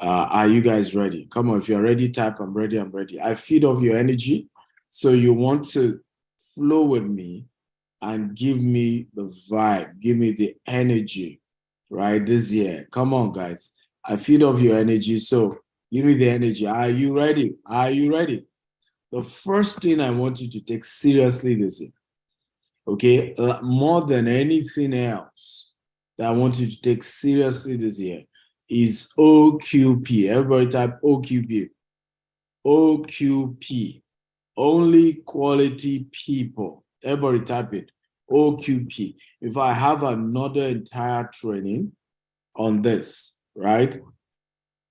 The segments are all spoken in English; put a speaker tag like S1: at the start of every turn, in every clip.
S1: Are you guys ready? Come on, if you're ready, type I'm ready, I'm ready. I feed off your energy. So you want to flow with me and give me the vibe, give me the energy, right? This year. Come on, guys. I feed off your energy. So give me the energy. Are you ready? Are you ready? The first thing I want you to take seriously this year, okay, more than anything else that I want you to take seriously this year is OQP. Everybody type OQP. OQP. Only quality people. Everybody type it. OQP. If I have another entire training on this, right?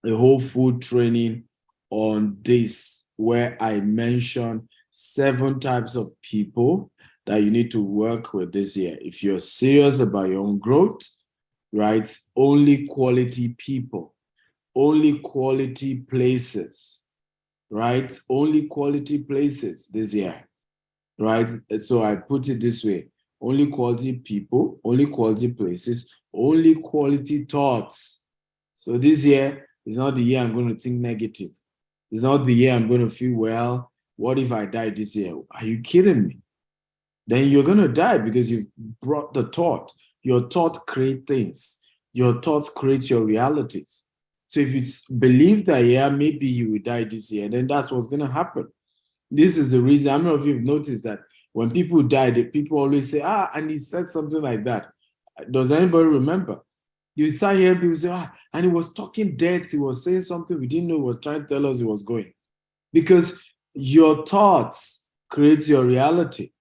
S1: A whole food training on this, where I mention 7 types of people that you need to work with this year. If you're serious about your own growth, right? Only quality people, only quality places, right? Only quality places this year, right? So I put it this way: only quality people, only quality places, only quality thoughts. So this year is not the year I'm going to think negative. It's not the year I'm going to feel, well, what if I die this year? Are you kidding me? Then you're going to die because you've brought the thought. Your thought creates things. Your thoughts create your realities. So if you believe that, yeah, maybe you will die this year, then that's what's going to happen. This is the reason. I don't know if you've noticed that when people die, the people always say, and he said something like that. Does anybody remember? You start hearing people say, and he was talking dead. He was saying something we didn't know he was trying to tell us he was going. Because your thoughts create your reality.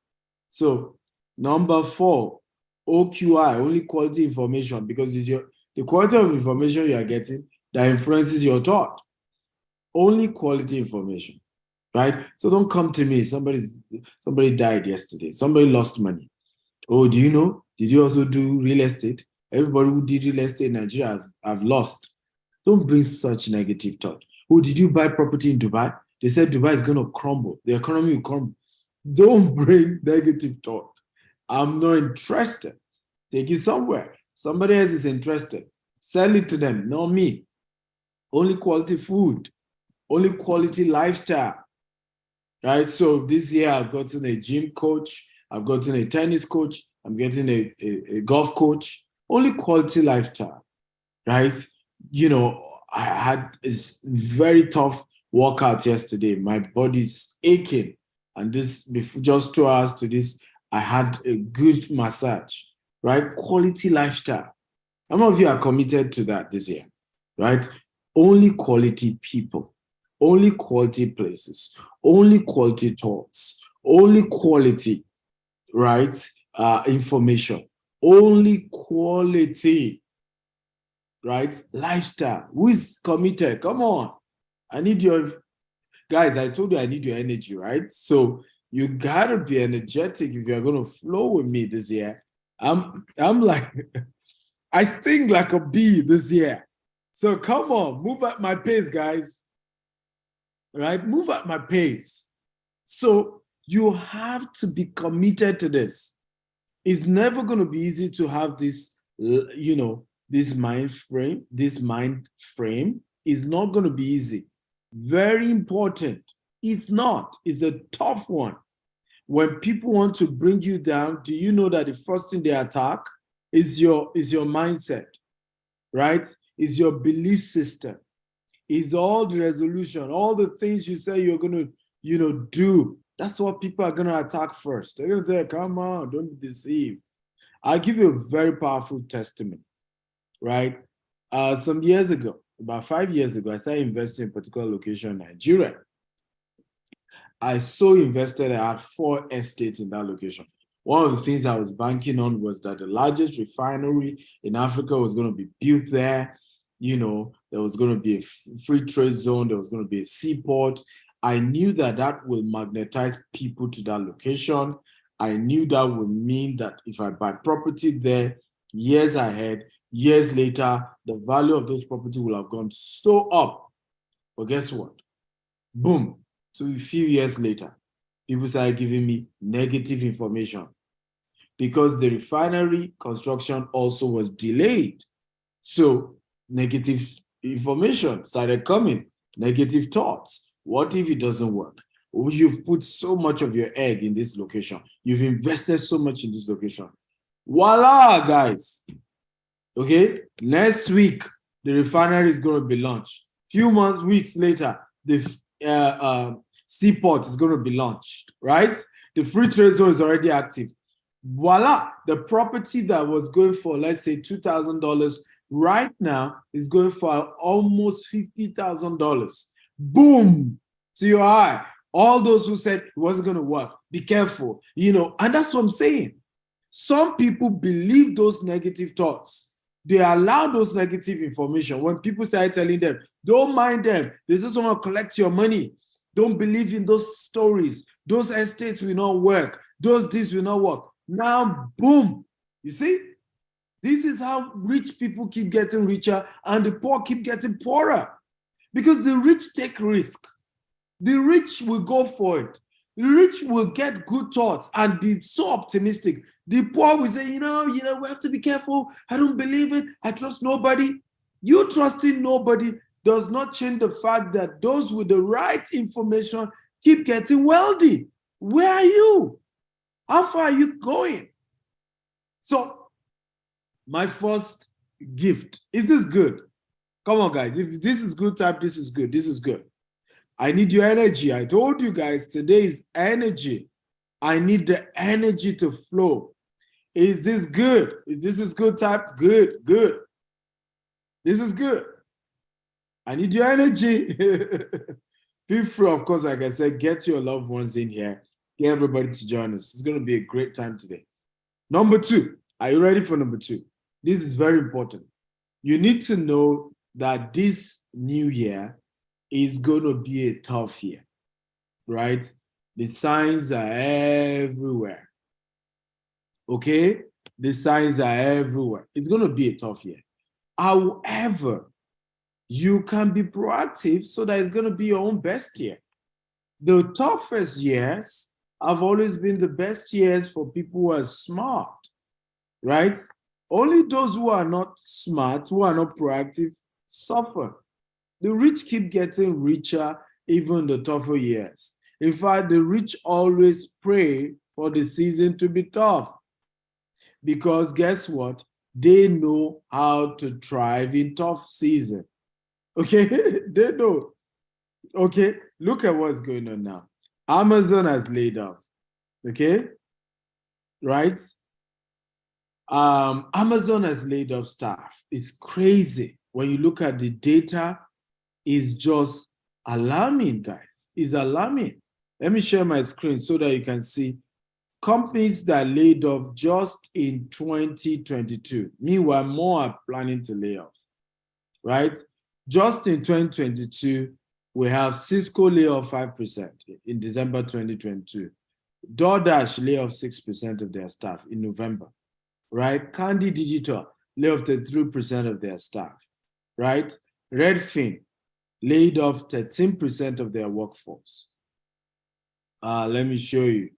S1: So number 4, OQI, only quality information, because it's the quality of information you are getting that influences your thought. Only quality information, right? So don't come to me. Somebody died yesterday. Somebody lost money. Oh, do you know? Did you also do real estate? Everybody who did real estate in Nigeria have lost. Don't bring such negative thought. Oh, did you buy property in Dubai? They said Dubai is going to crumble. The economy will crumble. Don't bring negative thought. I'm not interested. Take it somewhere. Somebody else is interested. Sell it to them, not me. Only quality food. Only quality lifestyle. Right? So this year I've gotten a gym coach. I've gotten a tennis coach. I'm getting a golf coach. Only quality lifestyle. Right? I had this very tough workout yesterday. My body's aching. And this, before just 2 hours to this, I had a good massage, right? Quality lifestyle. How many of you are committed to that this year, right? Only quality people, only quality places, only quality thoughts, only quality, right? Information, only quality, right? Lifestyle. Who is committed? Come on. I need your guys. I told you I need your energy, right? So you gotta be energetic if you're gonna flow with me this year. I'm like, I sting like a bee this year. So come on, move at my pace, guys. Right? Move at my pace. So you have to be committed to this. It's never going to be easy to have this, this mind frame. This mind frame is not going to be easy. Very important. It's not. It's a tough one. When people want to bring you down, do you know that the first thing they attack is your mindset, right? Is your belief system. Is all the resolution, all the things you say you're going to, do. That's what people are going to attack first. They're going to say, come on, don't be deceived. I'll give you a very powerful testimony, right? Some years ago, about 5 years ago, I started investing in a particular location in Nigeria. I so invested, I had 4 estates in that location. One of the things I was banking on was that the largest refinery in Africa was going to be built there. There was going to be a free trade zone. There was going to be a seaport. I knew that will magnetize people to that location. I knew that would mean that if I buy property there, years ahead, years later, the value of those property will have gone so up. But guess what? Boom. So a few years later, people started giving me negative information because the refinery construction also was delayed. So negative information started coming, negative thoughts. What if it doesn't work? You've put so much of your egg in this location. You've invested so much in this location. Voila, guys. Okay, next week, the refinery is going to be launched. Few weeks later, the seaport is going to be launched, right? The free trade zone is already active. Voila, the property that was going for, let's say, $2,000 right now is going for almost $50,000. Boom, to your eye. All those who said it wasn't going to work, be careful, and that's what I'm saying. Some people believe those negative thoughts. They allow those negative information. When people start telling them, don't mind them, they just want to collect your money. Don't believe in those stories. Those estates will not work. This will not work. Now, boom. You see? This is how rich people keep getting richer and the poor keep getting poorer. Because the rich take risk. The rich will go for it. The rich will get good thoughts and be so optimistic. The poor will say, we have to be careful. I don't believe it. I trust nobody. You trusting nobody does not change the fact that those with the right information keep getting wealthy. Where are you? How far are you going? So, my first gift, is this good? Come on, guys. If this is good, type this is good. This is good. I need your energy. I told you guys, today is energy. I need the energy to flow. Is this good? If this is good, type good, good. This is good. I need your energy. Feel free, of course, like I said, get your loved ones in here. Get everybody to join us. It's going to be a great time today. Number 2. Are you ready for number 2? This is very important. You need to know that this new year is going to be a tough year, right? The signs are everywhere. Okay? The signs are everywhere. It's going to be a tough year. However, you can be proactive so that it's going to be your own best year. The toughest years have always been the best years for people who are smart, right? Only those who are not smart, who are not proactive, suffer. The rich keep getting richer even the tougher years. In fact, the rich always pray for the season to be tough. Because guess what? They know how to thrive in tough season. Okay? They know. Okay? Look at what's going on now. Amazon has laid off. Okay? Right? Amazon has laid off staff. It's crazy. When you look at the data, it's just alarming, guys. It's alarming. Let me share my screen so that you can see companies that laid off just in 2022. Meanwhile, more are planning to lay off, right? Just in 2022, we have Cisco lay off 5% in December 2022. DoorDash lay off 6% of their staff in November, right? Candy Digital lay off 3% of their staff, right? Redfin laid off 13% of their workforce. Let me show you.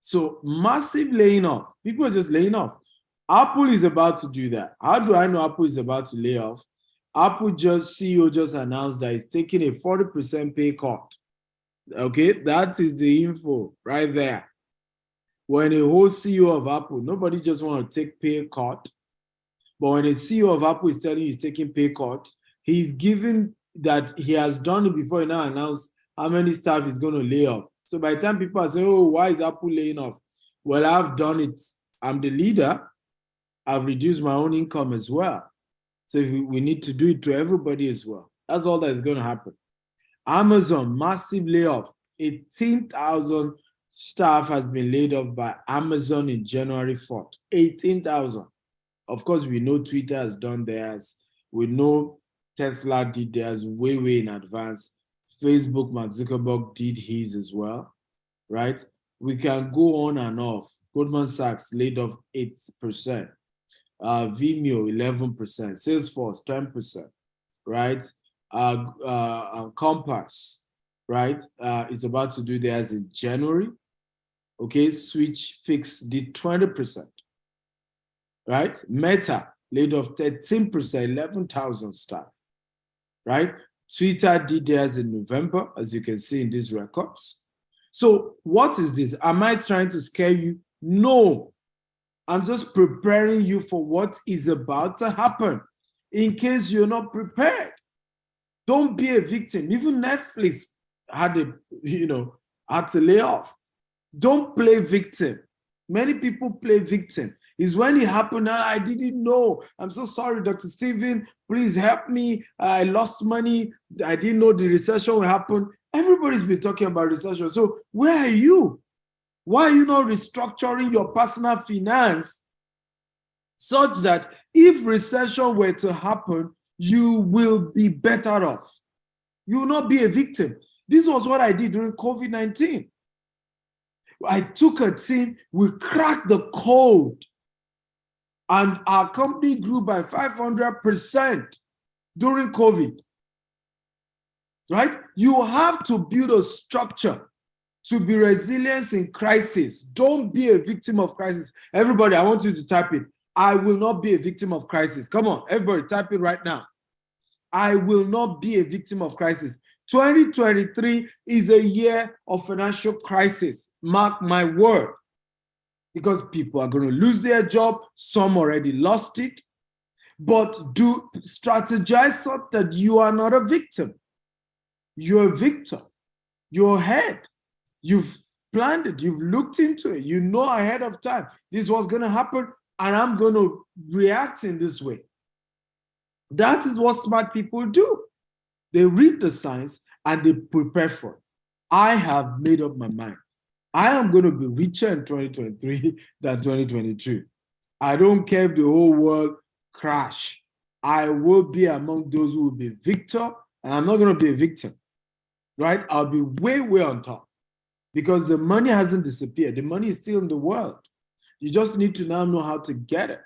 S1: So massive laying off. People are just laying off. Apple is about to do that. How do I know Apple is about to lay off? Apple CEO just announced that he's taking a 40% pay cut. Okay, that is the info right there. When a whole CEO of Apple, nobody just want to take pay cut. But when a CEO of Apple is telling you he's taking pay cut, he's given that he has done it before he now announced how many staff he's going to lay off. So by the time people are saying, oh, why is Apple laying off? Well, I've done it. I'm the leader. I've reduced my own income as well. So we need to do it to everybody as well. That's all that is going to happen. Amazon, massive layoff. 18,000 staff has been laid off by Amazon in January 4th. 18,000. Of course, we know Twitter has done theirs. We know Tesla did theirs way in advance. Facebook, Mark Zuckerberg did his as well, right? We can go on and off. Goldman Sachs laid off 8%. Vimeo, 11%. Salesforce, 10%, right? Compass, right? Is about to do theirs in January. Okay, Switch Fix did 20%, right? Meta laid off 13%, 11,000 staff. right? Twitter did theirs in November, as you can see in these records. So what is this? Am I trying to scare you? No. I'm just preparing you for what is about to happen in case you're not prepared. Don't be a victim. Even Netflix had had to lay off. Don't play victim. Many people play victim. It's when it happened, I didn't know. I'm so sorry, Dr. Stephen. Please help me. I lost money. I didn't know the recession will happen. Everybody's been talking about recession. So where are you? Why are you not restructuring your personal finance such that if recession were to happen, you will be better off? You will not be a victim. This was what I did during COVID-19. I took a team, we cracked the code, and our company grew by 500% during COVID. Right? You have to build a structure to be resilient in crisis. Don't be a victim of crisis. Everybody, I want you to type it. I will not be a victim of crisis. Come on, everybody, type it right now. I will not be a victim of crisis. 2023 is a year of financial crisis. Mark my word. Because people are going to lose their job. Some already lost it. But do strategize so that you are not a victim. You're a victor. You're ahead. You've planned it. You've looked into it. You know ahead of time. This was going to happen, and I'm going to react in this way. That is what smart people do. They read the signs and they prepare for it. I have made up my mind. I am going to be richer in 2023 than 2022. I don't care if the whole world crash. I will be among those who will be victor, and I'm not going to be a victim, right? I'll be way, way on top because the money hasn't disappeared. The money is still in the world. You just need to now know how to get it.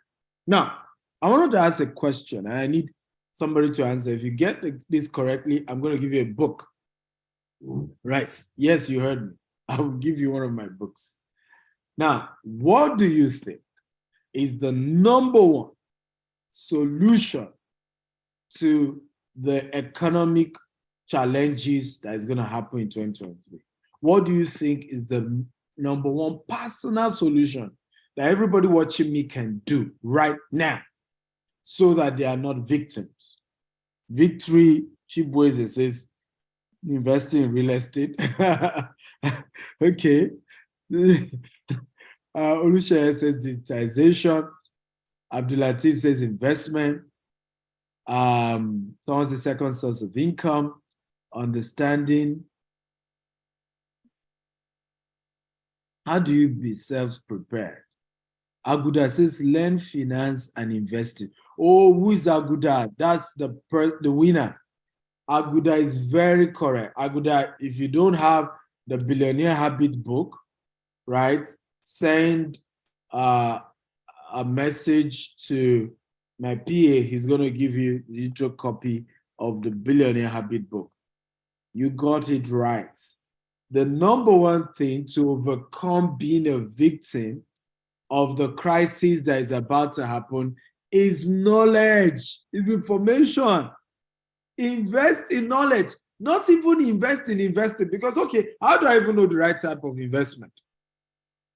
S1: Now, I wanted to ask a question, and I need somebody to answer. If you get this correctly, I'm going to give you a book. Right. Yes, you heard me. I will give you one of my books. Now, what do you think is the number one solution to the economic challenges that is going to happen in 2023? What do you think is the number one personal solution that everybody watching me can do right now so that they are not victims? Victory Chibueze says, investing in real estate. Okay. Olushaya says digitization. Abdulatif says investment. Someone says second source of income. Understanding. How do you be self-prepared? Aguda says learn finance and investing. Oh, who is Aguda? That's the winner. Aguda is very correct. Aguda, if you don't have the Billionaire Habit book, right, send a message to my PA. He's going to give you the digital copy of the Billionaire Habit book. You got it right. The number one thing to overcome being a victim of the crisis that is about to happen is knowledge, is information. Invest in knowledge, not even invest in investing, because, okay, how do I even know the right type of investment?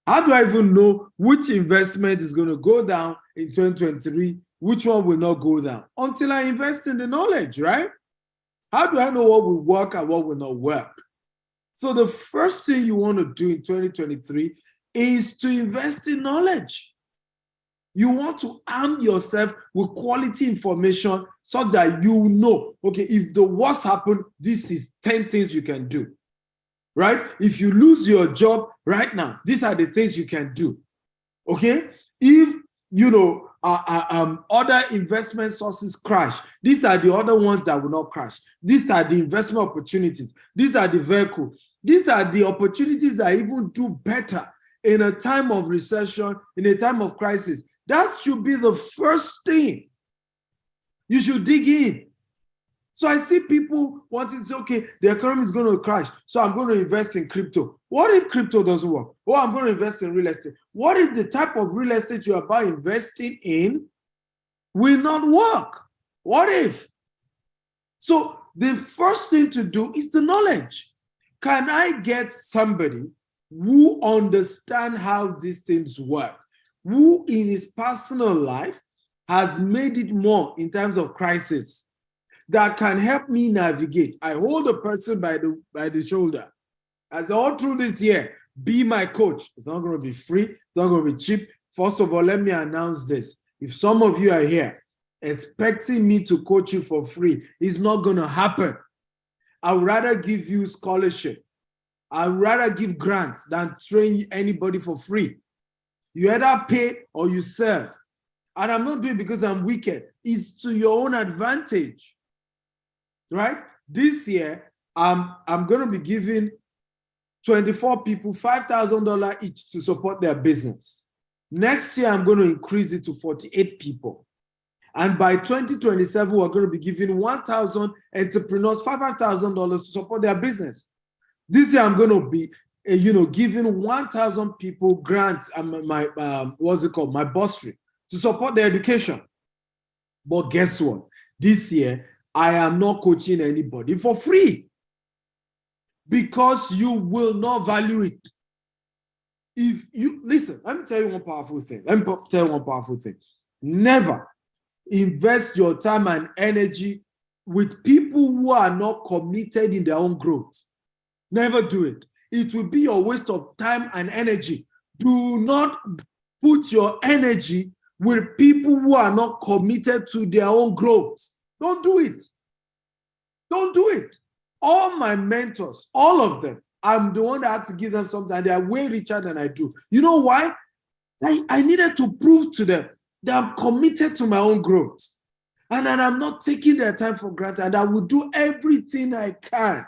S1: How do I even know which investment is going to go down in 2023, which one will not go down? Until I invest in the knowledge, right? How do I know what will work and what will not work? So the first thing you want to do in 2023 is to invest in knowledge. You want to arm yourself with quality information so that you know, okay, if the worst happens, this is 10 things you can do, right? If you lose your job right now, these are the things you can do, okay? If, other investment sources crash, these are the other ones that will not crash. These are the investment opportunities. These are the vehicles. These are the opportunities that even do better in a time of recession, in a time of crisis. That should be the first thing you should dig in. So I see people wanting to say, okay, the economy is going to crash, so I'm going to invest in crypto. What if crypto doesn't work? Oh, I'm going to invest in real estate. What if the type of real estate you're about investing in will not work? What if? So the first thing to do is the knowledge. Can I get somebody who understands how these things work, who in his personal life has made it more in terms of crisis, that can help me navigate? I hold a person by the shoulder. As all through this year, be my coach. It's not going to be free. It's not going to be cheap. First of all, let me announce this. If some of you are here expecting me to coach you for free, it's not going to happen. I would rather give you scholarship. I would rather give grants than train anybody for free. You either pay or you serve. And I'm not doing it because I'm wicked. It's to your own advantage, right? This year, I'm going to be giving 24 people $5,000 each to support their business. Next year, I'm going to increase it to 48 people. And by 2027, we're going to be giving 1,000 entrepreneurs $5,000 to support their business. This year, I'm going to be, giving 1,000 people grants and my bursary to support their education. But guess what? This year, I am not coaching anybody for free because you will not value it. If you listen, let me tell you one powerful thing. Never invest your time and energy with people who are not committed in their own growth. Never do it. It will be a waste of time and energy. Do not put your energy with people who are not committed to their own growth. Don't do it. Don't do it. All my mentors, all of them, I'm the one that had to give them something, and they are way richer than I do. You know why? I needed to prove to them that I'm committed to my own growth and that I'm not taking their time for granted, and I will do everything I can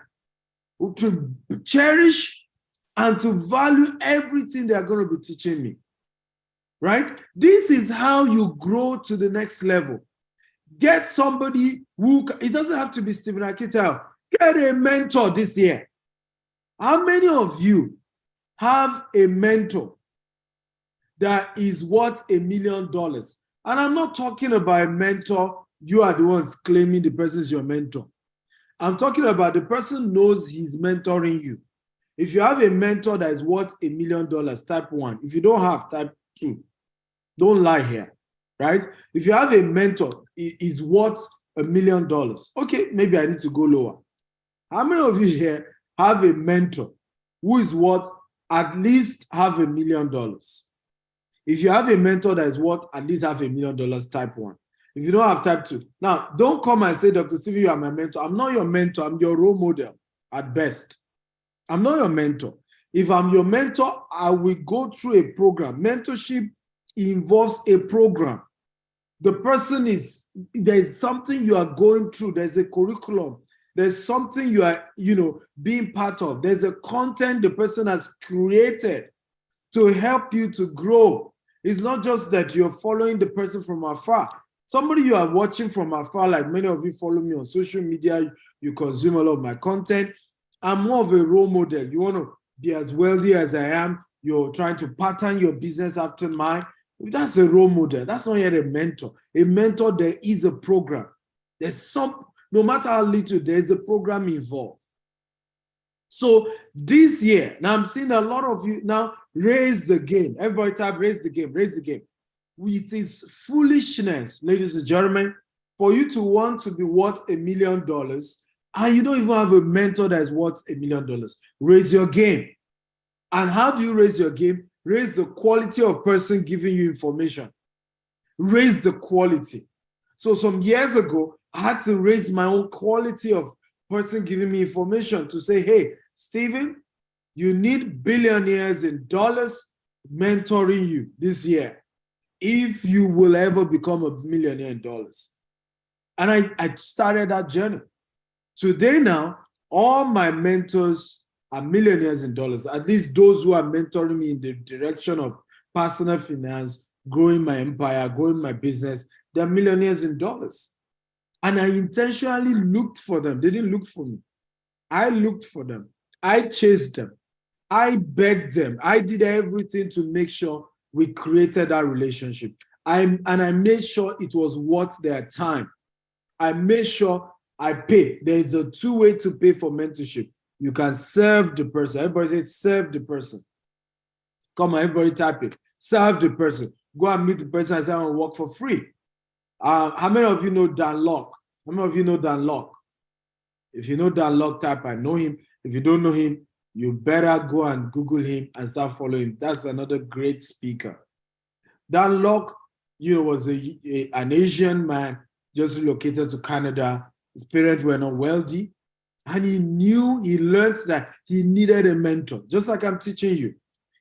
S1: to cherish and to value everything they're going to be teaching me, right? This is how you grow to the next level. Get somebody who, it doesn't have to be Stephen Akita, get a mentor this year. How many of you have a mentor that is worth $1 million? And I'm not talking about a mentor, you are the ones claiming the person is your mentor. I'm talking about the person knows he's mentoring you. If you have a mentor that is worth $1 million, type 1. If you don't have, type 2. Don't lie here, right? If you have a mentor, it is worth $1 million. Okay, maybe I need to go lower. How many of you here have a mentor who is worth at least $500,000? If you have a mentor that is worth at least $500,000, type 1. If you don't have, type 2. Now, don't come and say, Dr. Stevie, you are my mentor. I'm not your mentor. I'm your role model at best. I'm not your mentor. If I'm your mentor, I will go through a program. Mentorship involves a program. The person there's something you are going through. There's a curriculum. There's something you are, being part of. There's a content the person has created to help you to grow. It's not just that you're following the person from afar. Somebody you are watching from afar, like many of you follow me on social media, you consume a lot of my content. I'm more of a role model. You want to be as wealthy as I am. You're trying to pattern your business after mine. That's a role model. That's not yet a mentor. A mentor, there is a program. No matter how little, there's a program involved. So this year, now I'm seeing a lot of you now raise the game. Everybody type, raise the game, raise the game. It is foolishness, ladies and gentlemen, for you to want to be worth $1 million and you don't even have a mentor that is worth $1 million. Raise your game. And how do you raise your game? Raise the quality of person giving you information. Raise the quality. So some years ago, I had to raise my own quality of person giving me information to say, hey, Stephen, you need billionaires in dollars mentoring you this year if you will ever become a millionaire in dollars. And I started that journey. Today now, all my mentors are millionaires in dollars, at least those who are mentoring me in the direction of personal finance, growing my empire, growing my business. They're millionaires in dollars. And I intentionally looked for them. They didn't look for me. I looked for them. I chased them. I begged them. I did everything to make sure we created that relationship. And I made sure it was worth their time. I made sure I pay. There is a two-way to pay for mentorship. You can serve the person. Everybody say serve the person. Come on, everybody type it. Serve the person. Go and meet the person and say, I want to work for free. How many of you know Dan Locke? How many of you know Dan Locke? If you know Dan Locke, type I know him. If you don't know him, you better go and Google him and start following him. That's another great speaker. Dan Locke, was an Asian man just relocated to Canada. His parents were not wealthy. And he learned that he needed a mentor, just like I'm teaching you.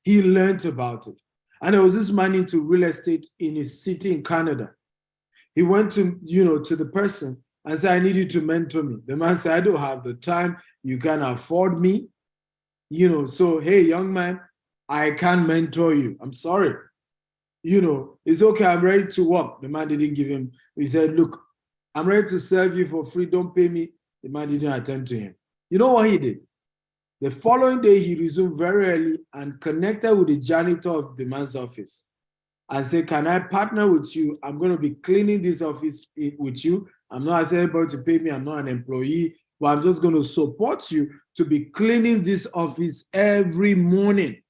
S1: He learned about it. And there was this man into real estate in his city in Canada. He went to the person and said, I need you to mentor me. The man said, I don't have the time. You can't afford me. So, hey, young man, I can't mentor you. I'm sorry. It's okay. I'm ready to work. The man didn't give him. He said, look, I'm ready to serve you for free. Don't pay me. The man didn't attend to him. You know what he did? The following day, he resumed very early and connected with the janitor of the man's office and said, can I partner with you? I'm going to be cleaning this office with you. I'm not asking anybody to pay me. I'm not an employee, but I'm just going to support you to be cleaning this office every morning.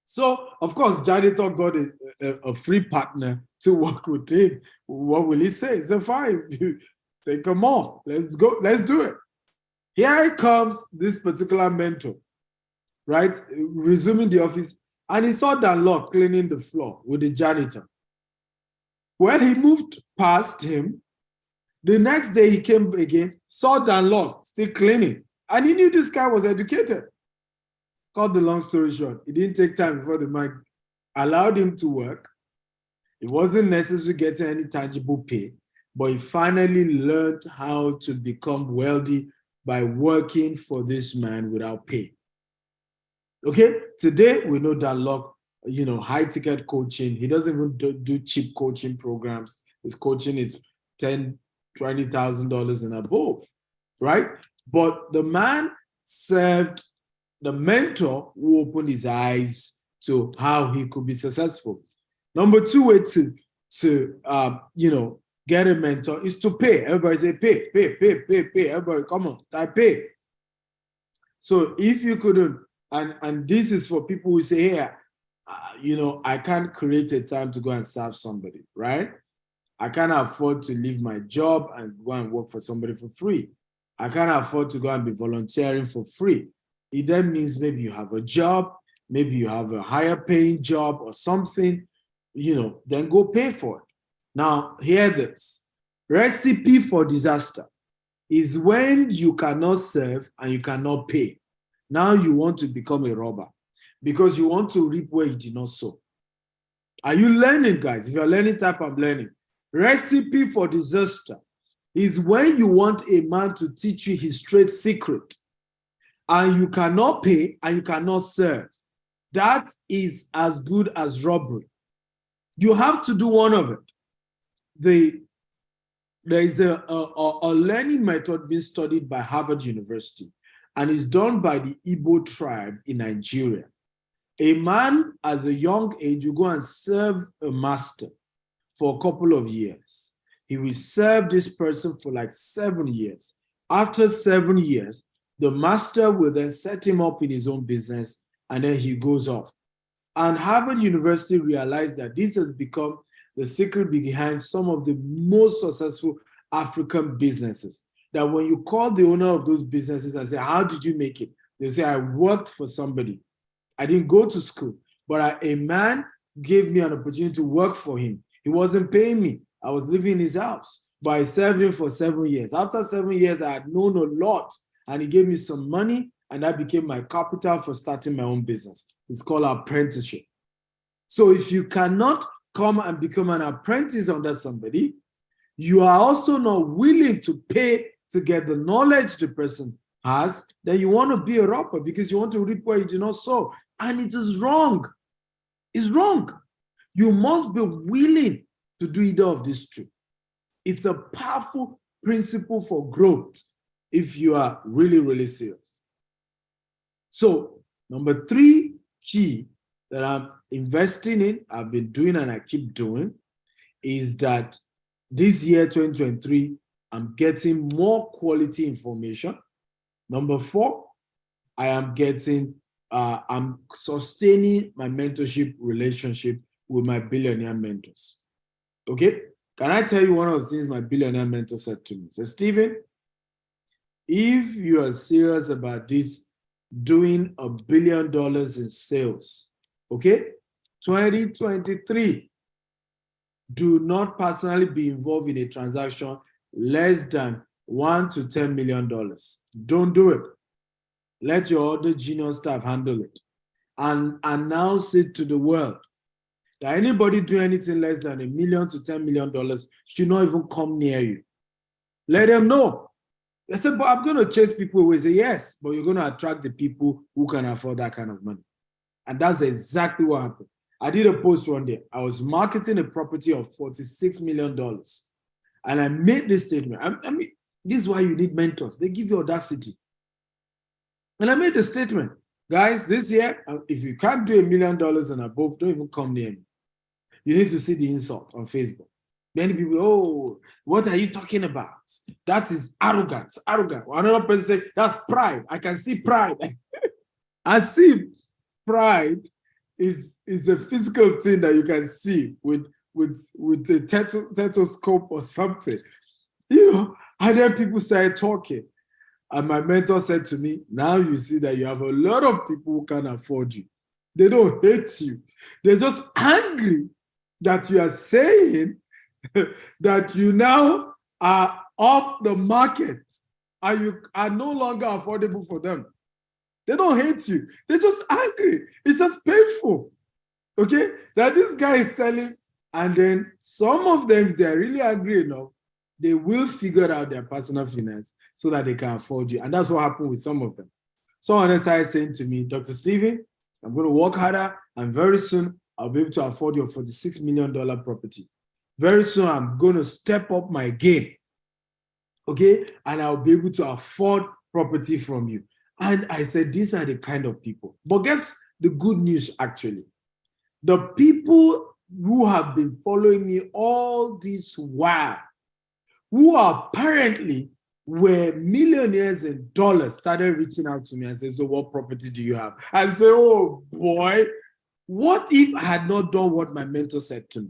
S1: So, of course, janitor got a free partner to work with him. What will he say? He said, fine, say, come on, let's go, let's do it. Here comes this particular mentor, right? Resuming the office, and he saw Dan Locke cleaning the floor with the janitor. Well, he moved past him. The next day he came again, saw Dan Locke still cleaning, and he knew this guy was educated. Cut the long story short, it didn't take time before the man allowed him to work. It wasn't necessary getting any tangible pay, but he finally learned how to become wealthy by working for this man without pay. Okay, today we know that Locke, high ticket coaching. He doesn't even do cheap coaching programs. His coaching is $10,000, $20,000 and above, right? But the man served the mentor who opened his eyes to how he could be successful. Number two way to get a mentor is to pay. Everybody say pay. Everybody, come on, type pay. So if you couldn't, and this is for people who say, hey, I can't create a time to go and serve somebody, right? I can't afford to leave my job and go and work for somebody for free. I can't afford to go and be volunteering for free. It then means maybe you have a job, maybe you have a higher paying job or something, then go pay for it. Now, hear this. Recipe for disaster is when you cannot serve and you cannot pay. Now you want to become a robber because you want to reap where you did not sow. Are you learning, guys? If you're learning, type I'm learning. Recipe for disaster is when you want a man to teach you his trade secret and you cannot pay and you cannot serve. That is as good as robbery. You have to do one of it. There is a learning method being studied by Harvard University, and is done by the Igbo tribe in Nigeria. A man, at a young age, will go and serve a master for a couple of years. He will serve this person for like 7 years. After 7 years, the master will then set him up in his own business, and then he goes off. And Harvard University realized that this has become the secret behind some of the most successful African businesses. That when you call the owner of those businesses and say, how did you make it? They say, I worked for somebody. I didn't go to school, but a man gave me an opportunity to work for him. He wasn't paying me. I was living in his house, but I served him for 7 years. After 7 years, I had known a lot, and he gave me some money, and that became my capital for starting my own business. It's called apprenticeship. So if you cannot come and become an apprentice under somebody, you are also not willing to pay to get the knowledge the person has, then you want to be a robber because you want to reap where you do not sow. And it is wrong. It's wrong. You must be willing to do either of these two. It's a powerful principle for growth if you are really, really serious. So, number 3 key that I'm investing in, I've been doing and I keep doing, is that this year, 2023, I'm getting more quality information. Number 4, I'm sustaining my mentorship relationship with my billionaire mentors. Okay? Can I tell you one of the things my billionaire mentor said to me? He said, Stephen, if you are serious about this, doing $1 billion in sales, okay? 2023, do not personally be involved in a transaction less than $1 to $10 million. Don't do it. Let your other junior staff handle it. And announce it to the world that anybody do anything less than $1 million to $10 million should not even come near you. Let them know. They said, but I'm going to chase people away. Say, yes, but you're going to attract the people who can afford that kind of money. And that's exactly what happened. I did a post one day. I was marketing a property of $46 million. And I made this statement. I mean, this is why you need mentors. They give you audacity. And I made the statement, guys, this year, if you can't do $1 million and above, don't even come near me. You need to see the insult on Facebook. Many people, oh, what are you talking about? That is arrogance, arrogant. Another person say, that's pride. I can see pride. As if pride is a physical thing that you can see with a stethoscope or something. You know, and then people started talking. And my mentor said to me, now you see that you have a lot of people who can afford you. They don't hate you. They're just angry that you are saying that you now are off the market and you are no longer affordable for them. They don't hate you. They're just angry. It's just painful. Okay? That this guy is telling, and then some of them, if they're really angry enough, they will figure out their personal finance so that they can afford you. And that's what happened with some of them. Someone else started saying to me, Dr. Stephen, I'm going to work harder, and very soon I'll be able to afford your $46 million property. Very soon I'm going to step up my game. Okay? And I'll be able to afford property from you. And I said, these are the kind of people. But guess the good news, actually. The people who have been following me all this while, who apparently were millionaires in dollars, started reaching out to me and saying, so what property do you have? I said, oh boy, what if I had not done what my mentor said to me?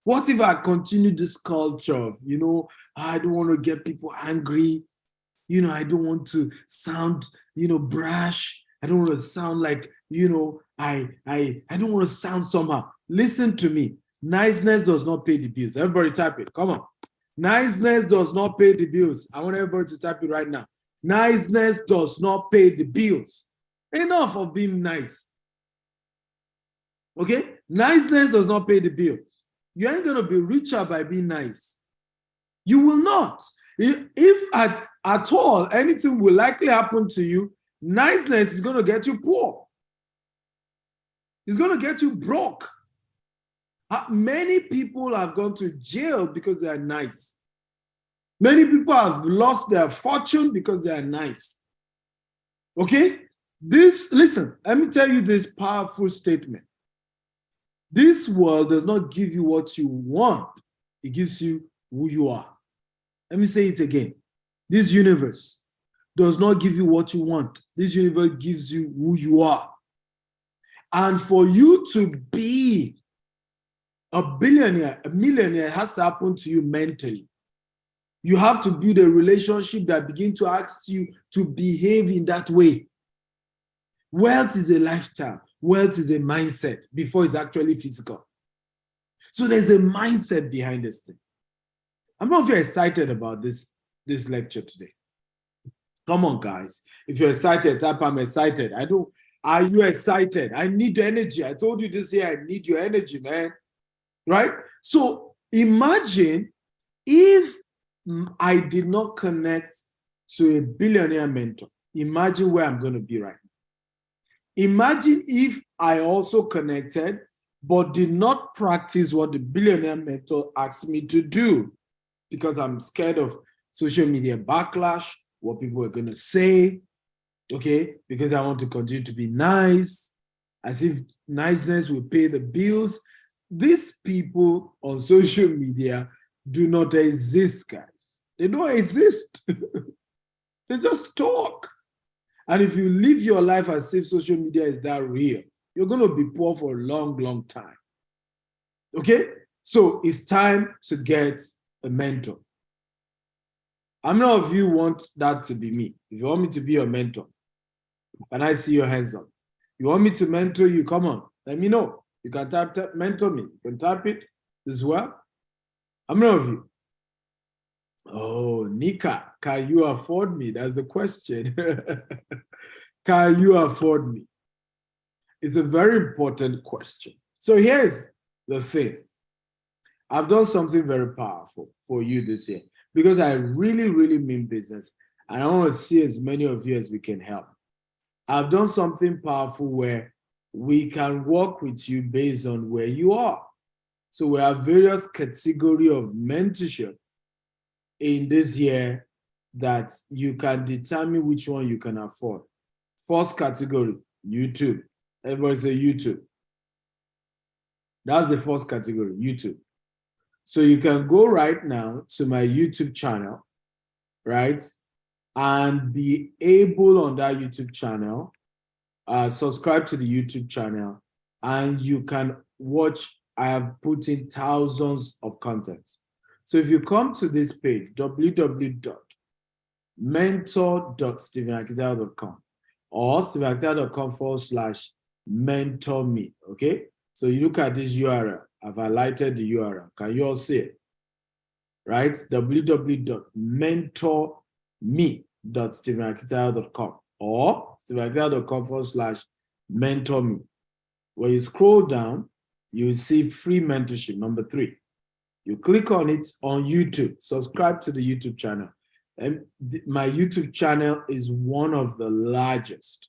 S1: What if I continued this culture of, I don't want to get people angry. I don't want to sound, brash. I don't want to sound like, I don't want to sound somehow. Listen to me. Niceness does not pay the bills. Everybody type it. Come on. Niceness does not pay the bills. I want everybody to type it right now. Niceness does not pay the bills. Enough of being nice. Okay? Niceness does not pay the bills. You ain't going to be richer by being nice. You will not. If at all anything will likely happen to you, niceness is going to get you poor. It's going to get you broke. Many people have gone to jail because they are nice. Many people have lost their fortune because they are nice. Okay? Listen, let me tell you this powerful statement. This world does not give you what you want. It gives you who you are. Let me say it again. This universe does not give you what you want. This universe gives you who you are. And for you to be a billionaire, a millionaire, has to happen to you mentally. You have to build a relationship that begins to ask you to behave in that way. Wealth is a lifestyle. Wealth is a mindset before it's actually physical. So there's a mindset behind this thing. I'm not very excited about this lecture today. Come on, guys. If you're excited, type I'm excited. Are you excited? I need energy. I told you this year, I need your energy, man. Right? So imagine if I did not connect to a billionaire mentor. Imagine where I'm going to be right now. Imagine if I also connected, but did not practice what the billionaire mentor asked me to do because I'm scared of social media backlash, what people are going to say, okay? Because I want to continue to be nice, as if niceness will pay the bills. These people on social media do not exist, guys. They don't exist. They just talk. And if you live your life as if social media is that real, you're going to be poor for a long, long time. Okay? So it's time to get a mentor. How many of you want that to be me? If you want me to be your mentor, can I see your hands up? You want me to mentor you? Come on, let me know. You can type mentor me. You can type it as well. How many of you? Oh, Nika, can you afford me? That's the question. Can you afford me? It's a very important question. So here's the thing. I've done something very powerful for you this year because I really, really mean business. And I want to see as many of you as we can help. I've done something powerful where we can work with you based on where you are. So we have various categories of mentorship in this year that you can determine which one you can afford. First category, YouTube. Everybody say YouTube. That's the first category, YouTube. So you can go right now to my YouTube channel, right? And be able on that YouTube channel, subscribe to the YouTube channel, and you can watch. I have put in thousands of content. So if you come to this page, www.mentor.stephenakita.com or stephenakita.com/mentor me, okay? So you look at this URL. I've highlighted the URL. Can you all see it? Right? www.mentorme.stephenakita.com or stephenakita.com/mentor me. When you scroll down, you see free mentorship, number 3. You click on it on YouTube. Subscribe to the YouTube channel. And my YouTube channel is one of the largest,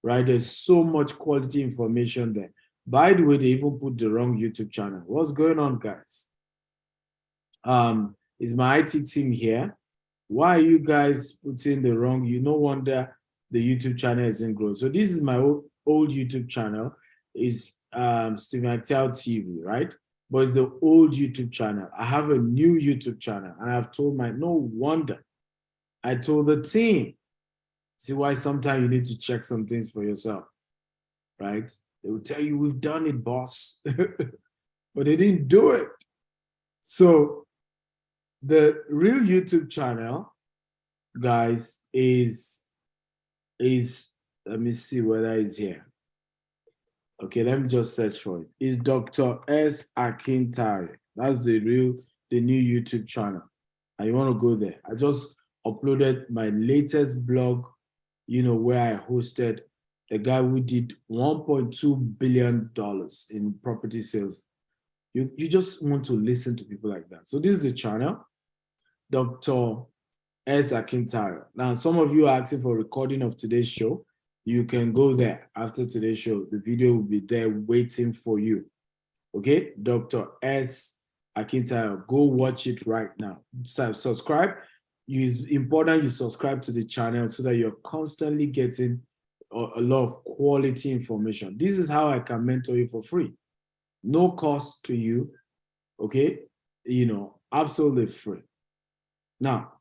S1: right? There's so much quality information there. By the way, they even put the wrong YouTube channel. What's going on, guys? Is my IT team here? Why are you guys putting the wrong? No wonder the YouTube channel isn't growing. So this is my old YouTube channel. Is Stephen Actel TV, right? But it's the old YouTube channel. I have a new YouTube channel, and I've told no wonder. I told the team. See why sometimes you need to check some things for yourself, right? They will tell you, we've done it, boss. But they didn't do it. So the real YouTube channel, guys, is let me see whether it's here. Okay, let me just search for it. It's Dr. S. Akintari. That's the new YouTube channel. And you want to go there. I just uploaded my latest blog, where I hosted a guy who did $1.2 billion in property sales. You just want to listen to people like that. So this is the channel, Dr. S. Akintari. Now, some of you are asking for a recording of today's show. You can go there after today's show. The video will be there waiting for you. Okay? Dr. S. Akintari. Go watch it right now. Subscribe. It's important you subscribe to the channel so that you're constantly getting a lot of quality information. This is how I can mentor you for free. No cost to you. Okay? Absolutely free. Now,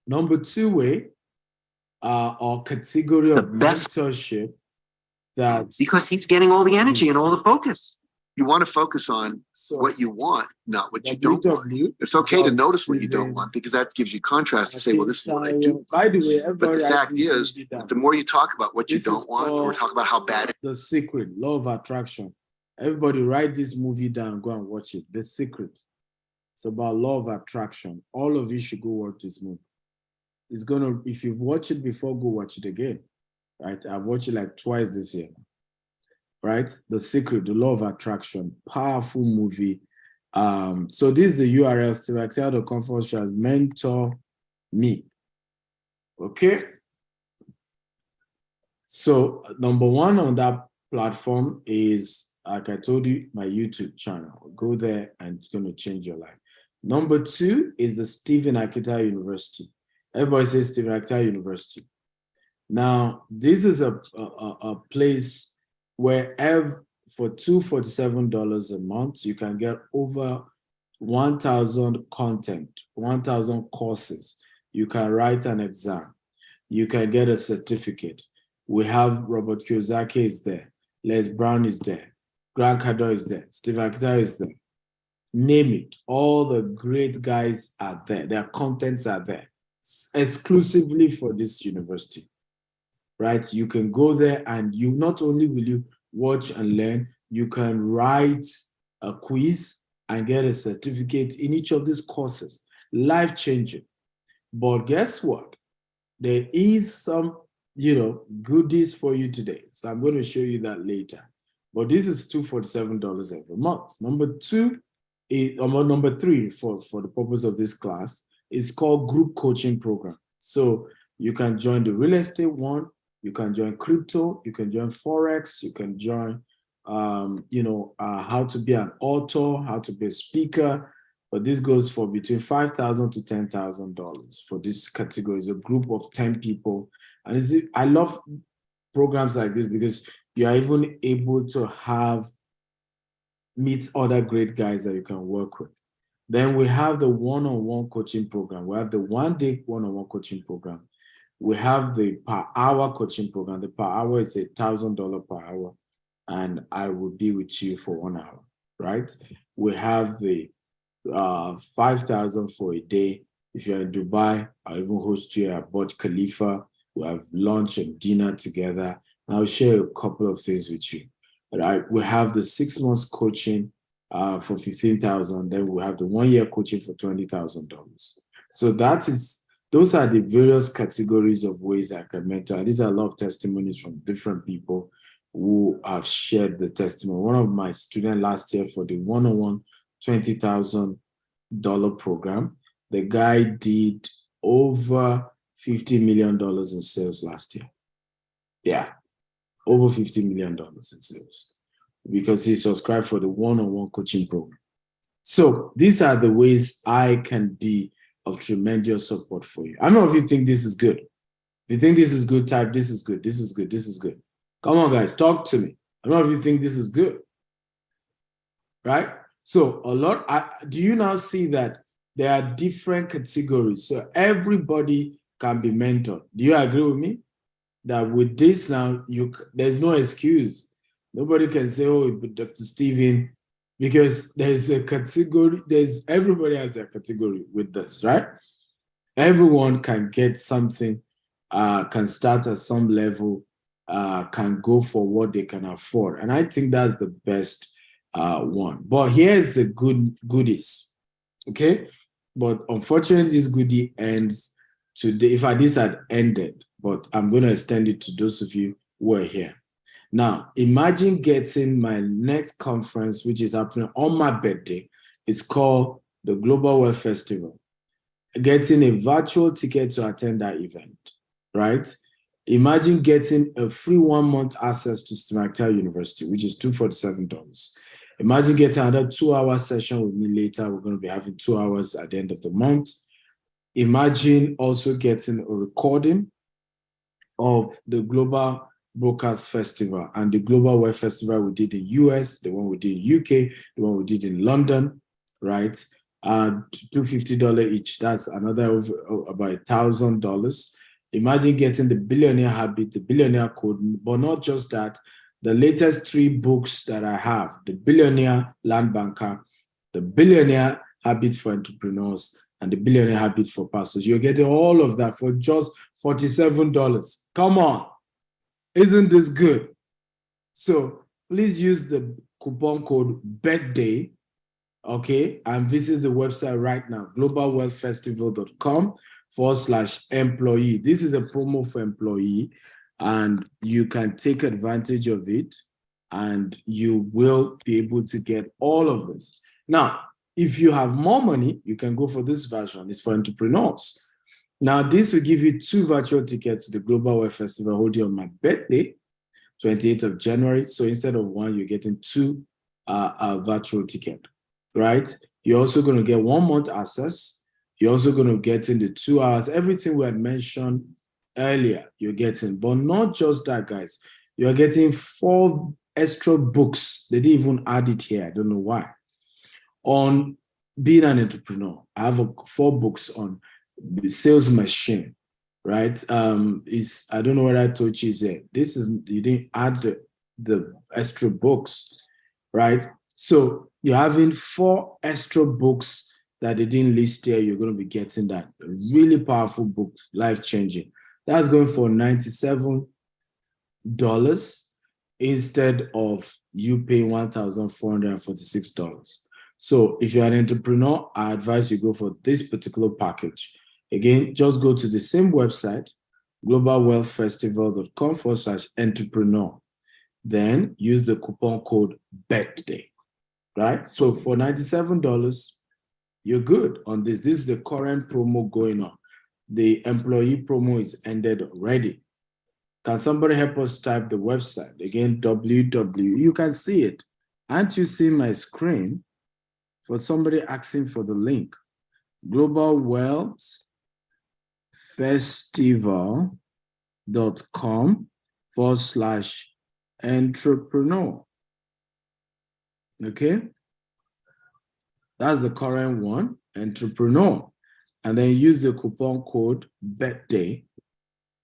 S1: number 2 way or category of mentorship that
S2: because he's getting all the energy and all the focus.
S3: You want to focus on what you want, not what you don't want. It's okay to notice what you don't want because that gives you contrast to say, well, this is what I do.
S1: By the way,
S3: but the fact is, the more you talk about what you don't want, or talk about how bad it is.
S1: The Secret, Law of Attraction. Everybody write this movie down, go and watch it. The Secret. It's about law of attraction. All of you should go watch this movie. It's gonna, if you've watched it before, go watch it again. Right? I've watched it like twice this year. Right? The Secret, the Law of Attraction. Powerful movie. So this is the URL, stephenakita.com/mentor me. Okay. So number 1 on that platform is, like I told you, my YouTube channel. Go there and it's going to change your life. Number 2 is the Stephen Akita University. Everybody says Stephen Akita University. Now, this is a place where for $247 a month, you can get over 1,000 content, 1,000 courses. You can write an exam. You can get a certificate. We have Robert Kiyosaki is there. Les Brown is there. Grant Cardone is there. Stephen Akita is there. Name it. All the great guys are there. Their contents are there exclusively for this university, right? You can go there and you not only will you watch and learn, you can write a quiz and get a certificate in each of these courses. Life-changing. But guess what? There is some, goodies for you today. So I'm going to show you that later. But this is $247 every month. Number three, for the purpose of this class, is called group coaching program. So you can join the real estate one, you can join crypto, you can join Forex, you can join, how to be an author, how to be a speaker. But this goes for between $5,000 to $10,000 for this category. It's a group of 10 people. And I love programs like this because you are even able to meet other great guys that you can work with. Then we have the one-on-one coaching program. We have the one-day one-on-one coaching program. We have the per-hour coaching program. The per hour is $1,000 per hour, and I will be with you for 1 hour, right? We have the 5,000 for a day. If you're in Dubai, I'll even host you at Burj Khalifa. We'll have lunch and dinner together. I'll share a couple of things with you. Right? We have the 6 months coaching for $15,000. Then we have the 1 year coaching for $20,000. So those are the various categories of ways I can mentor. And these are a lot of testimonies from different people who have shared the testimony. One of my students last year for the one-on-one $20,000 program, the guy did over $50 million in sales last year. Yeah, over $50 million in sales because he subscribed for the one-on-one coaching program. So these are the ways I can be of tremendous support for you. I don't know if you think this is good. If you think this is good, type this is good, this is good, this is good. Come on, guys, talk to me. I don't know if you think this is good. Right? So do you now see that there are different categories? So everybody can be mentored. Do you agree with me? That with this now, there's no excuse. Nobody can say, oh, but Dr. Steven, because there's a category, everybody has a category with this, right? Everyone can get something, can start at some level, can go for what they can afford. And I think that's the best one. But here's the goodies, okay? But unfortunately, this goodie ends today. This had ended, but I'm going to extend it to those of you who are here. Now, imagine getting my next conference, which is happening on my birthday. It's called the Global Wealth Festival. Getting a virtual ticket to attend that event, right? Imagine getting a free 1 month access to Stephen Akita University, which is $247. Imagine getting another 2-hour session with me later. We're going to be having 2 hours at the end of the month. Imagine also getting a recording of the Global Brokers Festival and the Global Wealth Festival we did in US, the one we did in UK, the one we did in London, right? $250 each. That's another about $1,000. Imagine getting the Billionaire Habit, the Billionaire Code, but not just that. The latest 3 books that I have, the Billionaire Land Banker, the Billionaire Habit for Entrepreneurs, and the Billionaire Habit for Pastors. You're getting all of that for just $47. Come on. Isn't this good? So please use the coupon code BIRTHDAY, okay, and visit the website right now, globalwealthfestival.com/employee. This is a promo for employee, and you can take advantage of it, and you will be able to get all of this. Now, if you have more money, you can go for this version. It's for entrepreneurs. Now, this will give you 2 virtual tickets to the Global Wealth Festival holding on my birthday, 28th of January. So instead of 1, you're getting 2 virtual tickets, right? You're also going to get 1 month access. You're also going to get in the 2 hours. Everything we had mentioned earlier, you're getting. But not just that, guys. You're getting 4 extra books. They didn't even add it here. I don't know why. On being an entrepreneur. I have 4 books on the sales machine, right? Is I don't know what I told you there. This is you didn't add the extra books, right? So you're having 4 extra books that they didn't list here. You're going to be getting that really powerful book, life-changing. That's going for $97 instead of you paying $1,446. So if you're an entrepreneur, I advise you go for this particular package. Again, just go to the same website, globalwealthfestival.com/entrepreneur. Then use the coupon code BIRTHDAY, right? So for $97, you're good on this. This is the current promo going on. The employee promo is ended already. Can somebody help us type the website? Again, www. You can see it. Aren't you seeing my screen? For somebody asking for the link. globalwealthfestival.com/entrepreneur. Okay? That's the current one, entrepreneur. And then use the coupon code BIRTHDAY,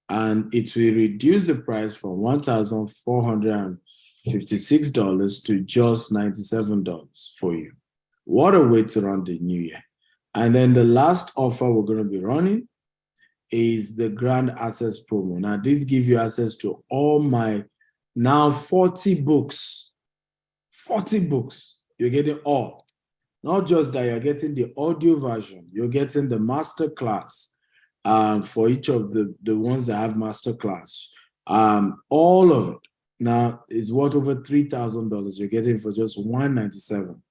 S1: and it will reduce the price from $1,456 to just $97 for you. What a way to run the new year. And then the last offer we're going to be running is the Grand Access promo. Now, this gives you access to all my now 40 books. 40 books. You're getting all. Not just that, you're getting the audio version. You're getting the master class for each of the ones that have master class. All of it now is worth over $3,000. You're getting for just $197.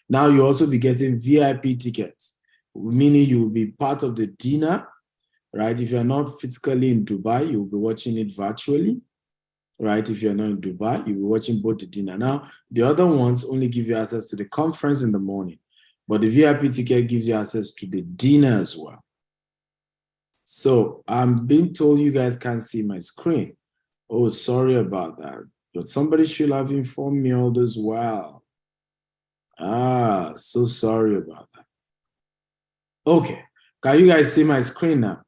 S1: Now you also be getting VIP tickets, meaning you will be part of the dinner, right? If you're not physically in Dubai, you'll be watching it virtually, right? If you're not in Dubai, you'll be watching both the dinner. Now, the other ones only give you access to the conference in the morning, but the VIP ticket gives you access to the dinner as well. So I'm being told you guys can't see my screen. Oh, sorry about that. But somebody should have informed me all this well. So sorry about that. Okay, can you guys see my screen now?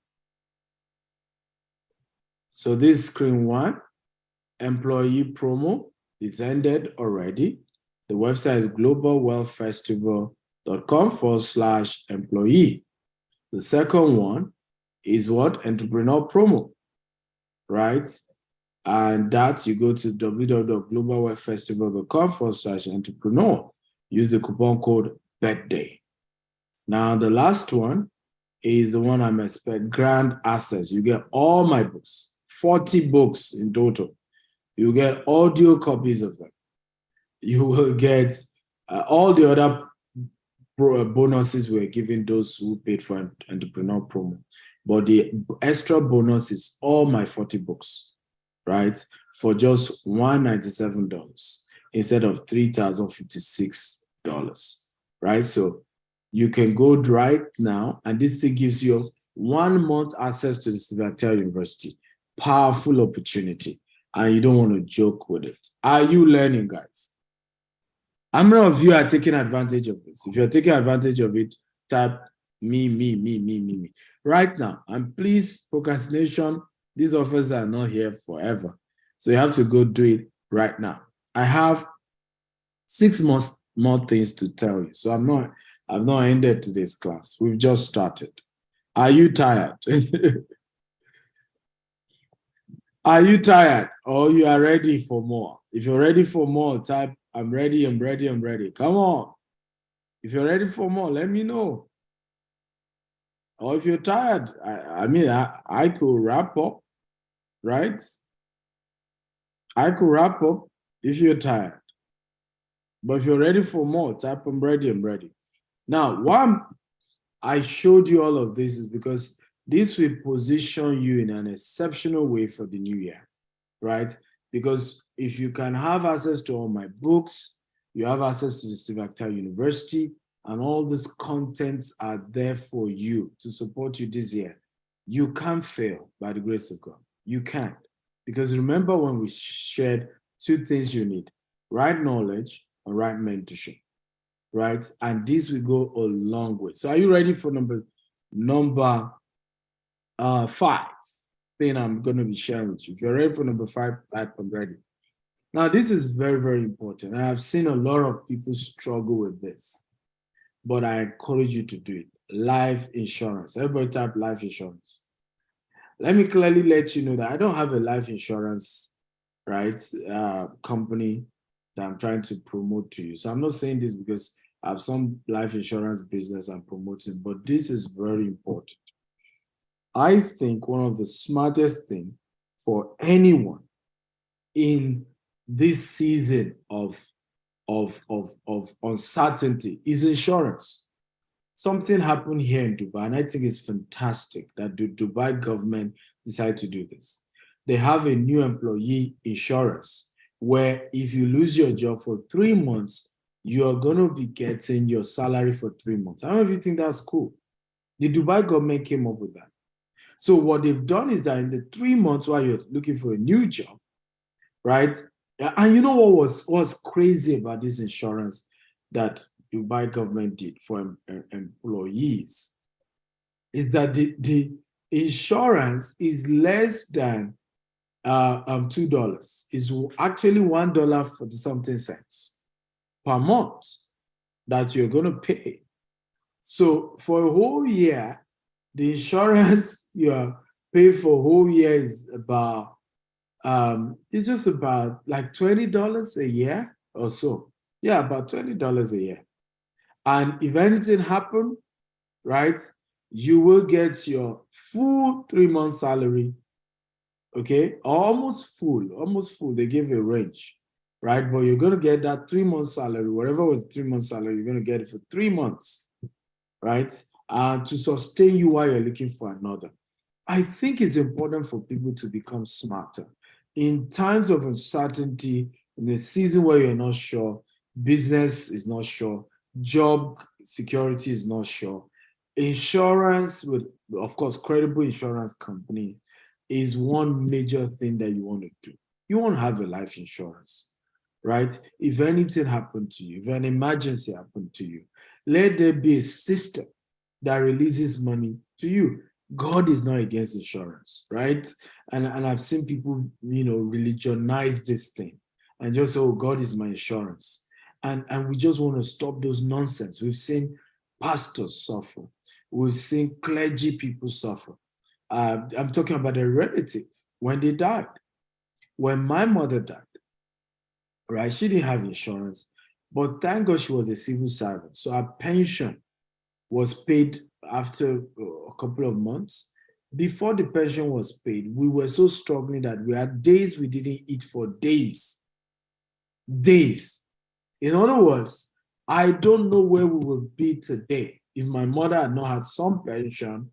S1: So this is screen 1, employee promo is ended already. The website is globalwealthfestival.com/employee. The second one is what? Entrepreneur promo, right? And that you go to www.globalwealthfestival.com/entrepreneur. Use the coupon code BIRTHDAY. Now, the last one is the one I'm expecting, Grand Access. You get all my books, 40 books in total. You get audio copies of them. You will get all the other bonuses we're giving those who paid for entrepreneur promo. But the extra bonus is all my 40 books, right? For just $197 instead of $3,056, right? So you can go right now, and this thing gives you 1 month access to the Civil University. Powerful opportunity, and you don't want to joke with it. Are you learning, guys? How many of you are taking advantage of this? If you're taking advantage of it, type me. Right now, and please, procrastination, these offers are not here forever. So you have to go do it right now. I have 6 more things to tell you. So I've not ended today's class. We've just started. Are you tired? Are you tired or you are ready for more? If you're ready for more, type, I'm ready. Come on. If you're ready for more, let me know. Or if you're tired, I could wrap up, right? I could wrap up if you're tired. But if you're ready for more, type, I'm ready. Now, why I showed you all of this is because this will position you in an exceptional way for the new year, right? Because if you can have access to all my books, you have access to the Steve Akhtar University, and all these contents are there for you to support you this year. You can't fail by the grace of God. You can't. Because remember when we shared 2 things you need, right knowledge and right mentorship. right? And this will go a long way. So are you ready for number 5 thing I'm going to be sharing with you? If you're ready for number 5, type I'm ready. Now, this is very, very important. I have seen a lot of people struggle with this, but I encourage you to do it. Life insurance. Everybody type life insurance. Let me clearly let you know that I don't have a life insurance, right, company that I'm trying to promote to you. So I'm not saying this because I have some life insurance business I'm promoting, but this is very important. I think one of the smartest things for anyone in this season of uncertainty is insurance. Something happened here in Dubai, and I think it's fantastic that the Dubai government decided to do this. They have a new employee insurance where if you lose your job for 3 months, you're going to be getting your salary for 3 months. I don't know if you think that's cool. The Dubai government came up with that. So what they've done is that in the 3 months while you're looking for a new job, right? And you know what was crazy about this insurance that Dubai government did for employees is that the insurance is less than $2. It's actually $1.40 per month that you're going to pay. So for a whole year, the insurance you are paying for a whole year is about it's just about like $20 a year or so. Yeah, about $20 a year. And if anything happens, right, you will get your full 3-month salary, okay? Almost full. They give a range, right? But you're going to get that 3-month salary, whatever was 3-month salary, you're going to get it for 3 months, right? And to sustain you while you're looking for another. I think it's important for people to become smarter. In times of uncertainty, in a season where you're not sure, business is not sure, job security is not sure, insurance with, of course, credible insurance company is one major thing that you want to do. You want to have a life insurance, right? If anything happened to you, if an emergency happened to you, let there be a system that releases money to you. God is not against insurance, right? And I've seen people, religionize this thing and just say, oh, God is my insurance. And we just want to stop those nonsense. We've seen pastors suffer. We've seen clergy people suffer. I'm talking about a relative when they died. When my mother died, right, she didn't have insurance, but thank God she was a civil servant. So her pension was paid after a couple of months. Before the pension was paid, we were so struggling that we had days we didn't eat for days. Days. In other words, I don't know where we would be today if my mother had not had some pension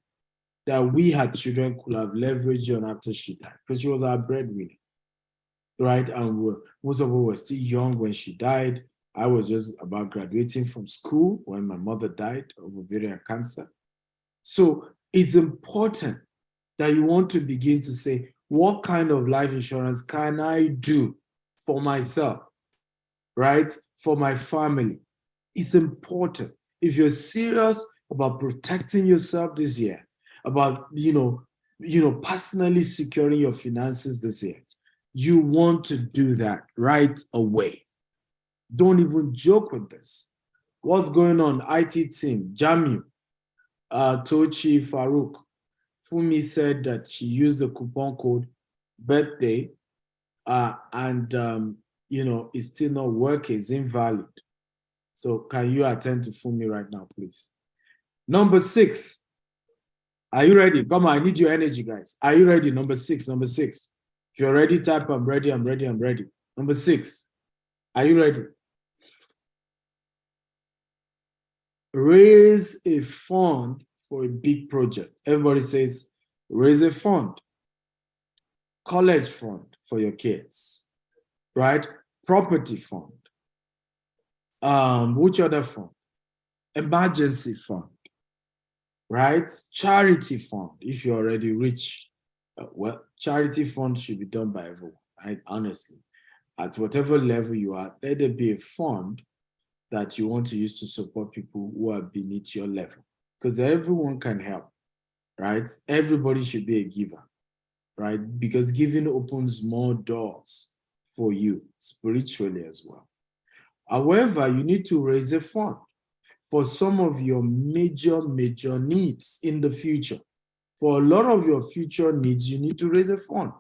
S1: that we had children could have leveraged on after she died, because she was our breadwinner, right? And most of us were still young when she died. I was just about graduating from school when my mother died of ovarian cancer. So it's important that you want to begin to say, what kind of life insurance can I do for myself, right? For my family. It's important. If you're serious about protecting yourself this year, about, personally securing your finances this year, you want to do that right away. Don't even joke with this. What's going on? IT team, Jamil, Tochi, Farouk. Fumi said that she used the coupon code birthday and it's still not working, it's invalid. So can you attend to Fumi right now, please? Number 6. Are you ready? Come on, I need your energy, guys. Are you ready? Number 6. If you're ready, type I'm ready. Number 6. Are you ready? Raise a fund for a big project. Everybody says, raise a fund. College fund for your kids, right? Property fund. Which other fund? Emergency fund, right? Charity fund, if you're already rich. Well, charity fund should be done by everyone, right? Honestly. At whatever level you are, let there be a fund that you want to use to support people who are beneath your level. Because everyone can help, right? Everybody should be a giver, right? Because giving opens more doors for you spiritually as well. However, you need to raise a fund for some of your major needs in the future. For a lot of your future needs, you need to raise a fund.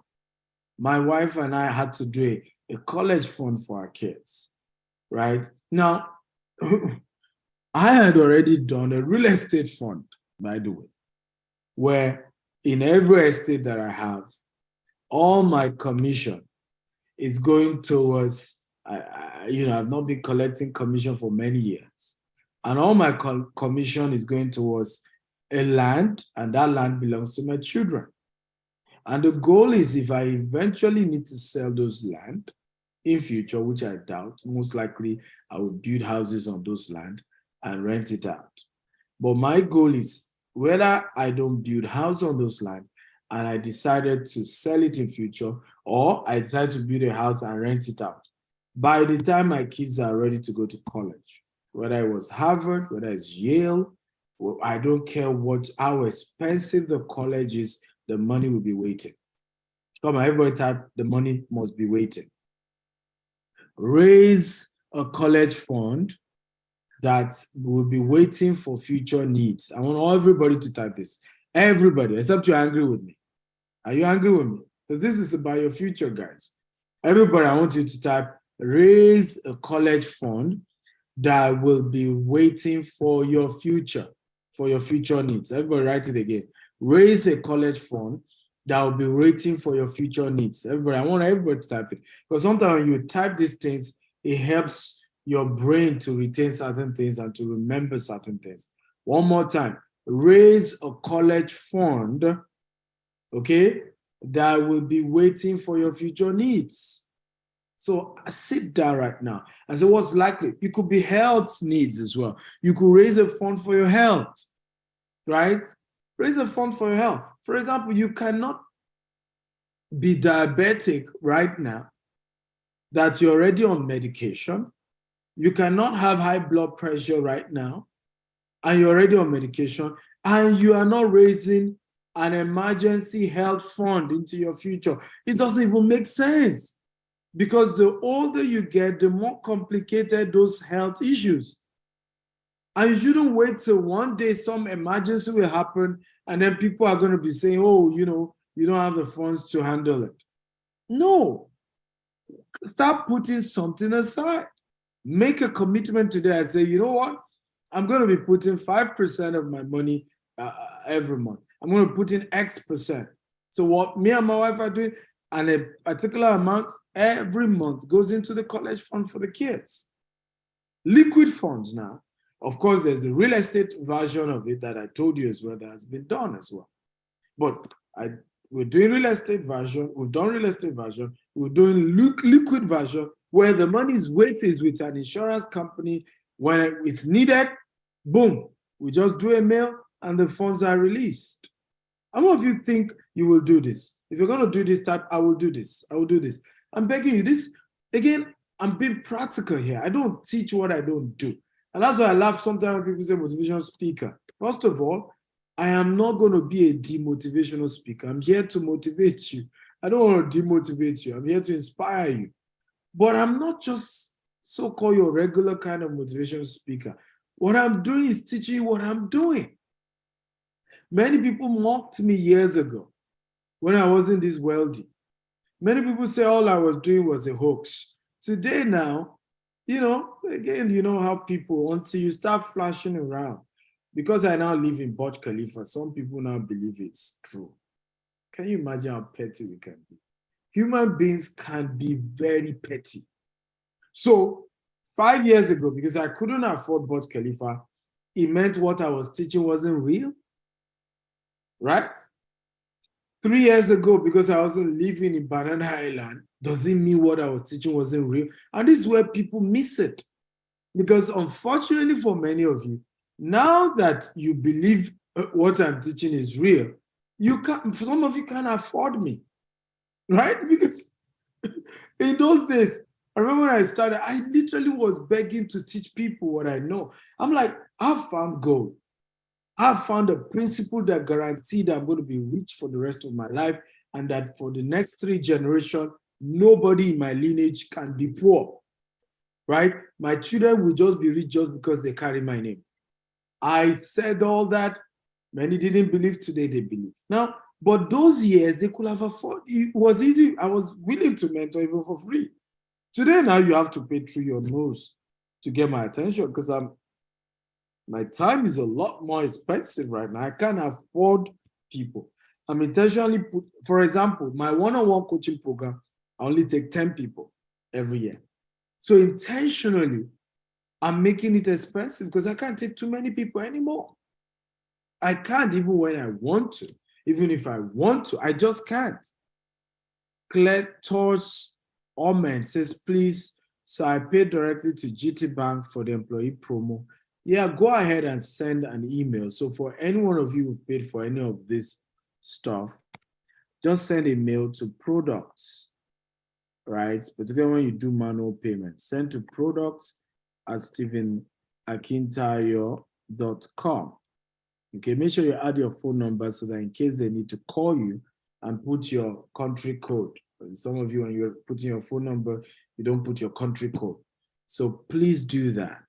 S1: My wife and I had to do a college fund for our kids, right? Now, I had already done a real estate fund, by the way, where in every estate that I have, all my commission is going towards, I've not been collecting commission for many years. And all my commission is going towards a land, and that land belongs to my children. And the goal is, if I eventually need to sell those land in future, which I doubt, most likely I will build houses on those land and rent it out. But my goal is, whether I don't build house on those land and I decided to sell it in future, or I decide to build a house and rent it out, by the time my kids are ready to go to college, whether it was Harvard, whether it's Yale, I don't care how expensive the college is, the money will be waiting. Come on, everybody type, the money must be waiting. Raise a college fund that will be waiting for future needs. I want everybody to type this. Everybody, except you're angry with me. Are you angry with me? Because this is about your future, guys. Everybody, I want you to type, raise a college fund that will be waiting for your future needs. Everybody write it again. Raise a college fund that will be waiting for your future needs. Everybody, I want everybody to type it. Because sometimes when you type these things, it helps your brain to retain certain things and to remember certain things. One more time. Raise a college fund, okay, that will be waiting for your future needs. So sit down right now and say, what's likely? It could be health needs as well. You could raise a fund for your health, right? Raise a fund for your health. For example, you cannot be diabetic right now that you're already on medication. You cannot have high blood pressure right now and you're already on medication, and you are not raising an emergency health fund into your future. It doesn't even make sense, because the older you get, the more complicated those health issues. And you shouldn't wait till one day some emergency will happen and then people are going to be saying, oh, you don't have the funds to handle it. No. Start putting something aside. Make a commitment today and say, you know what? I'm going to be putting 5% of my money every month. I'm going to put in X percent. So what me and my wife are doing, and a particular amount every month goes into the college fund for the kids. Liquid funds now. Of course, there's a real estate version of it that I told you as well that has been done as well. But we're doing real estate version. We've done real estate version. We're doing liquid version where the money's weight is with an insurance company. When it's needed, boom, we just do a mail and the funds are released. How many of you think you will do this? If you're going to do this type, I will do this. I will do this. I'm begging you. This, again, I'm being practical here. I don't teach what I don't do. And that's why I laugh sometimes when people say motivational speaker. First of all, I am not going to be a demotivational speaker. I'm here to motivate you. I don't want to demotivate you. I'm here to inspire you. But I'm not just so-called your regular kind of motivational speaker. What I'm doing is teaching you what I'm doing. Many people mocked me years ago when I wasn't this wealthy. Many people say all I was doing was a hoax. Today now, again, you know how people, until you start flashing around, because I now live in Burj Khalifa, some people now believe it's true. Can you imagine how petty we can be? Human beings can be very petty. So 5 years ago, because I couldn't afford Burj Khalifa, it meant what I was teaching wasn't real, right? 3 years ago, because I wasn't living in Banana Island, doesn't mean what I was teaching wasn't real. And this is where people miss it. Because unfortunately for many of you, now that you believe what I'm teaching is real, some of you can't afford me, right? Because in those days, I remember when I started, I literally was begging to teach people what I know. I'm like, I've found gold. I've found a principle that guaranteed I'm going to be rich for the rest of my life, and that for the next 3 generations, nobody in my lineage can be poor, right? My children will just be rich just because they carry my name. I said all that. Many didn't believe. Today they believe. Now, but those years, they could have afforded. It was easy. I was willing to mentor even for free. Today, now you have to pay through your nose to get my attention because my time is a lot more expensive right now. I can't afford people. I'm intentionally put, for example, my one-on-one coaching program, I only take 10 people every year. So intentionally, I'm making it expensive because I can't take too many people anymore. I can't even when I want to. Even if I want to, I just can't. Cletus Omen says, please, so I paid directly to GT Bank for the employee promo. Yeah, go ahead and send an email. So for any one of you who paid for any of this stuff, just send a mail to products, right? Particularly when you do manual payment, send to products@stephenakintayo.com. Okay, make sure you add your phone number so that in case they need to call you and put your country code. Some of you, when you're putting your phone number, you don't put your country code. So please do that.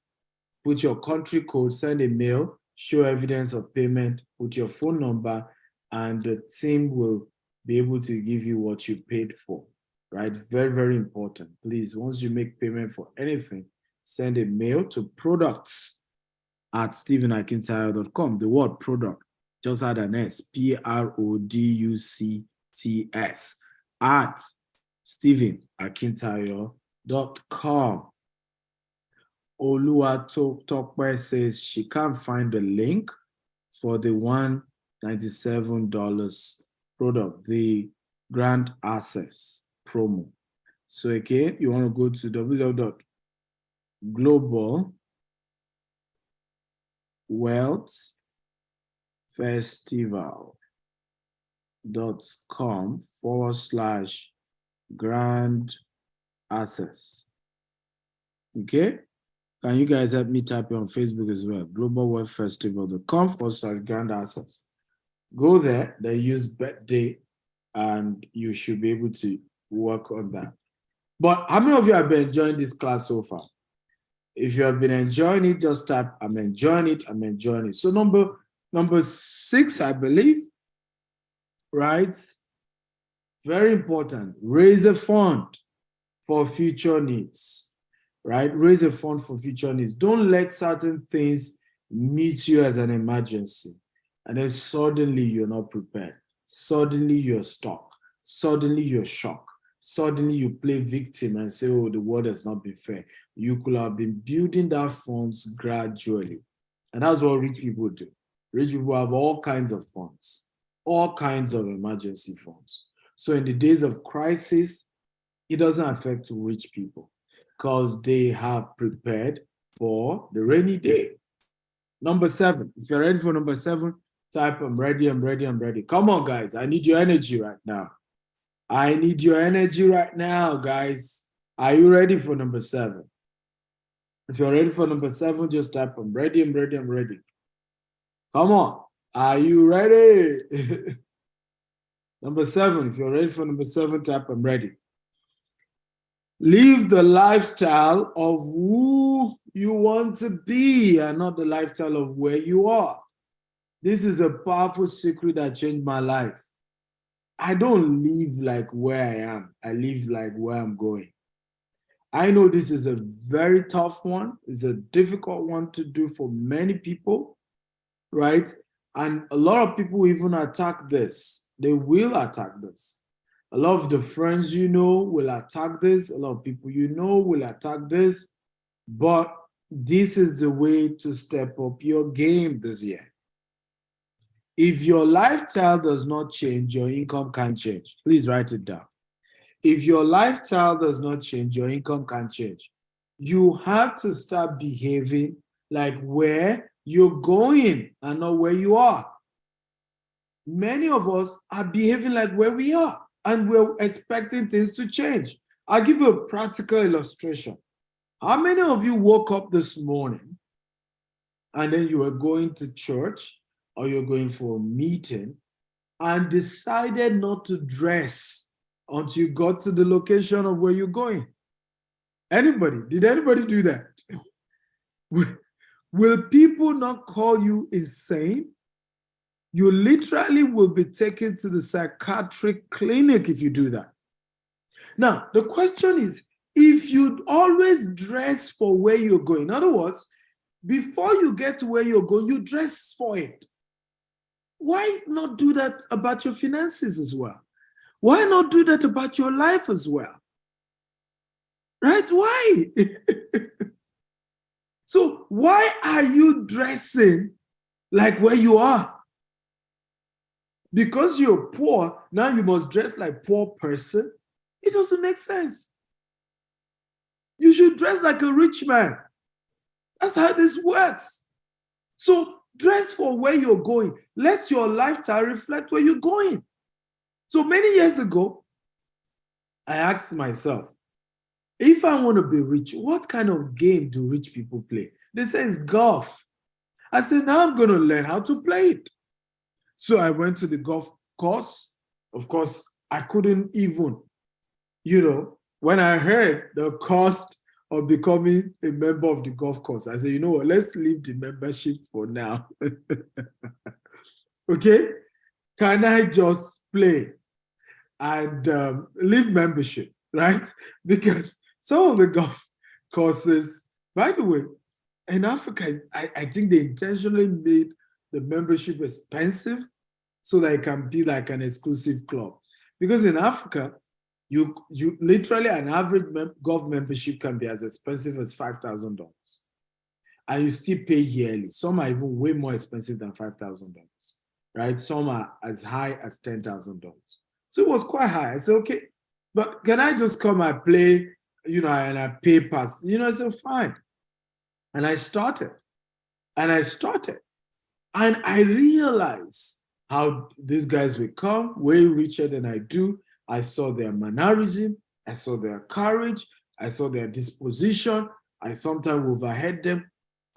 S1: Put your country code, send a mail, show evidence of payment, put your phone number, and the team will be able to give you what you paid for, right? Very, very important. Please, once you make payment for anything, send a mail to products@stephenakintayo.com. The word product just add an S, PRODUCTS, at stephenakintayo.com. Oluwatokpe says she can't find the link for the $197 product, the Grand Access promo. So again, you want to go to globalwealthfestival.com/Grand Access. Okay? Can you guys help me type it on Facebook as well? globalwealthfestival.com/Grand Access. Go there, then use birthday, and you should be able to work on that. But how many of you have been enjoying this class so far? If you have been enjoying it, just type, I'm enjoying it, I'm enjoying it. So number 6, I believe, right? Very important. Raise a fund for future needs, right? Raise a fund for future needs. Don't let certain things meet you as an emergency. And then suddenly you're not prepared. Suddenly you're stuck. Suddenly you're shocked. Suddenly you play victim and say, oh, the world has not been fair. You could have been building that funds gradually. And that's what rich people do. Rich people have all kinds of funds, all kinds of emergency funds. So in the days of crisis, it doesn't affect rich people because they have prepared for the rainy day. Number 7, if you're ready for number 7, type, I'm ready, I'm ready, I'm ready. Come on, guys. I need your energy right now. I need your energy right now, guys. Are you ready for number 7? If you're ready for number 7, just type, I'm ready, I'm ready, I'm ready. Come on. Are you ready? Number 7, if you're ready for number 7, type, I'm ready. Live the lifestyle of who you want to be and not the lifestyle of where you are. This is a powerful secret that changed my life. I don't live like where I am. I live like where I'm going. I know this is a very tough one. It's a difficult one to do for many people, right? And a lot of people even attack this. They will attack this. A lot of the friends you know will attack this. A lot of people you know will attack this. But this is the way to step up your game this year. If your lifestyle does not change, your income can't change. Please write it down. If your lifestyle does not change, your income can't change. You have to start behaving like where you're going and not where you are. Many of us are behaving like where we are, and we're expecting things to change. I'll give you a practical illustration. How many of you woke up this morning and then you were going to church or you're going for a meeting and decided not to dress until you got to the location of where you're going? Anybody? Did anybody do that? Will people not call you insane? You literally will be taken to the psychiatric clinic if you do that. Now, the question is, if you always dress for where you're going, in other words, before you get to where you're going, you dress for it. Why not do that about your finances as well? Why not do that about your life as well? Right? Why? So why are you dressing like where you are? Because you're poor, now you must dress like poor person? It doesn't make sense. You should dress like a rich man. That's how this works. So dress for where you're going. Let your lifestyle reflect where you're going. So many years ago, I asked myself, if I want to be rich, what kind of game do rich people play? They say it's golf. I said, now I'm going to learn how to play it. So I went to the golf course. Of course, I couldn't even, when I heard the cost of becoming a member of the golf course, I said, you know what, let's leave the membership for now. Okay? Can I just play and leave membership, right? Because some of the golf courses, by the way, in Africa, I think they intentionally made the membership expensive so that it can be like an exclusive club. Because in Africa, you literally, an average golf membership can be as expensive as $5,000. And you still pay yearly. Some are even way more expensive than $5,000, right? Some are as high as $10,000. So it was quite high. I said, okay, but can I just come and play, and I pay pass? I said, fine. And I started. And I realized how these guys will come way richer than I do. I saw their mannerism. I saw their courage. I saw their disposition. I sometimes overheard them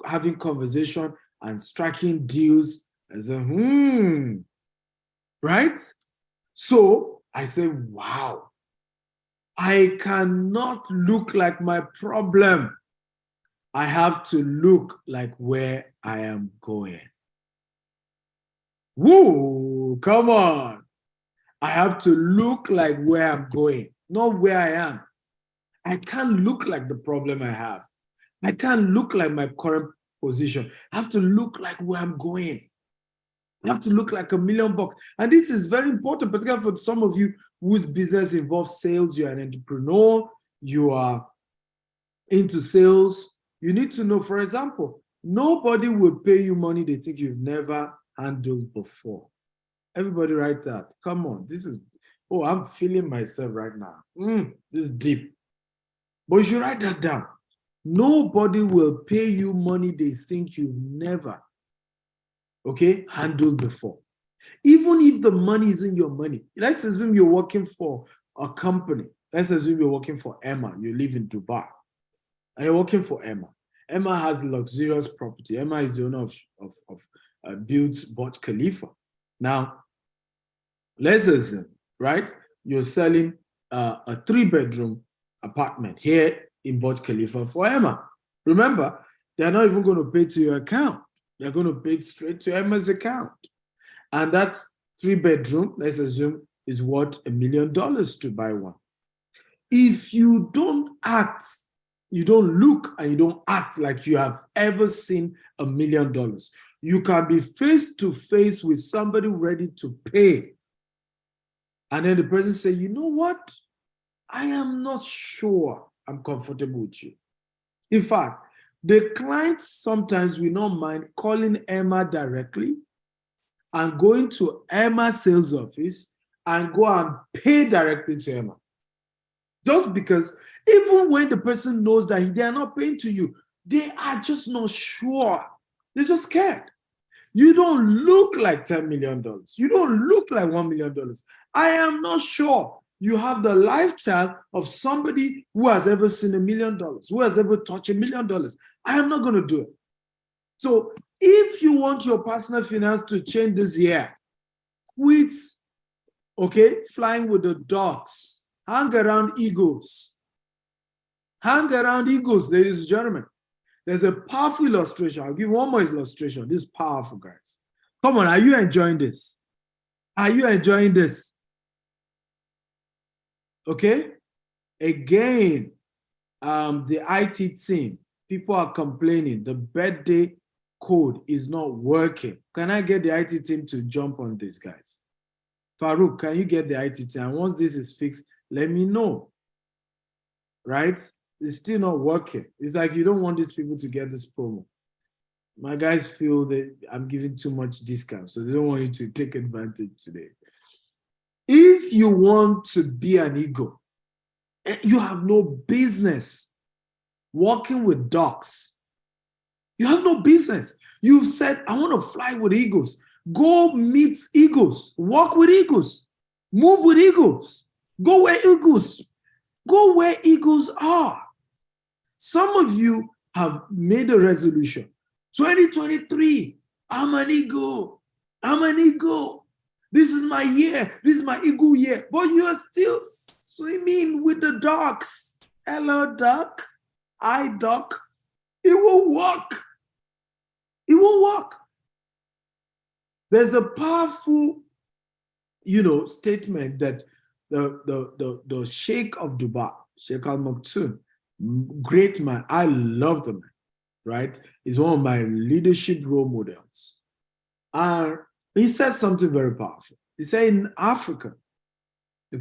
S1: having conversation and striking deals. I said, right? So I said, wow, I cannot look like my problem. I have to look like where I am going. Woo, come on. I have to look like where I'm going, not where I am. I can't look like the problem I have. I can't look like my current position. I have to look like where I'm going. I have to look like $1 million. And this is very important, particularly for some of you whose business involves sales. You're an entrepreneur. You are into sales. You need to know, for example, nobody will pay you money they think you've never handled before. Everybody write that. Come on. I'm feeling myself right now. This is deep. But you should write that down. Nobody will pay you money they think you've never, handled before. Even if the money isn't your money. Let's assume you're working for a company. Let's assume you're working for Emma. You live in Dubai. And you're working for Emma. Emma has luxurious property. Emma is the owner of built Burj Khalifa. Now, let's assume, right? You're selling a 3-bedroom apartment here in Burj Khalifa for Emma. Remember, they're not even going to pay to your account. They're going to pay straight to Emma's account. And that 3-bedroom, let's assume, is worth $1 million to buy one. If you don't act, you don't look and you don't act like you have ever seen $1 million, you can be face to face with somebody ready to pay. And then the person say, you know what? I am not sure I'm comfortable with you. In fact, the clients sometimes will not mind calling Emma directly and going to Emma's sales office and go and pay directly to Emma. Just because even when the person knows that they are not paying to you, they are just not sure. They're just scared. You don't look like $10 million. You don't look like $1 million. I am not sure you have the lifestyle of somebody who has ever seen $1 million, who has ever touched $1 million. I am not going to do it. So if you want your personal finance to change this year, quit, okay, flying with the dogs. Hang around egos. Hang around egos, ladies and gentlemen. There's a powerful illustration. I'll give one more illustration. This is powerful, guys. Come on, are you enjoying this? Are you enjoying this? Okay? Again, the IT team, people are complaining the birthday code is not working. Can I get the IT team to jump on this, guys? Farouk, can you get the IT team? And once this is fixed, let me know. Right? It's still not working. It's like you don't want these people to get this promo. My guys feel that I'm giving too much discount, so they don't want you to take advantage today. If you want to be an ego, you have no business walking with dogs. You have no business. You've said, I want to fly with eagles. Go meet eagles. Walk with eagles. Move with eagles. Go where eagles are. Some of you have made a resolution. 2023, I'm an eagle. I'm an eagle. This is my year. This is my eagle year. But you are still swimming with the ducks. Hello, duck. Hi, duck. It won't work. It won't work. There's a powerful, statement that the Sheikh of Dubai, Sheikh Al Maktoum, great man. I love the man, right? He's one of my leadership role models. And he said something very powerful. He said in Africa, the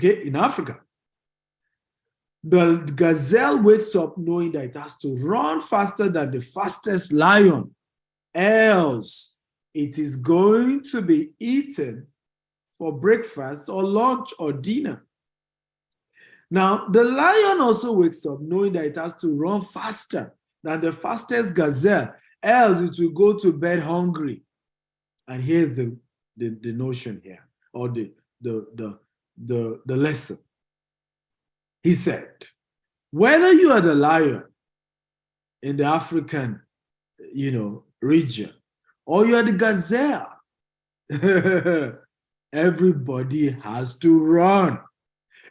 S1: gazelle wakes up knowing that it has to run faster than the fastest lion, else it is going to be eaten for breakfast or lunch or dinner. Now, the lion also wakes up knowing that it has to run faster than the fastest gazelle, else it will go to bed hungry. And here's the notion here, or the lesson. He said, whether you are the lion in the African, region, or you are the gazelle, everybody has to run.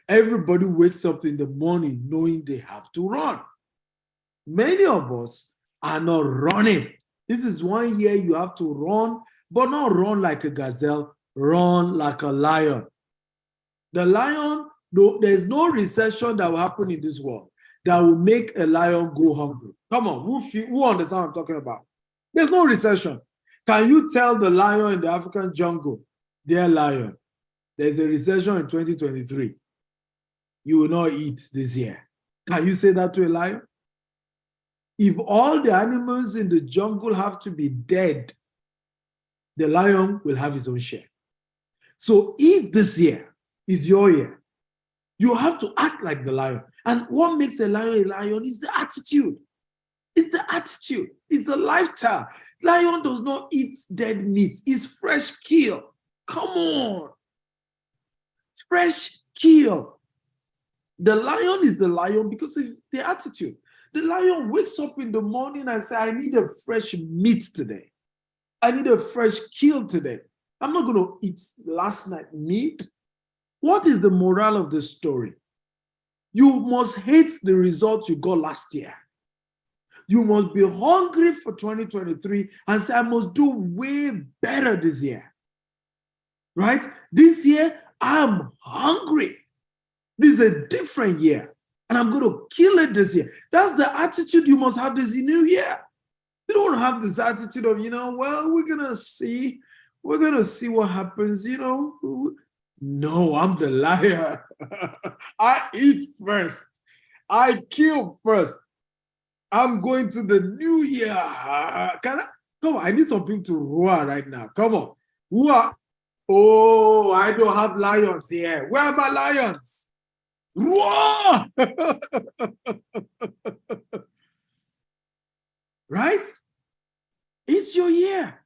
S1: Everybody wakes up in the morning knowing they have to run. Many of us are not running. This is 1 year you have to run, but not run like a gazelle, run like a lion. The lion, there's no recession that will happen in this world that will make a lion go hungry. Come on, who understands what I'm talking about? There's no recession. Can you tell the lion in the African jungle, dear lion, there's a recession in 2023. You will not eat this year. Can you say that to a lion? If all the animals in the jungle have to be dead, the lion will have his own share. So if this year is your year, you have to act like the lion. And what makes a lion is the attitude. It's the attitude. It's the lifestyle. Lion does not eat dead meat. It's fresh kill. Come on. Fresh kill. The lion is the lion because of the attitude. The lion wakes up in the morning and says, I need a fresh meat today. I need a fresh kill today. I'm not going to eat last night meat. What is the moral of the story? You must hate the results you got last year. You must be hungry for 2023 and say, I must do way better this year. Right? This year, I'm hungry. This is a different year. And I'm going to kill it this year. That's the attitude you must have this new year. You don't have this attitude of, well, we're going to see. We're going to see what happens, No, I'm the liar. I eat first. I kill first. I'm going to the new year. Come on, I need some people to roar right now. Come on. Roar. Oh, I don't have lions here. Where are my lions? Roar! Right? It's your year.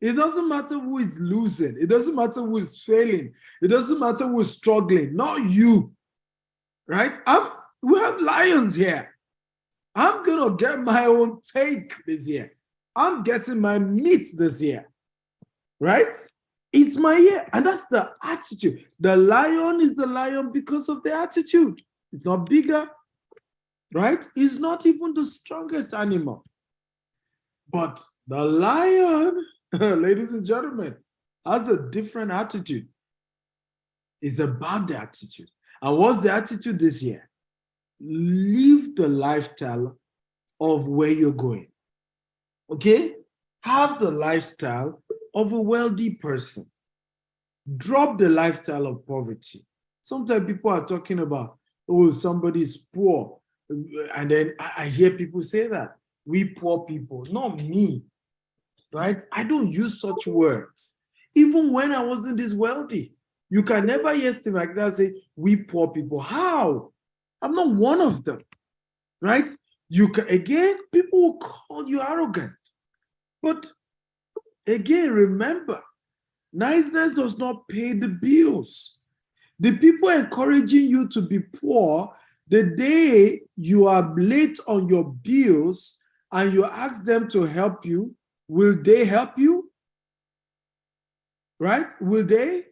S1: It doesn't matter who is losing. It doesn't matter who is failing. It doesn't matter who is struggling. Not you, right? We have lions here. I'm going to get my own take this year. I'm getting my meat this year, right? It's my year. And that's the attitude. The lion is the lion because of the attitude. It's not bigger, right? It's not even the strongest animal. But the lion, ladies and gentlemen, has a different attitude. It's about the attitude. And what's the attitude this year? Live the lifestyle of where you're going. Okay? Have the lifestyle of a wealthy person. Drop the lifestyle of poverty. Sometimes people are talking about, oh, somebody's poor. And then I hear people say that. We poor people. Not me. Right? I don't use such words. Even when I wasn't this wealthy. You can never hear Steve like that say, we poor people. How? I'm not one of them. Right? You can, again, people will call you arrogant. But again, remember, niceness does not pay the bills. The people encouraging you to be poor, the day you are late on your bills and you ask them to help you, will they help you? Right? Will they?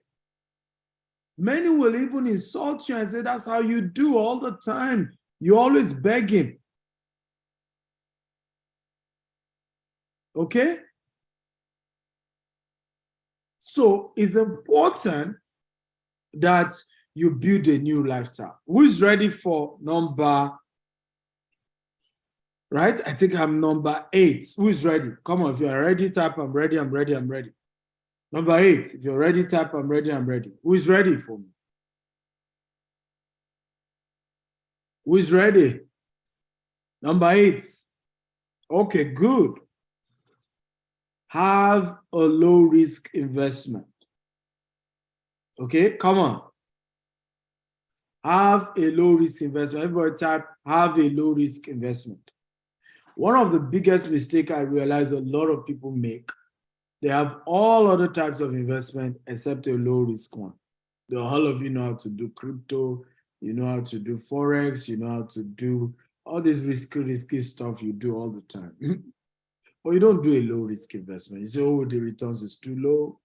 S1: Many will even insult you and say, that's how you do all the time. You're always begging. Okay? So it's important that you build a new lifestyle. Who is ready for number, right? I think I'm number 8. Who is ready? Come on, if you're ready, type I'm ready, I'm ready, I'm ready. Number 8, if you're ready, type I'm ready, I'm ready. Who is ready for me? Who is ready? Number 8. Okay, good. Have a low risk investment. Okay, come on. Have a low risk investment. Everybody type, have a low risk investment. One of the biggest mistakes I realize a lot of people make, they have all other types of investment except a low risk one. All of you know how to do crypto, you know how to do Forex, you know how to do all this risky stuff you do all the time. But you don't do a low risk investment. You say, oh, the returns is too low.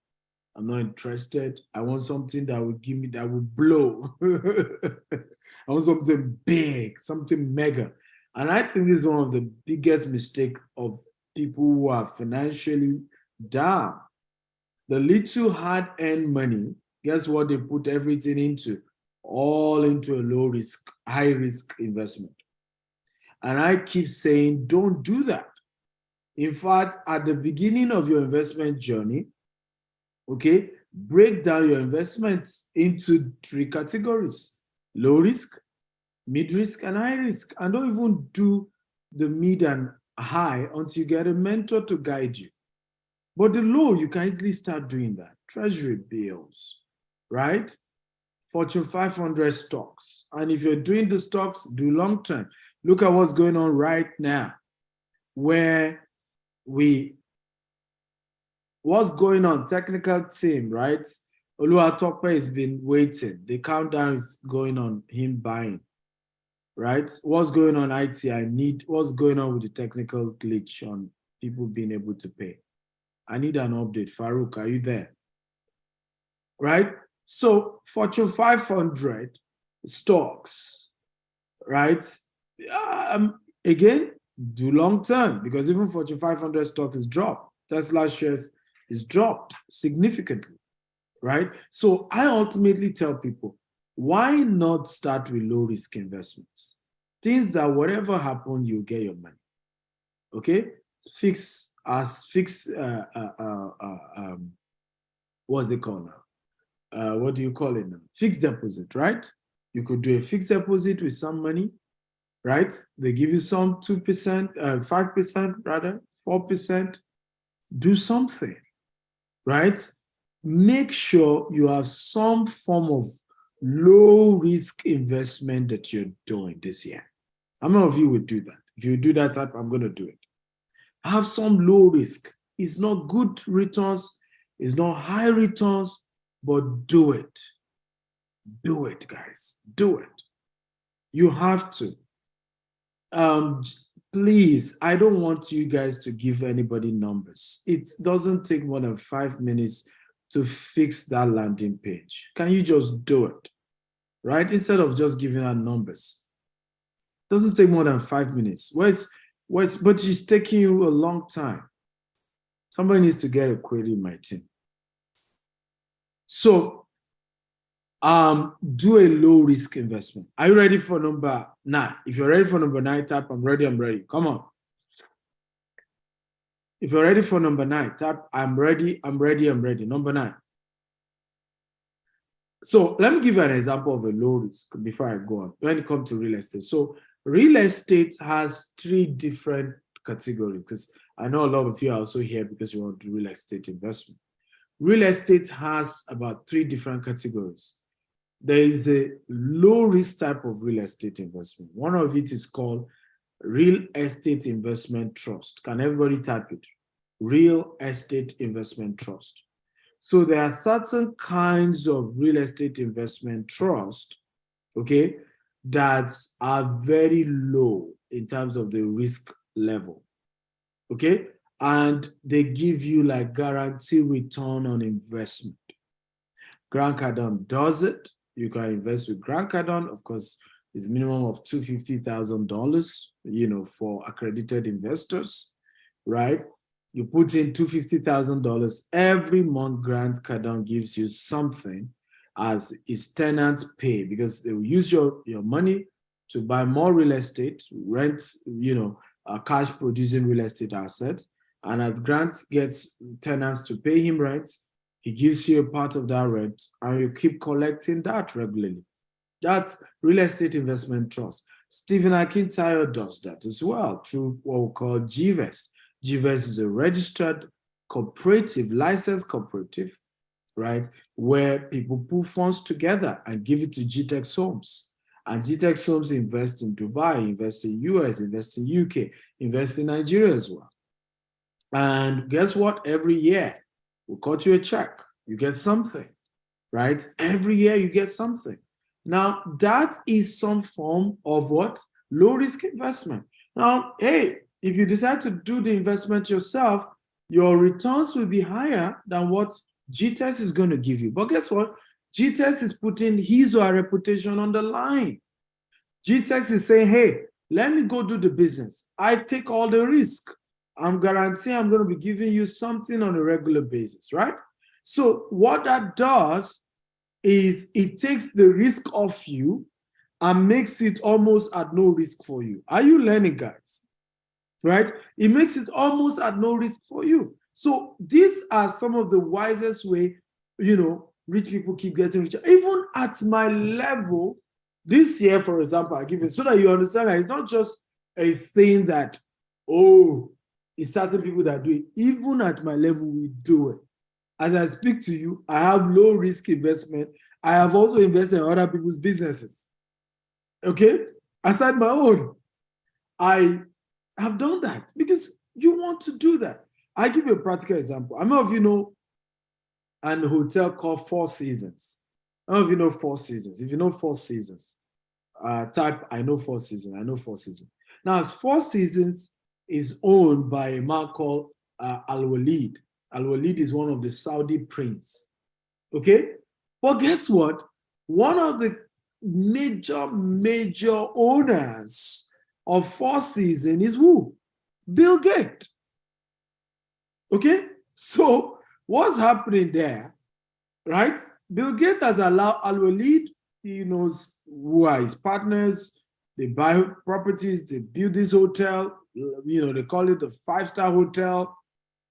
S1: I'm not interested. I want something that will give me, that will blow. I want something big, something mega. And I think this is one of the biggest mistakes of people who are financially down. The little hard-earned money, guess what they put everything into? All into a low risk, high risk investment. And I keep saying, don't do that. In fact, at the beginning of your investment journey, okay, break down your investments into 3 categories: low risk, mid risk, and high risk. And don't even do the mid and high until you get a mentor to guide you. But the low, you can easily start doing that. Treasury bills, right? Fortune 500 stocks. And if you're doing the stocks, do long term. Look at what's going on right now, where what's going on? Technical team, right? Oluwatope has been waiting. The countdown is going on him buying, right? What's going on IT? What's going on with the technical glitch on people being able to pay? I need an update. Farouk, are you there? Right? So Fortune 500 stocks, right? Again, do long term, because even Fortune 500 stock is dropped. Tesla shares is dropped significantly, right? So I ultimately tell people, why not start with low risk investments? Things that whatever happens, you get your money. Okay? What's it called now? What do you call it now? Fixed deposit, right? You could do a fixed deposit with some money, right? They give you some 2%, 5% rather, 4%. Do something, right? Make sure you have some form of low risk investment that you're doing this year. How many of you would do that? If you do that, I'm going to do it. Have some low risk. It's not good returns. It's not high returns, but do it. Do it, guys. Do it. You have to. Please, I don't want you guys to give anybody numbers. It doesn't take more than 5 minutes to fix that landing page. Can you just do it? Right? Instead of just giving out numbers. It doesn't take more than 5 minutes. But it's taking you a long time. Somebody needs to get a query in my team. So, do a low risk investment. Are you ready for number 9? If you're ready for number 9, type I'm ready, I'm ready. Come on. If you're ready for number 9, type I'm ready, I'm ready, I'm ready. Number 9. So let me give you an example of a low risk before I go on when it comes to real estate. So real estate has 3 different categories, because I know a lot of you are also here because you want to do real estate investment. Real estate has about 3 different categories. There is a low risk type of real estate investment. One of it is called real estate investment trust. Can everybody type it? Real estate investment trust. So there are certain kinds of real estate investment trust, okay, that are very low in terms of the risk level, okay? And they give you like guaranteed return on investment. Grant Cardone does it. You can invest with Grant Cardone. Of course, it's minimum of $250,000, for accredited investors, right? You put in $250,000 every month. Grant Cardone gives you something as its tenants pay, because they will use your money to buy more real estate, rent, cash producing real estate assets. And as Grant gets tenants to pay him rent, he gives you a part of that rent, and you keep collecting that regularly. That's real estate investment trust. Stephen Akintayo does that as well through what we call GVEST. GVEST is a registered cooperative, licensed cooperative, right, where people put funds together and give it to GTEx Homes. And GTEx Homes invest in Dubai, invest in US, invest in UK, invest in Nigeria as well. And guess what? Every year, we'll cut you a check. You get something, right? Every year, you get something. Now, that is some form of what? Low risk investment. Now, hey, if you decide to do the investment yourself, your returns will be higher than what GTEx is going to give you. But guess what? GTEx is putting his or her reputation on the line. GTEx is saying, hey, let me go do the business. I take all the risk. I'm guaranteeing I'm going to be giving you something on a regular basis, right? So what that does is it takes the risk off you and makes it almost at no risk for you. Are you learning, guys? Right? It makes it almost at no risk for you. So these are some of the wisest way, rich people keep getting richer. Even at my level, this year, for example, I give it so that you understand that it's not just a thing that, it's certain people that do it. Even at my level, we do it. As I speak to you, I have low risk investment. I have also invested in other people's businesses. Okay? Aside my own. I have done that because you want to do that. I give you a practical example. I don't know if you know an hotel called Four Seasons. I don't know if you know Four Seasons. If you know Four Seasons, type I know Four Seasons. I know Four Seasons. Now, Four Seasons is owned by a man called Al-Walid. Al-Walid is one of the Saudi prince. Okay? But guess what? One of the major owners of Four Seasons is who? Bill Gates. Okay? So what's happening there, right? Bill Gates has allowed Al-Walid, he knows who are his partners, they buy properties, they build this hotel, they call it a 5-star hotel,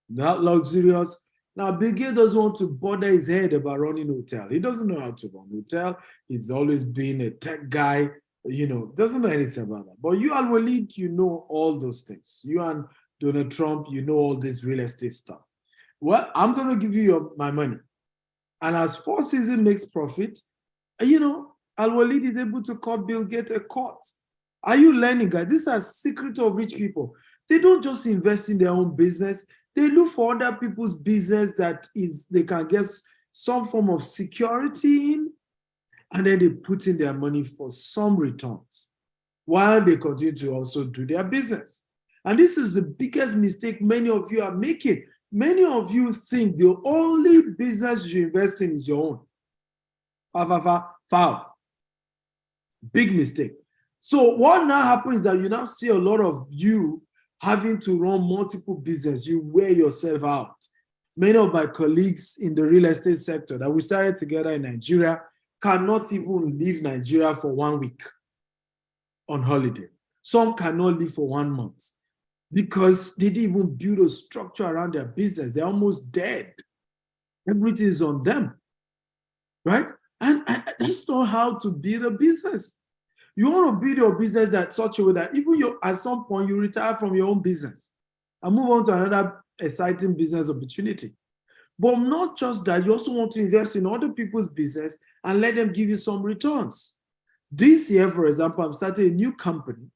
S1: not luxurious. Now, Bill Gates doesn't want to bother his head about running a hotel. He doesn't know how to run a hotel. He's always been a tech guy, doesn't know anything about that. But you, Al-Walid, you know all those things. You and Donald Trump, you know all this real estate stuff. Well, I'm going to give you my money. And as Four Seasons makes profit, Al-Walid is able to cut Bill Gates a cut. Are you learning, guys? These are secrets of rich people. They don't just invest in their own business. They look for other people's business that is they can get some form of security in, and then they put in their money for some returns while they continue to also do their business. And this is the biggest mistake many of you are making. Many of you think the only business you invest in is your own. Foul. Big mistake. So what now happens is that you now see a lot of you having to run multiple business. You wear yourself out. Many of my colleagues in the real estate sector that we started together in Nigeria cannot even leave Nigeria for 1 week on holiday. Some cannot leave for 1 month because they didn't even build a structure around their business. They're almost dead. Everything is on them, right? And that's not how to build a business. You want to build your business that such a way that even at some point you retire from your own business and move on to another exciting business opportunity. But not just that, you also want to invest in other people's business and let them give you some returns. This year, for example, I'm starting a new company,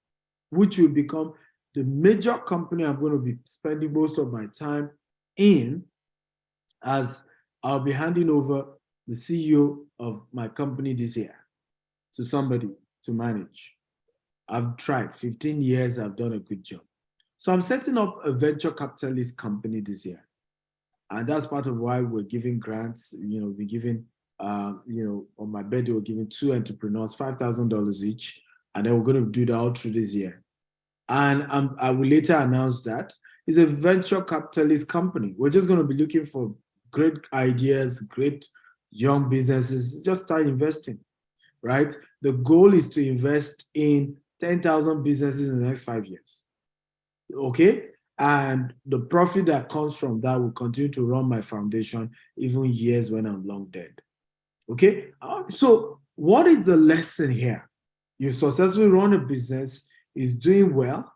S1: which will become the major company I'm going to be spending most of my time in, as I'll be handing over the CEO of my company this year to somebody to manage. I've tried 15 years, I've done a good job. So I'm setting up a venture capitalist company this year. And that's part of why we're giving grants. We're giving, on my birthday, we're giving 2 entrepreneurs $5,000 each. And then we're going to do that all through this year. And I will later announce that it's a venture capitalist company. We're just going to be looking for great ideas, great young businesses, just start investing, right? The goal is to invest in 10,000 businesses in the next 5 years, okay? And the profit that comes from that will continue to run my foundation even years when I'm long dead, okay? So what is the lesson here? You successfully run a business, is doing well,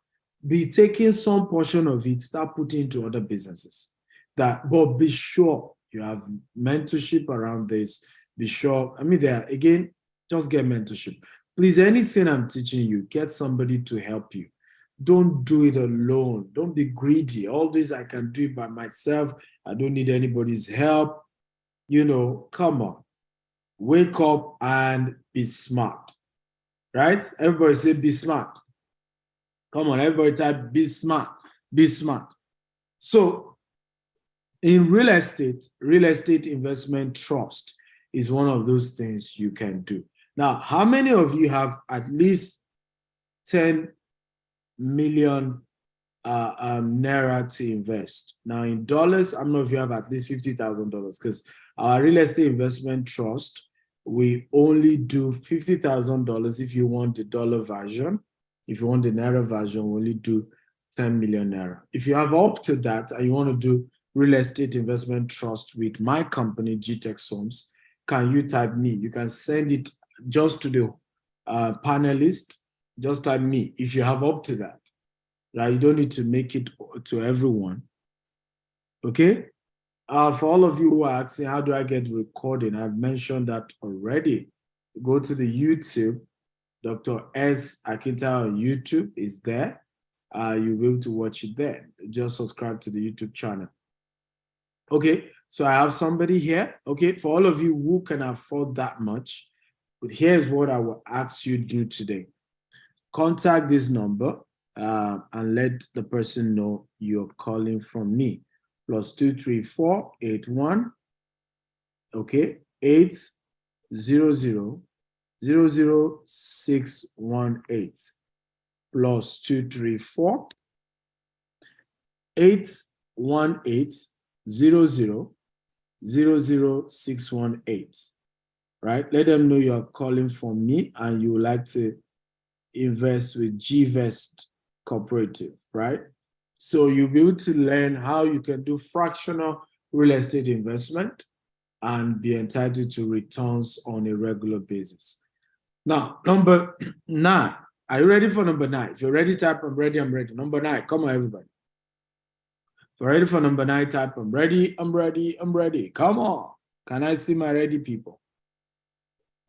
S1: be taking some portion of it, start putting into other businesses. But be sure you have mentorship around this. Be sure, just get mentorship. Please, anything I'm teaching you, get somebody to help you. Don't do it alone. Don't be greedy. All this I can do it by myself. I don't need anybody's help. Come on. Wake up and be smart. Right? Everybody say be smart. Come on, everybody type be smart. Be smart. So in real estate investment trust is one of those things you can do. Now, how many of you have at least 10 million naira to invest? Now, in dollars, I don't know if you have at least $50,000 because our real estate investment trust, we only do $50,000 if you want the dollar version. If you want the naira version, we only do 10 million naira. If you have up to that and you want to do real estate investment trust with my company, GTEX Homes, can you type me? You can send it just to the panelist. Just type me if you have up to that. Right? You don't need to make it to everyone. Okay? For all of you who are asking, how do I get recording? I've mentioned that already. Go to the YouTube. Dr. S. Akinta on YouTube is there. You'll be able to watch it there. Just subscribe to the YouTube channel. Okay, so I have somebody here. Okay, for all of you who can afford that much, but here's what I will ask you to do today. Contact this number and let the person know you're calling from me. +23481, okay, 800-00618. +234 818-00-00618, right? Let them know you're calling from me and you would like to invest with GVest Cooperative, right? So you'll be able to learn how you can do fractional real estate investment and be entitled to returns on a regular basis. Now, number 9. Are you ready for number 9? If you're ready, type I'm ready, I'm ready. Number 9, come on, everybody. If you're ready for number 9, type I'm ready, I'm ready, I'm ready. Come on. Can I see my ready people?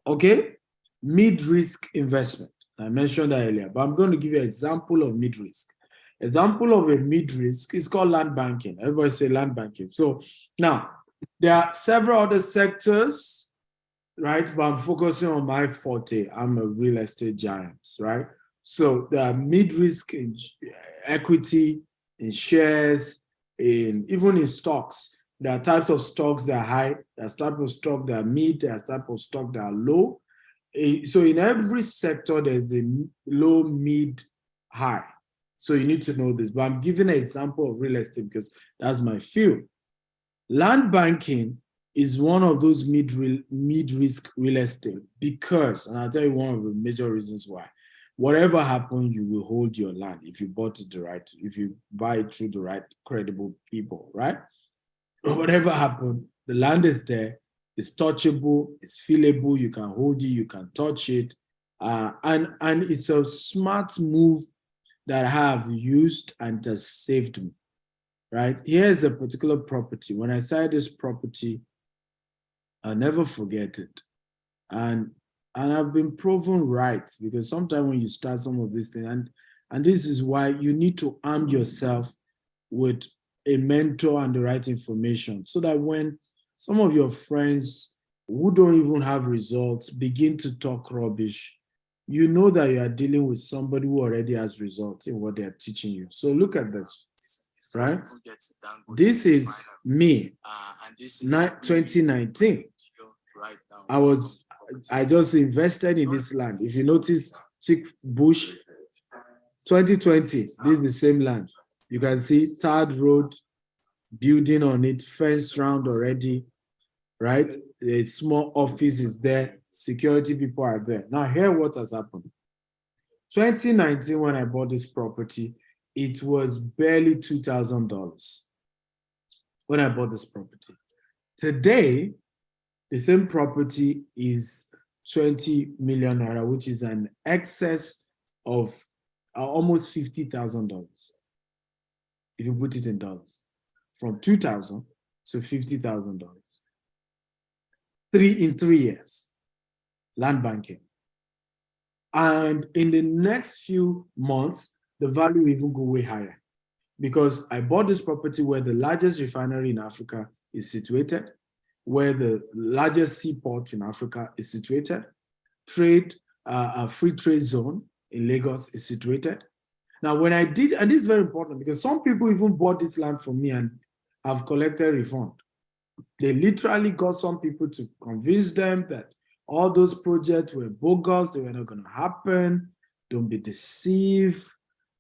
S1: Okay, mid-risk investment. I mentioned that earlier, but I'm going to give you an example of mid-risk. Example of a mid-risk is called land banking. Everybody say land banking. So now there are several other sectors, right? But I'm focusing on my forte. I'm a real estate giant, right? So there are mid-risk in equity, in shares, even in stocks. There are types of stocks that are high, there's types of stock that are mid, there's types of stock that are low. So in every sector, there's a low, mid, high. So you need to know this. But I'm giving an example of real estate because that's my field. Land banking is one of those mid-risk real estate because, and I'll tell you one of the major reasons why. Whatever happens, you will hold your land if you bought it if you buy it through the right credible people, right? Whatever happened, the land is there, it's touchable, it's feelable, you can hold it, you can touch it. And it's a smart move that I have used and has saved me, right? Here's a particular property. When I started this property, I'll never forget it. And I've been proven right because sometimes when you start some of these things, and this is why you need to arm yourself with a mentor and the right information so that when some of your friends who don't even have results begin to talk rubbish, you know that you are dealing with somebody who already has results in what they are teaching you. So look at this, right? This is me, 2019. I just invested in this land. If you notice, thick bush, 2020, this is the same land. You can see third road, building on it, fence round already, right? A small office is there, security people are there. Now, hear what has happened. 2019, when I bought this property, it was barely $2,000 when I bought this property. Today, the same property is 20 million naira, which is an excess of almost $50,000. If you put it in dollars, from $2,000 to $50,000. In 3 years, land banking. And in the next few months, the value will even go way higher because I bought this property where the largest refinery in Africa is situated, where the largest seaport in Africa is situated, a free trade zone in Lagos is situated. Now, when I did, and this is very important because some people even bought this land from me and have collected refund. They literally got some people to convince them that all those projects were bogus, they were not going to happen, don't be deceived,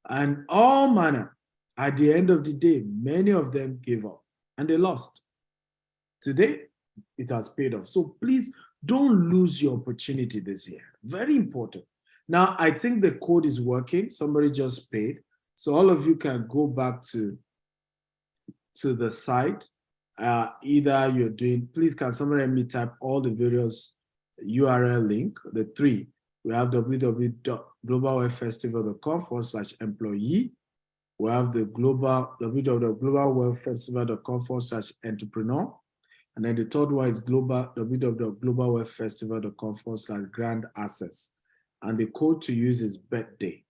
S1: and all manner. At the end of the day, many of them gave up and they lost. Today, it has paid off. So please don't lose your opportunity this year. Very important. Now, I think the code is working. Somebody just paid. So all of you can go back to the site. Either you're doing, please can somebody let me type all the various URL link, the three. We have www.globalwealthfestival.com/employee. We have the www.globalwealthfestival.com/entrepreneur. And then the third one is www.globalwealthfestival.com/grand access. And the code to use is birthday.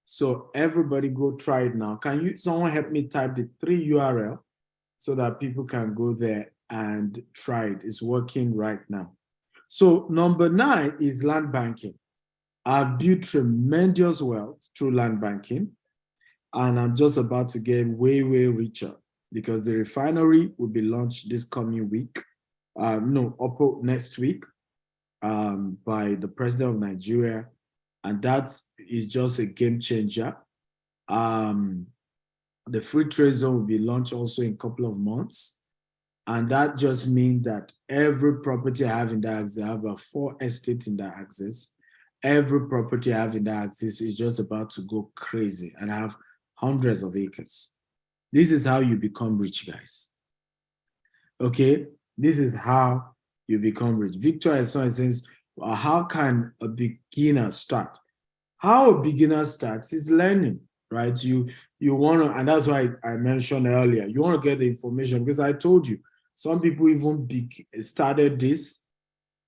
S1: So everybody go try it now. Can someone help me type the 3 URL so that people can go there and try it? It's working right now. So number 9 is land banking. I've built tremendous wealth through land banking, and I'm just about to get way, way richer because the refinery will be launched this coming week. Next week by the president of Nigeria. And that is just a game changer. The free trade zone will be launched also in a couple of months. And that just means that every property I have in that axis, I have about 4 estates in that axis. Every property I have in that axis is just about to go crazy. And I have hundreds of acres. This is how you become rich, guys. Okay? This is how you become rich. Victor says, how can a beginner start? How a beginner starts is learning, right? You want to, and that's why I mentioned earlier, you want to get the information because I told you, some people even started this,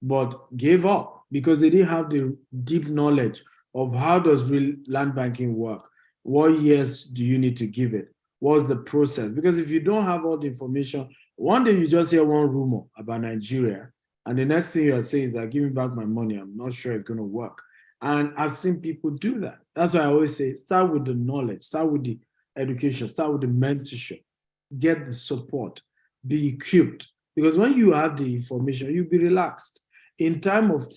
S1: but gave up because they didn't have the deep knowledge of how does real land banking work. What years do you need to give it? What's the process? Because if you don't have all the information, one day you just hear one rumor about Nigeria, and the next thing you're saying is that give me back my money. I'm not sure it's going to work. And I've seen people do that. That's why I always say, start with the knowledge, start with the education, start with the mentorship, get the support, be equipped. Because when you have the information, you'll be relaxed. In time of,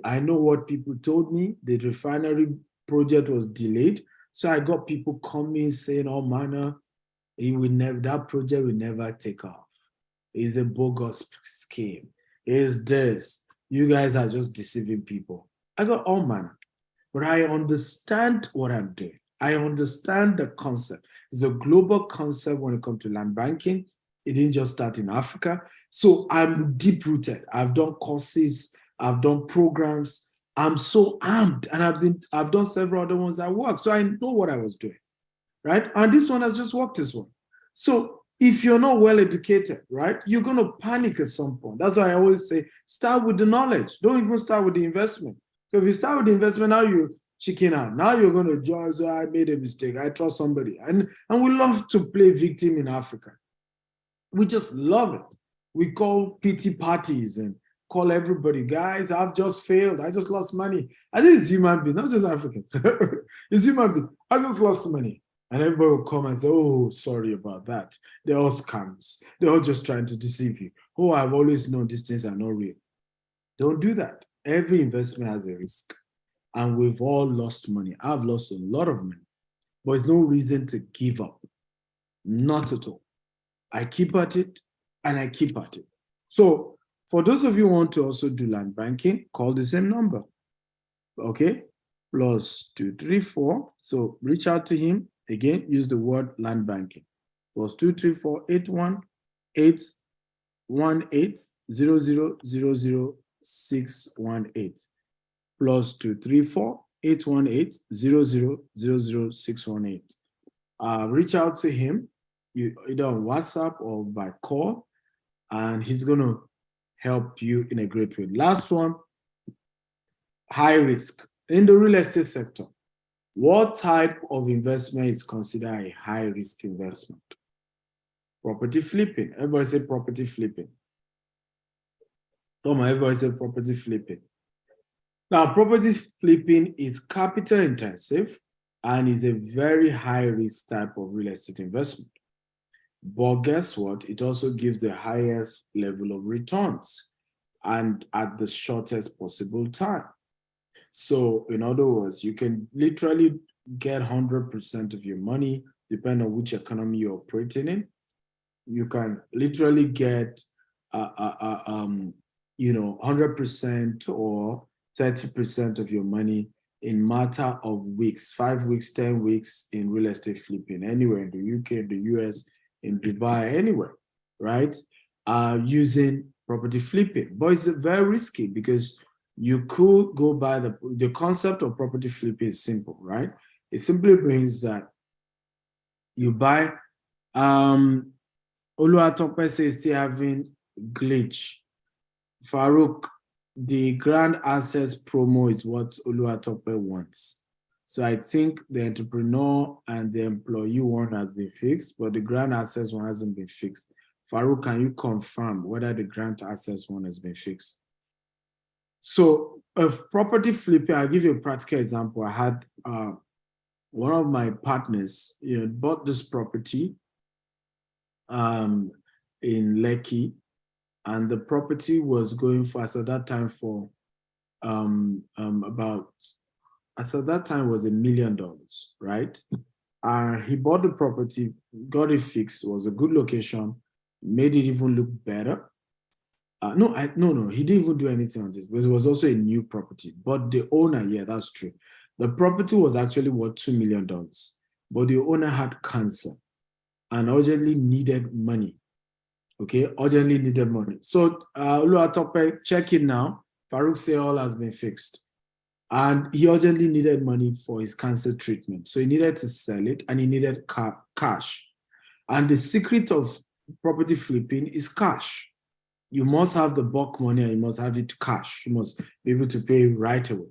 S1: I know what people told me, the refinery project was delayed. So I got people coming saying all manner, that project will never take off. It's a bogus scheme. It's this. You guys are just deceiving people. I got all manner, but I understand what I'm doing. I understand the concept. It's a global concept when it comes to land banking. It didn't just start in Africa. So I'm deep rooted. I've done courses, I've done programs. I'm so armed, and I've done several other ones that work. So I know what I was doing, right? And this one has just worked as well. So if you're not well educated, right, you're going to panic at some point. That's why I always say, start with the knowledge. Don't even start with the investment. Because if you start with the investment, now you chicken out. Now you're going to join. So I made a mistake. I trust somebody. And we love to play victim in Africa. We just love it. We call pity parties and call everybody, guys, I've just failed. I just lost money. I think it's human being, not just Africans. It's human being. I just lost money. And everybody will come and say, oh, sorry about that. They're all scams. They're all just trying to deceive you. Oh, I've always known these things are not real. Don't do that. Every investment has a risk. And we've all lost money. I've lost a lot of money. But there's no reason to give up. Not at all. I keep at it, and I keep at it. So for those of you who want to also do land banking, call the same number. Okay? +234. So reach out to him. Again, use the word land banking. +234 818 0000 618. +234 818 0000 618. Reach out to him, either on WhatsApp or by call, and he's going to help you in a great way. Last one, high risk. In the real estate sector, what type of investment is considered a high risk investment? Property flipping. Everybody say property flipping. Come on, everybody say property flipping. Now, property flipping is capital intensive and is a very high risk type of real estate investment. But guess what? It also gives the highest level of returns and at the shortest possible time. So in other words, you can literally get 100% of your money, depending on which economy you're operating in. You can literally get 100% or 30% of your money in matter of weeks, 5 weeks, 10 weeks in real estate flipping, anywhere in the UK, in the US, in Dubai, anywhere, right? Using property flipping. But it's very risky because you could go by the concept of property flipping is simple, right? It simply means that you buy, Oluwatope says still having glitch. Farouk, the grand access promo is what Oluwatope wants. So I think the entrepreneur and the employee one has been fixed, but the grand access one hasn't been fixed. Farouk, can you confirm whether the grand access one has been fixed? So of property flipping, I'll give you a practical example. I had one of my partners, bought this property in Lekki, and the property was going for, as at that time, for as at that time was $1 million, right? He bought the property, got it fixed, it was a good location, made it even look better. No, he didn't even do anything on this because it was also a new property. But the owner, yeah, that's true. The property was actually worth $2 million, but the owner had cancer and urgently needed money. Okay, urgently needed money. So, Oluwatope, check it now. Farouk say all has been fixed. And he urgently needed money for his cancer treatment. So he needed to sell it and he needed cash. And the secret of property flipping is cash. You must have the bulk money and you must have it cash. You must be able to pay right away.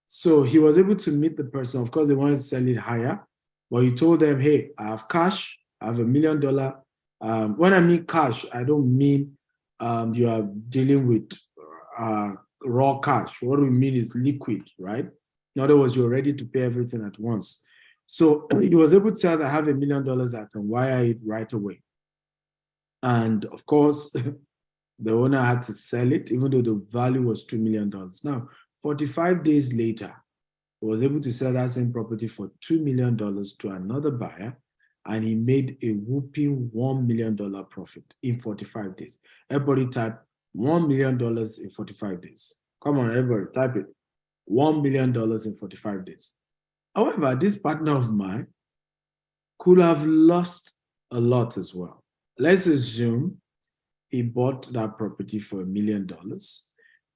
S1: So he was able to meet the person. Of course, they wanted to sell it higher. But you told them, hey, I have cash, I have $1 million. When I mean cash, I don't mean you are dealing with raw cash. What we mean is liquid, right? In other words, you're ready to pay everything at once. So he was able to tell that I have $1 million, I can wire it right away. And of course, the owner had to sell it, even though the value was $2 million. Now, 45 days later, he was able to sell that same property for $2 million to another buyer, and he made a whooping $1 million profit in 45 days. Everybody type $1 million in 45 days. Come on, everybody, type it. $1 million in 45 days. However, this partner of mine could have lost a lot as well. Let's assume he bought that property for $1 million.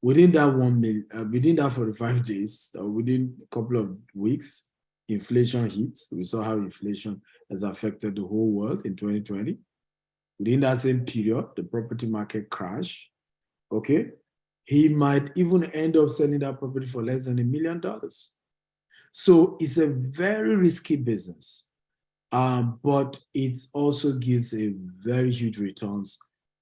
S1: Within that 45 days, or within a couple of weeks, inflation hits. We saw how inflation has affected the whole world in 2020. Within that same period, the property market crashed. Okay, he might even end up selling that property for less than $1 million. So it's a very risky business, but it also gives a very huge returns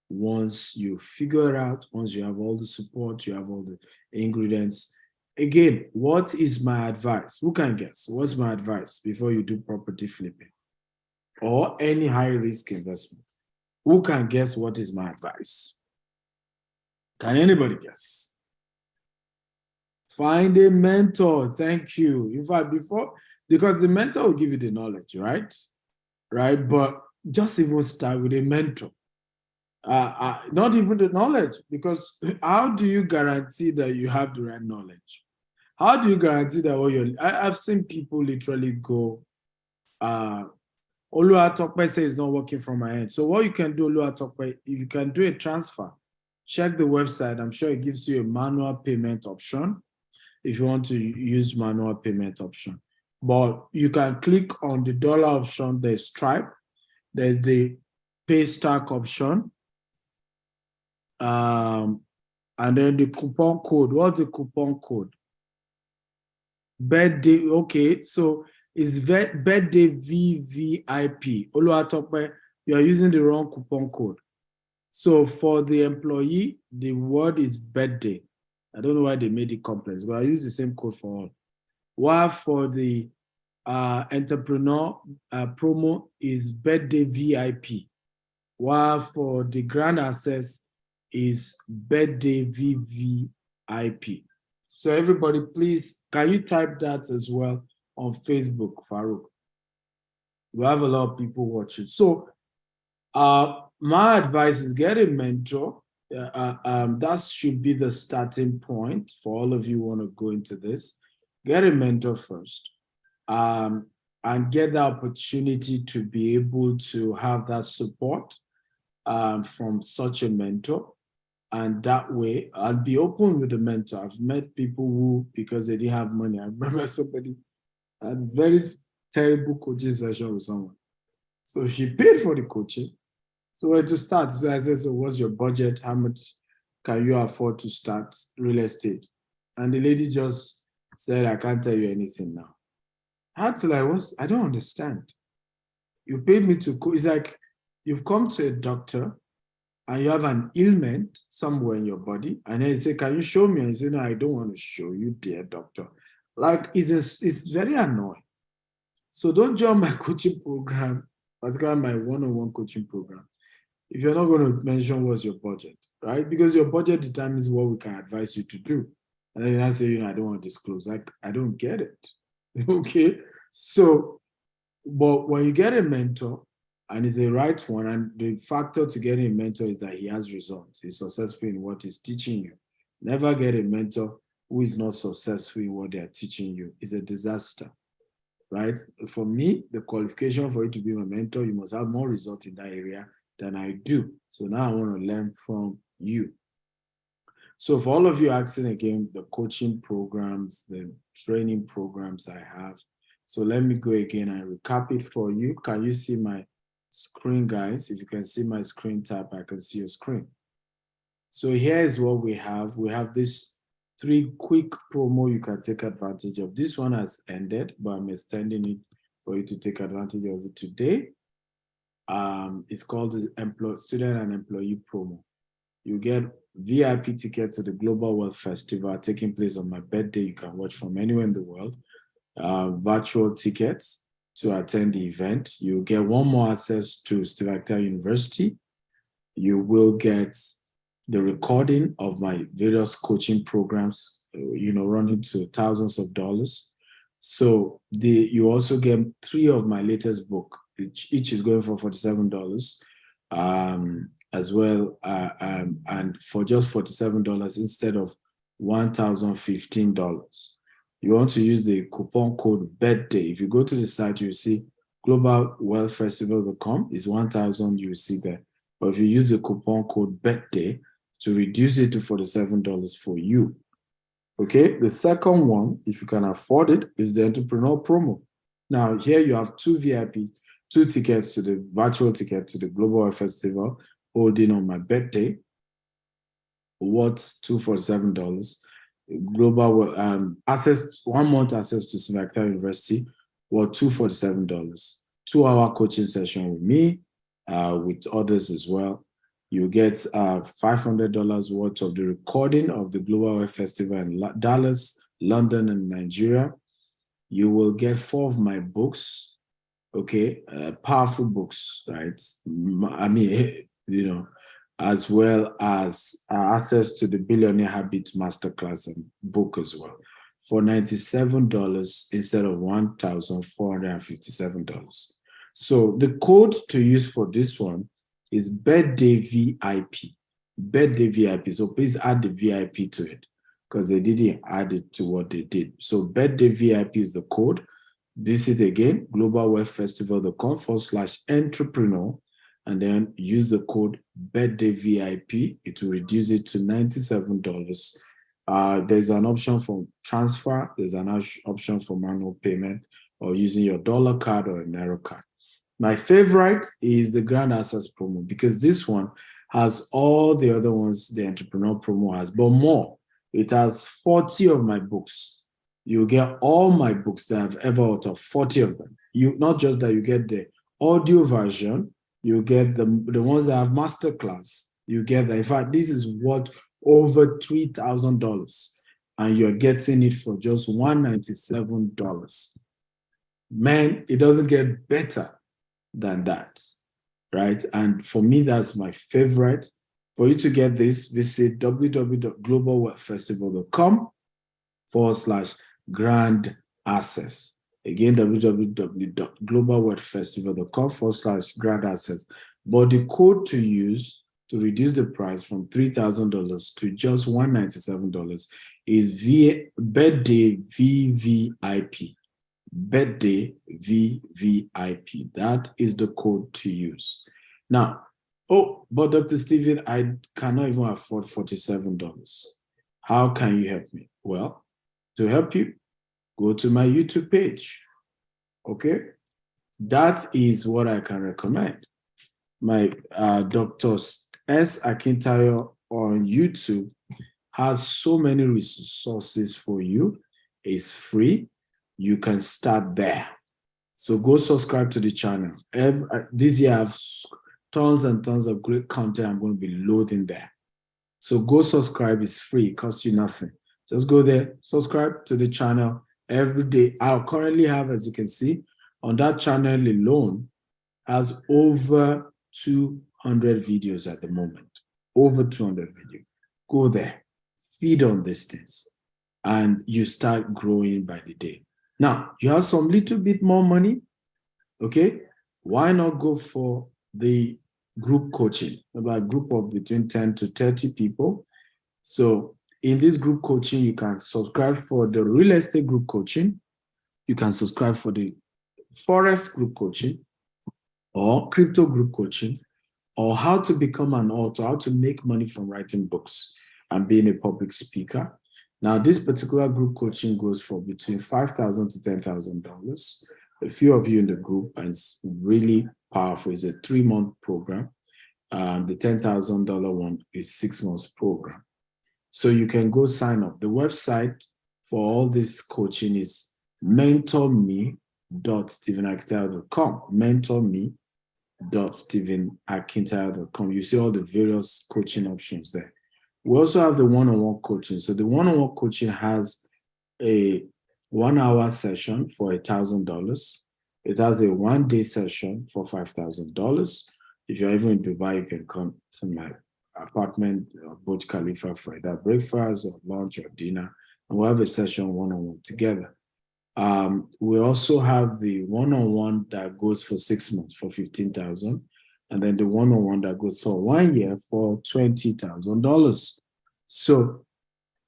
S1: once you figure it out, once you have all the support, you have all the ingredients. Again, what is my advice? Who can guess? What's my advice before you do property flipping or any high risk investment? Who can guess what is my advice? Can anybody guess? Find a mentor. Thank you. In fact, because the mentor will give you the knowledge, right? Right? But just even start with a mentor. Not even the knowledge, because how do you guarantee that you have the right knowledge? How do you guarantee that I've seen people literally go, Oluwatope says it's not working from my end. So what you can do, Oluwatope, you can do a transfer. Check the website. I'm sure it gives you a manual payment option if you want to use manual payment option. But you can click on the dollar option, there's Stripe, there's the pay stack option, and then the coupon code. What's the coupon code? Birthday. Okay, so it's birthday VVIP. Oluwatope, you are using the wrong coupon code. So for the employee, the word is birthday. I don't know why they made it complex, but I use the same code for all. While for the entrepreneur promo is birthday VIP. While for the grand access is birthday VVIP. So everybody, please, can you type that as well on Facebook, Farouk? We have a lot of people watching. So my advice is get a mentor. That should be the starting point for all of you who want to go into this. Get a mentor first, and get the opportunity to be able to have that support from such a mentor. And that way, I'll be open with the mentor. I've met people who, because they didn't have money, I remember somebody had a very terrible coaching session with someone. So she paid for the coaching. So where to start? So I said, so what's your budget? How much can you afford to start real estate? And the lady just said, I can't tell you anything now. I had to like, I don't understand. You paid me to coach. It's like you've come to a doctor and you have an ailment somewhere in your body, and then you say, can you show me? And you say, no, I don't want to show you, dear doctor. Like, it's very annoying. So don't join my coaching program, particularly my one-on-one coaching program, if you're not going to mention what's your budget, right? Because your budget determines what we can advise you to do. And then I say, I don't want to disclose. Like, I don't get it. Okay. So, but when you get a mentor, and it's a right one, and the factor to getting a mentor is that he has results. He's successful in what he's teaching you. Never get a mentor who is not successful in what they are teaching you. It's a disaster, right? For me, the qualification for you to be my mentor, you must have more results in that area than I do. So now I want to learn from you. So for all of you asking again, the coaching programs, the training programs I have. So let me go again and recap it for you. Can you see my screen, guys? If you can see my screen tab, I can see your screen. So here is what we have. We have this 3 quick promo you can take advantage of. This one has ended, but I'm extending it for you to take advantage of it today. It's called the Student and Employee Promo. You get VIP ticket to the Global Wealth Festival taking place on my birthday. You can watch from anywhere in the world. Virtual tickets to attend the event. You get one more access to Stavanger University. You will get the recording of my various coaching programs, running to thousands of dollars. So you also get 3 of my latest book. Each is going for $47, as well, and for just $47 instead of $1,015. You want to use the coupon code birthday. If you go to the site, you see globalwealthfestival.com is 1,000. You will see there. But if you use the coupon code birthday to reduce it to $47 for you. Okay, the second one, if you can afford it, is the entrepreneur promo. Now, here you have 2 tickets to the virtual ticket to the Global Wealth Festival holding on my birthday, worth $247. Global access, 1 month access to Stavanger University, worth $247. 2-hour coaching session with me, with others as well. You get $500 worth of the recording of the Global Wealth Festival in Dallas, London, and Nigeria. You will get 4 of my books, okay, powerful books, right? I mean, as well as access to the Billionaire Habits Masterclass and book as well for $97 instead of $1,457. So the code to use for this one is birthday VIP. Birthday VIP. So please add the VIP to it because they didn't add it to what they did. So birthday VIP is the code. Visit again, globalwealthfestival.com/entrepreneur, and then use the code birthday VIP. It will reduce it to $97. There's an option for transfer. There's an option for manual payment or using your dollar card or a Naira card. My favorite is the Grand Access promo because this one has all the other ones the entrepreneur promo has, but more. It has 40 of my books. You get all my books that I've ever authored, 40 of them. You not just that, you get the audio version, you get the ones that have masterclass. You get that. In fact, this is worth over $3,000, and you're getting it for just $197. Man, it doesn't get better than that, right? And for me, that's my favorite. For you to get this, visit www.globalwealthfestival.com/grand access. Again, www.globalwealthfestival.com/grand access. But the code to use to reduce the price from $3,000 to just $197 is birthday VVIP. Birthday VVIP. That is the code to use. Now, but Dr. Stephen, I cannot even afford $47. How can you help me? Well, to help you, go to my YouTube page. Okay? That is what I can recommend. My Dr. S. Akintayo on YouTube has so many resources for you. It's free. You can start there. So go subscribe to the channel. This year I have tons and tons of great content I'm going to be loading there. So go subscribe. It's free. It costs you nothing. Just go there, subscribe to the channel every day. I currently have, as you can see, on that channel alone, has over 200 videos at the moment. Over 200 videos. Go there. Feed on these things. And you start growing by the day. Now, you have some little bit more money, okay? Why not go for the group coaching? About a group of between 10 to 30 people. So in this group coaching, you can subscribe for the real estate group coaching. You can subscribe for the forest group coaching or crypto group coaching or how to become an author, how to make money from writing books and being a public speaker. Now, this particular group coaching goes for between $5,000 to $10,000. A few of you in the group, and it's really powerful. It's a 3-month program. The $10,000 one is 6 months program. So you can go sign up. The website for all this coaching is mentorme.com. mentorme.stephenakintayọ.com. mentorme.stephenakintayọ.com. You see all the various coaching options there. We also have the one-on-one coaching. So the one-on-one coaching has a 1 hour session for $1,000. It has a 1 day session for $5,000. If you're even in Dubai, you can come to my apartment, Burj Khalifa, for either breakfast or lunch or dinner, and we'll have a session one-on-one together. We also have the one-on-one that goes for 6 months for $15,000, and then the one-on-one that goes for 1 year for $20,000. So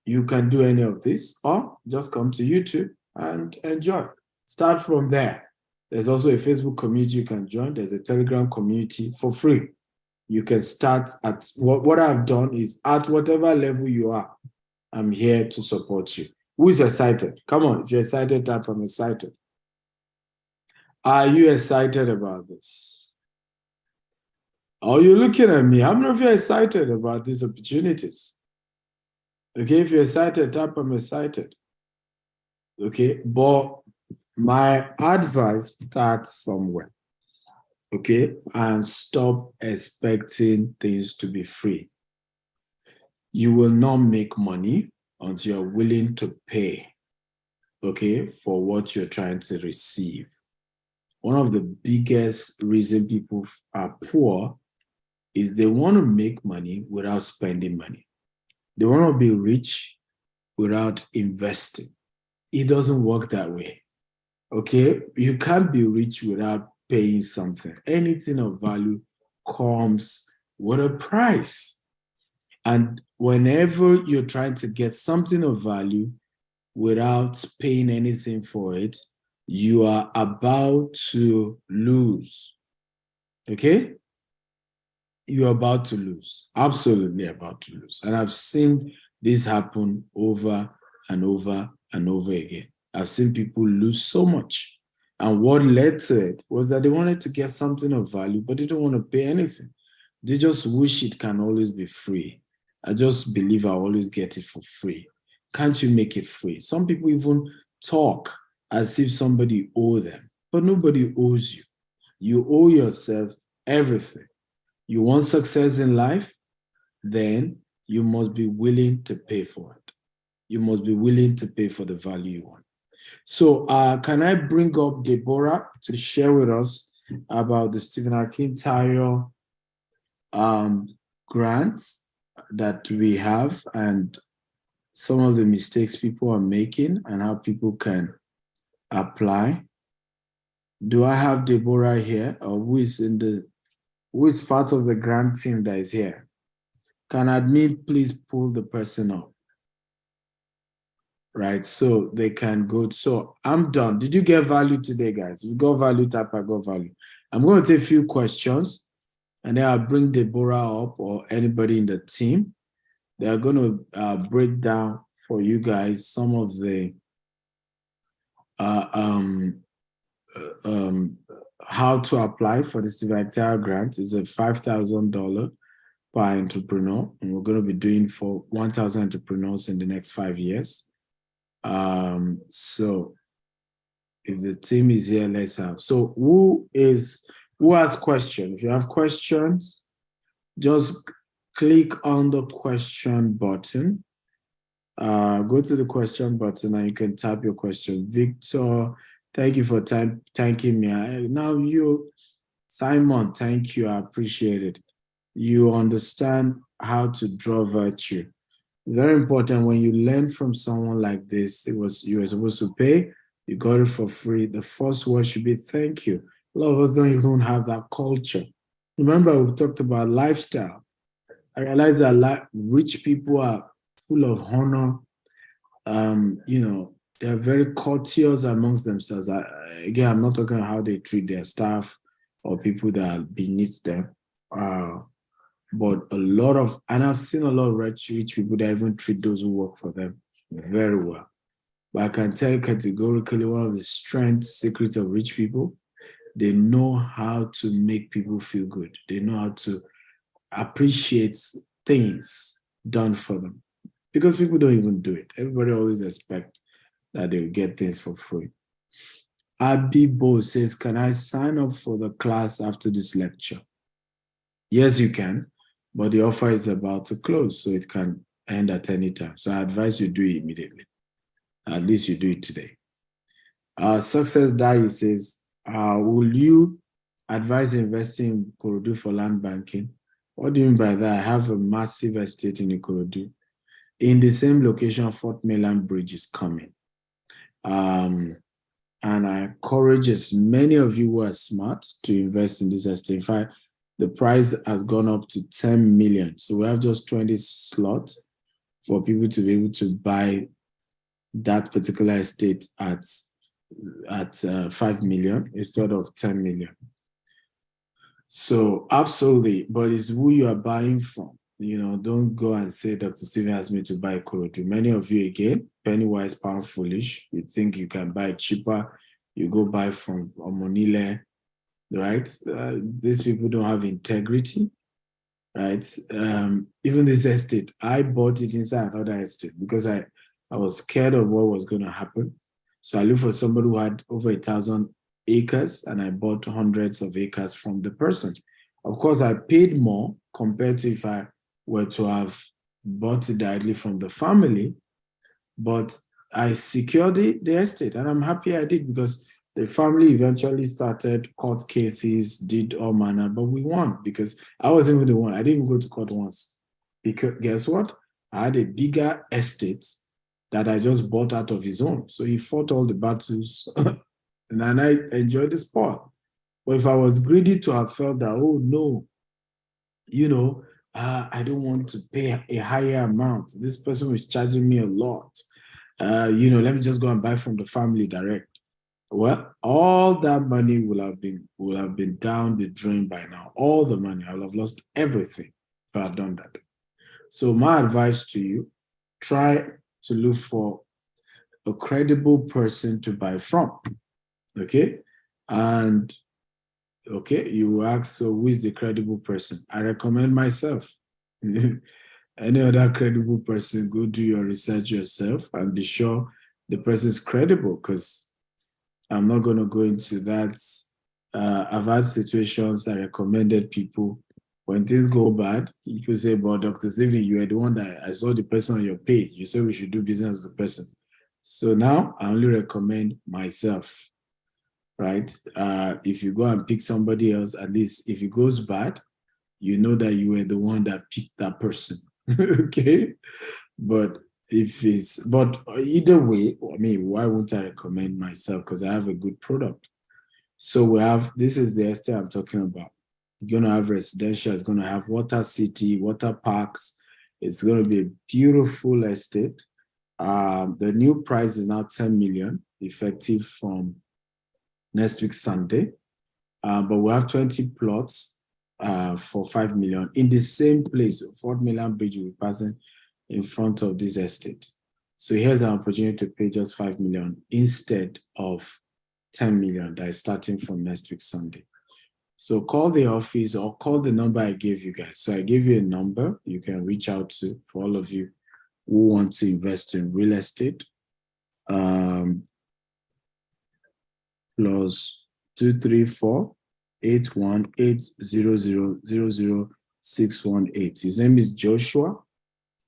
S1: you can do any of this, or just come to YouTube and enjoy. Start from there. There's also a Facebook community you can join. There's a Telegram community for free. You can start at what I've done is at whatever level you are, I'm here to support you. Who is excited? Come on, if you're excited, type I'm excited. Are you excited about this? Are you looking at me? How many of you are excited about these opportunities? Okay, if you're excited, type I'm excited. Okay, but my advice, start somewhere. Okay, and stop expecting things to be free. You will not make money until you're willing to pay, okay, for what you're trying to receive. One of the biggest reasons people are poor is they want to make money without spending money. They want to be rich without investing. It doesn't work that way, okay? You can't be rich without paying something. Anything of value comes with a price. And whenever you're trying to get something of value without paying anything for it, you are about to lose. Okay? You're about to lose. Absolutely about to lose. And I've seen this happen over and over and over again. I've seen people lose so much. And what led to it was that they wanted to get something of value, but they don't want to pay anything. They just wish it can always be free. I just believe I always get it for free. Can't you make it free? Some people even talk as if somebody owes them, but nobody owes you. You owe yourself everything. You want success in life? Then you must be willing to pay for it. You must be willing to pay for the value you want. So can I bring up Deborah to share with us about the Stephen Akintayo grants that we have and some of the mistakes people are making and how people can apply? Do I have Deborah here, or who is part of the grant team that is here? Can admin please pull the person up? Right, so they can go. So I'm done. Did you get value today, guys? If you got value, type I got value. I'm going to take a few questions and then I'll bring Deborah up or anybody in the team. They are going to break down for you guys some of the how to apply for the Stephen Akintayo grant. It's a $5,000 per entrepreneur, and we're going to be doing for 1,000 entrepreneurs in the next 5 years. So if the team is here, let's have. So who has questions? If you have questions, just click on the question button. Go to the question button and you can type your question. Victor, thank you for thanking me. Now you, Simon, thank you. I appreciate it. You understand how to draw virtue. Very important. When you learn from someone like this, you were supposed to pay, you got it for free. The first word should be thank you. A lot of us don't even have that culture. Remember, we've talked about lifestyle. I realize that rich people are full of honor. They're very courteous amongst themselves. Again, I'm not talking about how they treat their staff or people that are beneath them. But I've seen a lot of rich people that even treat those who work for them very well. But I can tell you categorically, one of the secrets of rich people, they know how to make people feel good. They know how to appreciate things done for them. Because people don't even do it. Everybody always expects that they will get things for free. Abibo says, can I sign up for the class after this lecture? Yes, you can, but the offer is about to close, so it can end at any time. So I advise you do it immediately. At least you do it today. Success Diary says, will you advise investing in Ikorodu for land banking? What do you mean by that? I have a massive estate in Ikorodu. In the same location, Fort Mainland Bridge is coming. And I encourage as many of you who are smart to invest in this estate. In fact, the price has gone up to 10 million. So we have just 20 slots for people to be able to buy that particular estate at 5 million instead of 10 million. So absolutely, but it's who you are buying from. You know, don't go and say Dr. Stephen asked me to buy Ikorodu. Many of you, again, penny wise, pound foolish. You think you can buy cheaper. You go buy from Omonile, right? These people don't have integrity, right? Even this estate, I bought it inside another estate because I was scared of what was going to happen. So I looked for somebody who had over 1,000 acres, and I bought hundreds of acres from the person. Of course, I paid more compared to if I were to have bought it directly from the family, but I secured the estate, and I'm happy I did because the family eventually started court cases, did all manner, but we won because I wasn't even the one. I didn't even go to court once. Because guess what? I had a bigger estate that I just bought out of his own. So he fought all the battles and I enjoyed the sport. But if I was greedy to have felt that, oh no, you know, I don't want to pay a higher amount. This person was charging me a lot. You know, let me just go and buy from the family direct. Well, all that money will have been down the drain by now. All the money, I will have lost everything if I had done that. So my advice to you, try to look for a credible person to buy from. Okay? And okay, you ask, so who is the credible person? I recommend myself. Any other credible person, go do your research yourself and be sure the person is credible, because I'm not going to go into that. I've had situations I recommended people. When things go bad, people say, but Dr. Stephen, you are the one that I saw the person on your page. You said we should do business with the person. So now I only recommend myself, right? If you go and pick somebody else, at least if it goes bad, you know that you were the one that picked that person. Okay? But either way, I mean, why wouldn't I recommend myself? Because I have a good product. So this is the estate I'm talking about. You're going to have residential, it's going to have water city, water parks. It's going to be a beautiful estate. The new price is now 10 million, effective from next week, Sunday. But we have 20 plots for 5 million in the same place. Fort Mainland Bridge will be passing in front of this estate. So here's an opportunity to pay just 5 million instead of 10 million that is starting from next week, Sunday. So call the office or call the number I gave you guys. So I gave you a number you can reach out to for all of you who want to invest in real estate. Plus 234-8180000618. His name is Joshua.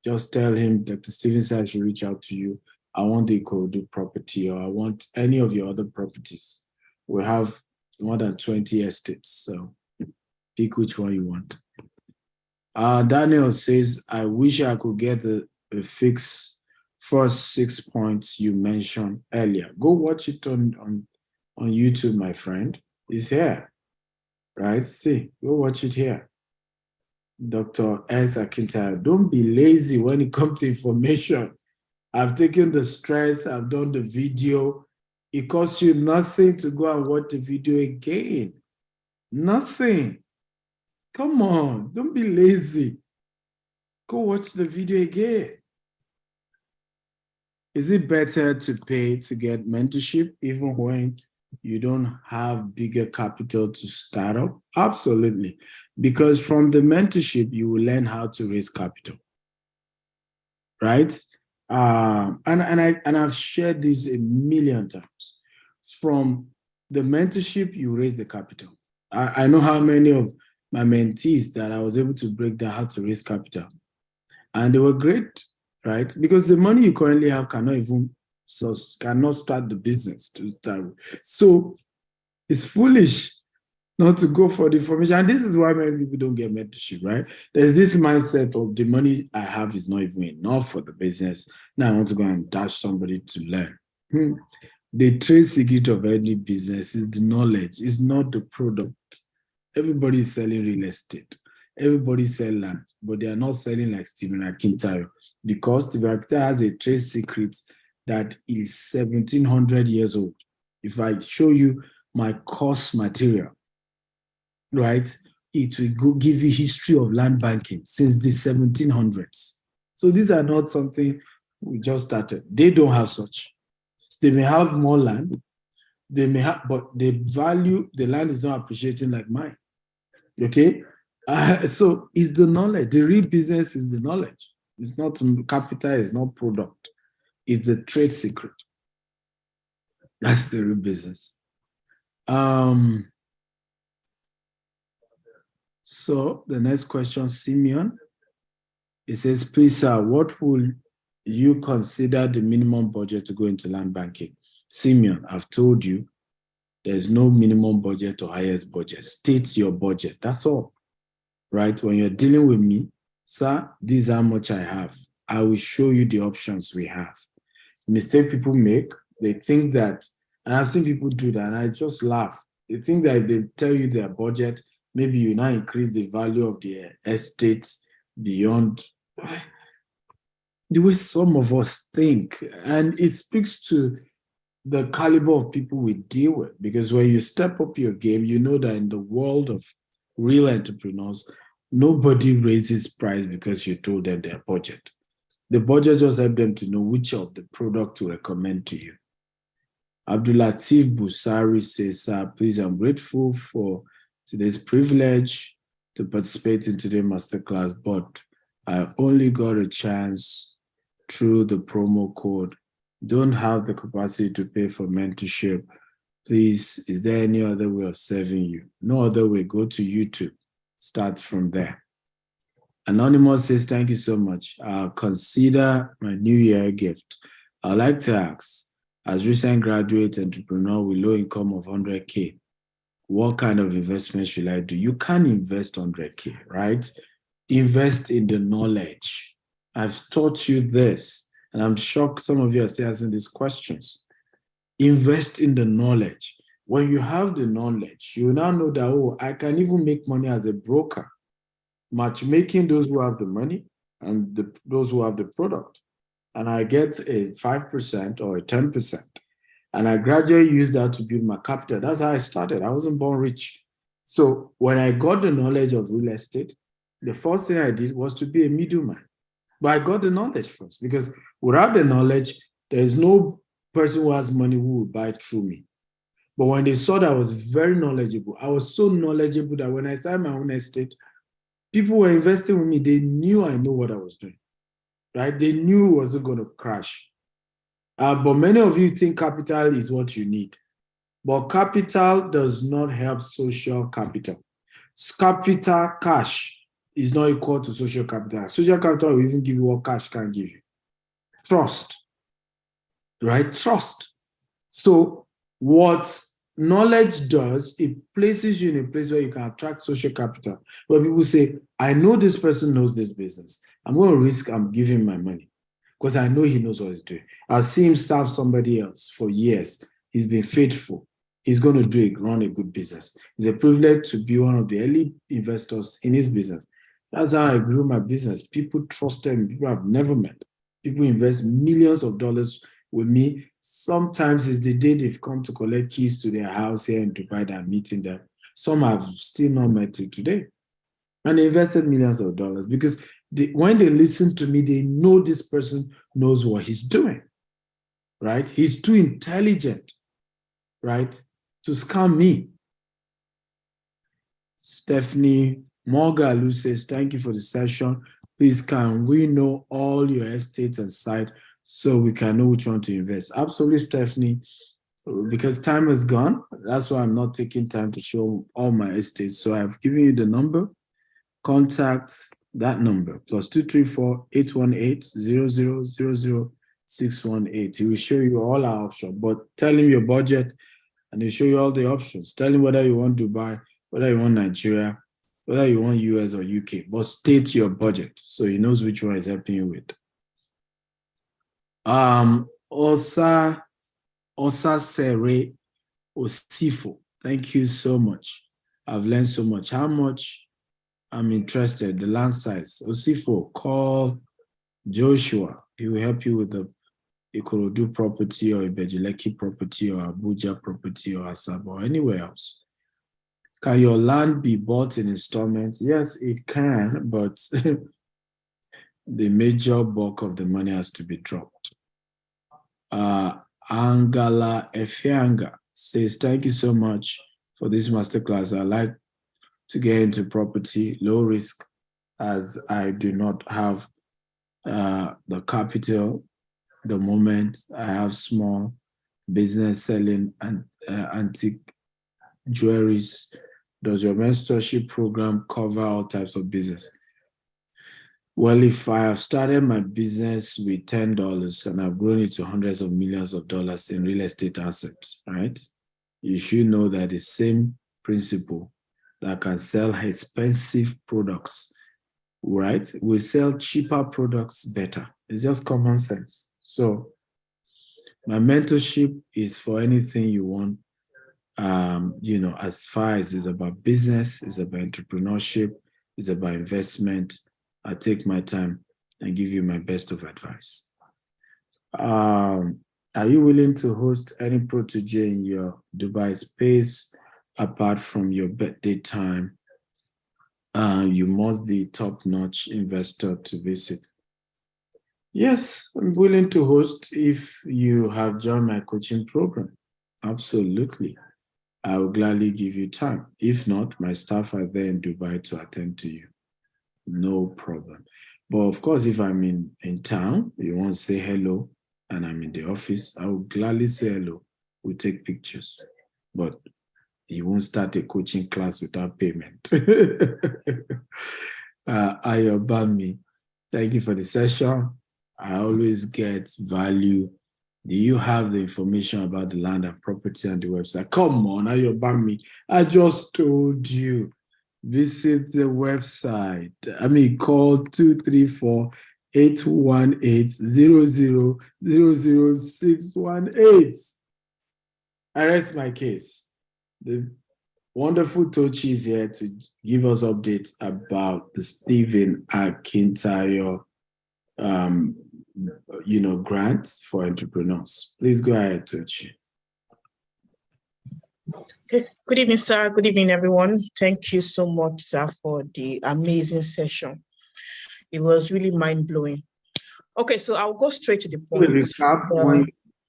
S1: Just tell him Dr. Stephen said I should reach out to you. I want the Ikorodu property, or I want any of your other properties. We have more than 20 estates, so pick which one you want. Daniel says, I wish I could get the fix first 6 points you mentioned earlier. Go watch it on YouTube, my friend. It's here, right? See, go watch it here. Dr. S. Akintayo, don't be lazy when it comes to information. I've taken the stress, I've done the video. It costs you nothing to go and watch the video again. Nothing. Come on, don't be lazy. Go watch the video again. Is it better to pay to get mentorship even when you don't have bigger capital to start up? Absolutely. Because from the mentorship, you will learn how to raise capital. Right? And I've shared this a million times. From The mentorship, you raise the capital. I know how many of my mentees that I was able to break down how to raise capital. And they were great, right? Because the money you currently have cannot start the business to start with. So it's foolish not to go for the information. And this is why many people don't get mentorship, right? There's this mindset of the money I have is not even enough for the business. Now I want to go and dash somebody to learn. The trade secret of any business is the knowledge, it's not the product. Everybody's selling real estate. Everybody sells land, but they are not selling like Stephen Akintayo, because Stephen Akintayo has a trade secret that is 1700 years old. If I show you my course material, right, it will give you history of land banking since the 1700s. So these are not something we just started. They don't have such. They may have more land, they may have, but the value, the land is not appreciating like mine. Okay? So it's the knowledge. The real business is the knowledge. It's not capital, it's not product. It's the trade secret. That's the real business. So the next question, Simeon. It says, please, sir, what will you consider the minimum budget to go into land banking? Simeon, I've told you, there's no minimum budget or highest budget. State your budget. That's all. Right? When you're dealing with me, sir, this is how much I have. I will show you the options we have. The mistake people make, they think that, and I've seen people do that, and I just laugh. They think that if they tell you their budget, maybe you now increase the value of the estates beyond the way some of us think. And it speaks to the caliber of people we deal with. Because when you step up your game, you know that in the world of real entrepreneurs, nobody raises price because you told them their budget. The budget just helps them to know which of the product to recommend to you. Abdulatif Busari says, please, I'm grateful for today's privilege to participate in today's masterclass, but I only got a chance through the promo code. Don't have the capacity to pay for mentorship. Please, is there any other way of serving you? No other way. Go to YouTube. Start from there. Anonymous says, thank you so much. I'll consider my New Year gift. I'd like to ask, as recent graduate entrepreneur with low income of 100K, what kind of investment should I do? You can't invest 100K, right? Invest in the knowledge. I've taught you this, and I'm shocked some of you are still asking these questions. Invest in the knowledge. When you have the knowledge, you now know that, oh, I can even make money as a broker, matchmaking those who have the money and those who have the product. And I get a 5% or a 10%. And I gradually use that to build my capital. That's how I started. I wasn't born rich. So when I got the knowledge of real estate, the first thing I did was to be a middleman. But I got the knowledge first, because without the knowledge, there is no person who has money who will buy through me. But when they saw that I was very knowledgeable, I was so knowledgeable that when I started my own estate, people were investing with me. They knew I know what I was doing, right? They knew it wasn't going to crash. But many of you think capital is what you need. But capital does not help social capital. Capital, cash, is not equal to social capital. Social capital will even give you what cash can give you. Trust, right? Trust. So what knowledge does, it places you in a place where you can attract social capital, where people say, I know this person knows this business. I'm going to risk I'm giving my money because I know he knows what he's doing. I've seen him serve somebody else for years. He's been faithful. He's going to run a good business. It's a privilege to be one of the early investors in his business. That's how I grew my business. People trusted me. People I've never met. People invest millions of dollars with me. Sometimes it's the day they've come to collect keys to their house here in Dubai that I'm meeting them. Some have still not met till today. And they invested millions of dollars because when they listen to me, they know this person knows what he's doing, right? He's too intelligent, right, to scam me. Stephanie Morgalu says, thank you for the session. Please, can we know all your estates and sites so we can know which one to invest? Absolutely, Stephanie. because time is gone. That's why I'm not taking time to show all my estates. So I've given you the number. Contact that number, +234-818-0000-618. He will show you all our options, but tell him your budget and he'll show you all the options. Tell him whether you want Dubai, whether you want Nigeria, whether you want US or UK, but state your budget so he knows which one is helping you with. Osa Sere Osifo, thank you so much. I've learned so much. How much? I'm interested. The land size. Osifo, call Joshua. He will help you with the Ikorodu property or Ibejileki property or Abuja property or Asaba or anywhere else. Can your land be bought in installments? Yes, it can, but the major bulk of the money has to be dropped. Angala Efeanga says, thank you so much for this masterclass. I like to get into property, low risk, as I do not have the capital. The moment I have small business selling and antique jewelries. Does your mentorship program cover all types of business? Well, if I have started my business with $10 and I've grown it to hundreds of millions of dollars in real estate assets, right? You should know that the same principle that can sell expensive products, right? We sell cheaper products better. It's just common sense. So my mentorship is for anything you want. As far as it's about business, it's about entrepreneurship, it's about investment. I take my time and give you my best of advice. Are you willing to host any protege in your Dubai space apart from your birthday time? You must be top-notch investor to visit. Yes, I'm willing to host if you have joined my coaching program. Absolutely. I will gladly give you time. If not, my staff are there in Dubai to attend to you. No problem. But of course, if I'm in town, you want to say hello, and I'm in the office, I will gladly say hello. We'll take pictures. But you won't start a coaching class without payment. Ayobami, thank you for the session. I always get value. Do you have the information about the land and property on the website? Come on, Ayobami. I just told you. Visit the website. Call 234-818-0000-618. I rest my case. The wonderful Tochi is here to give us updates about the Stephen Akintayo grants for entrepreneurs. Please go ahead, Tochi.
S4: Okay. Good evening, sir. Good evening, everyone. Thank you so much, sir, for the amazing session. It was really mind-blowing. Okay, so I'll go straight to the point.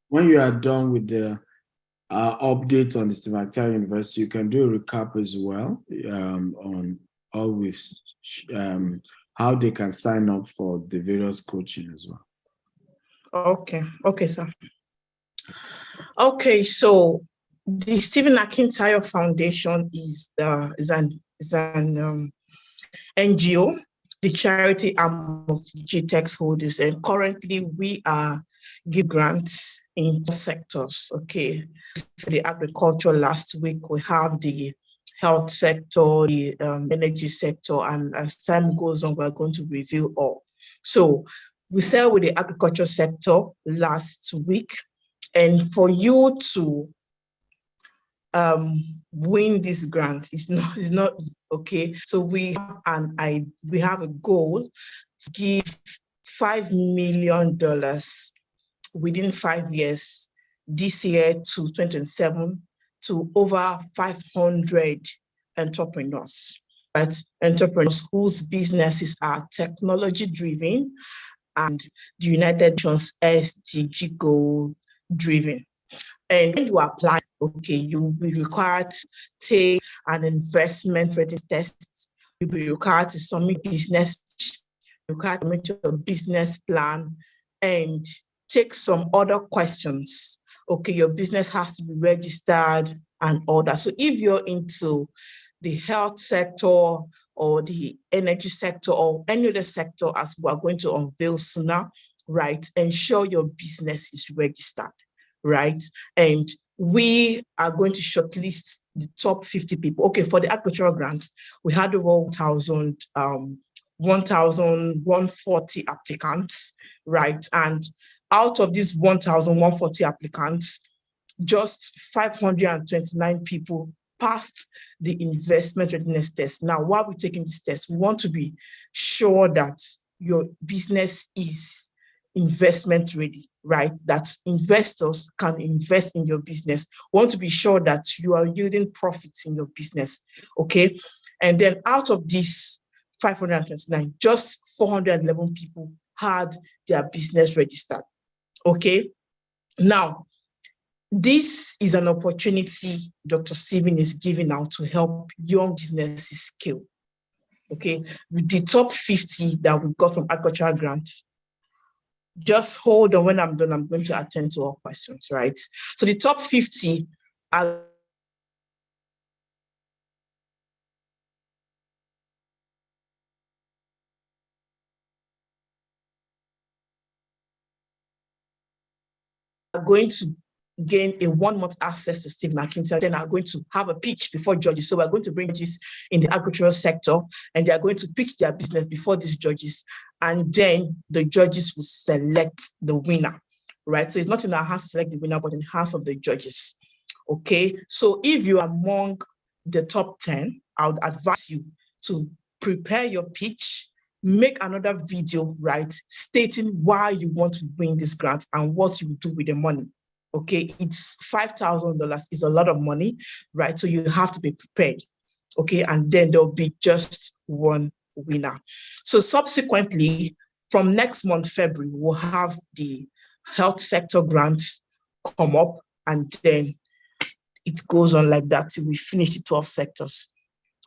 S1: When you are done with the update on the Stephen Akintayo University, you can do a recap as well on always how they can sign up for the various coaching as well.
S4: Okay, sir. Okay, so the Stephen Akintayo Foundation is an NGO, the charity arm of GTEx Holdings, and currently we are give grants in sectors. Okay, for the agriculture last week we have the health sector, the energy sector, and as time goes on, we're going to review all. So we started with the agriculture sector last week, and for you to win this grant, it's not okay. So we have a goal to give $5 million within 5 years, this year to 2027, to over 500 entrepreneurs, right? Entrepreneurs whose businesses are technology driven and the United Nations SDG goal driven. And when you apply, okay, you'll be required to take an investment readiness test. You'll be required to submit business, required to make your business plan, and take some other questions Okay, your business has to be registered and all that. So if you're into the health sector or the energy sector or any other sector, as we are going to unveil sooner, right, ensure your business is registered, right? And we are going to shortlist the top 50 people. Okay, for the agricultural grants, we had over 1,140 applicants, right? And out of these 1,140 applicants, just 529 people passed the investment readiness test. Now, while we're taking this test, we want to be sure that your business is investment ready, right? That investors can invest in your business. We want to be sure that you are yielding profits in your business, okay? And then out of these 529, just 411 people had their business registered, okay? Now, this is an opportunity Dr. Steven is giving out to help young businesses scale. Okay, with the top 50 that we got from agricultural grants. Just hold on, when I'm done, I'm going to attend to all questions, right? So the top 50 are going to gain a 1 month access to Steve McIntyre, then are going to have a pitch before judges. So we're going to bring judges in the agricultural sector, and they are going to pitch their business before these judges. And then the judges will select the winner, right? So it's not in our hands to select the winner, but in the hands of the judges. Okay. So if you're among the top 10, I would advise you to prepare your pitch, make another video, right, stating why you want to win this grant and what you do with the money. Okay, it's $5,000. It's a lot of money, right? So you have to be prepared. Okay, and then there'll be just one winner. So subsequently, from next month, February, we'll have the health sector grants come up, and then it goes on like that till we finish the 12 sectors.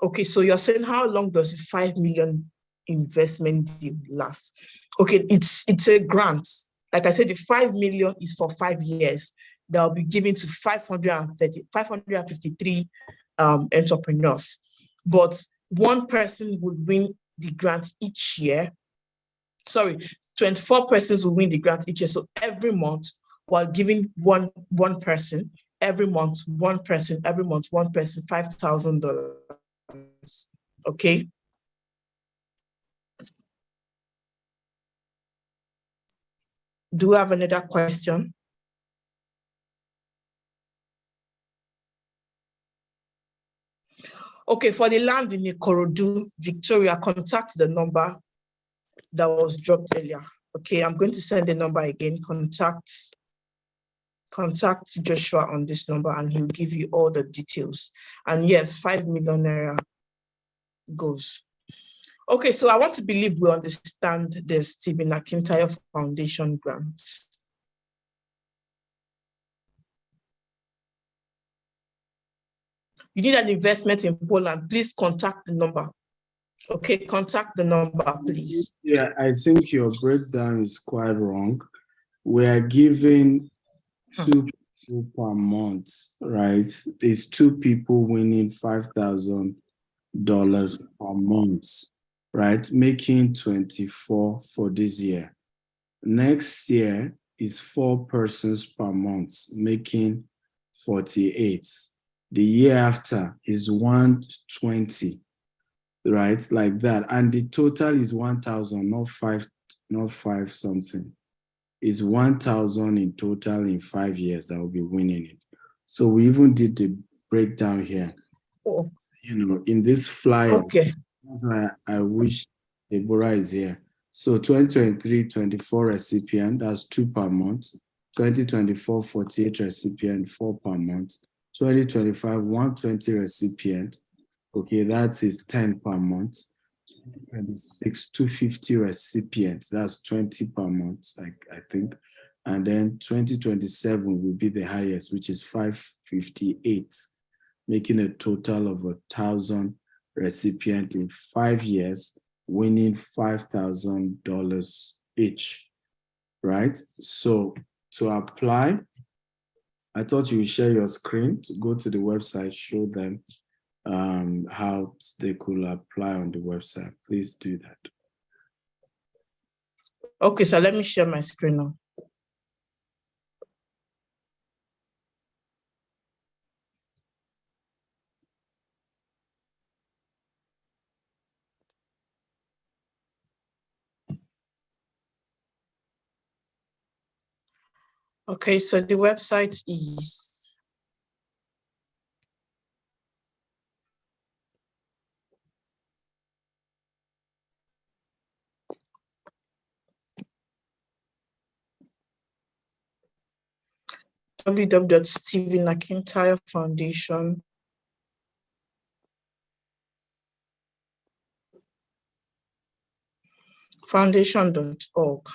S4: Okay, so you're saying, how long does the 5 million investment deal last? Okay, it's a grant. Like I said, the 5 million is for 5 years. They'll be given to 553 entrepreneurs. But one person would win the grant each year. Sorry, 24 persons will win the grant each year. So every month, while giving one person, every month, one person, every month, one person, $5,000. Okay. Do you have another question? Okay, for the land in Ikorodu, Victoria, contact the number that was dropped earlier. Okay, I'm going to send the number again. Contact Joshua on this number and he'll give you all the details. And yes, 5 million naira goes. Okay, so I want to believe we understand the Stephen McIntyre Foundation grants. You need an investment in Poland, please contact the number. Okay, contact the number, please.
S1: Yeah, I think your breakdown is quite wrong. We are giving 2 people per month, right? There's 2 people winning $5,000 per month, right? Making 24 for this year. Next year is 4 persons per month, making 48. The year after is 120, right? Like that. And the total is 1,000, not five something. It's 1,000 in total in 5 years that will be winning it. So we even did the breakdown here.
S4: Oh.
S1: You know, in this flyer.
S4: Okay.
S1: That's why I wish Deborah is here. So 2023-24 recipient, that's 2 per month. 2024, 48 recipient, 4 per month. 2025, 120 recipient. Okay, that is 10 per month. 2026, 250 recipients, that's 20 per month, I think. And then 2027 will be the highest, which is 558, making a total of 1,000 recipients in 5 years, winning $5,000 each, right? So to apply, I thought you would share your screen to go to the website, show them how they could apply on the website. Please do that.
S4: Okay, so let me share my screen now. Okay, so the website is www.stephenakintire foundation.org.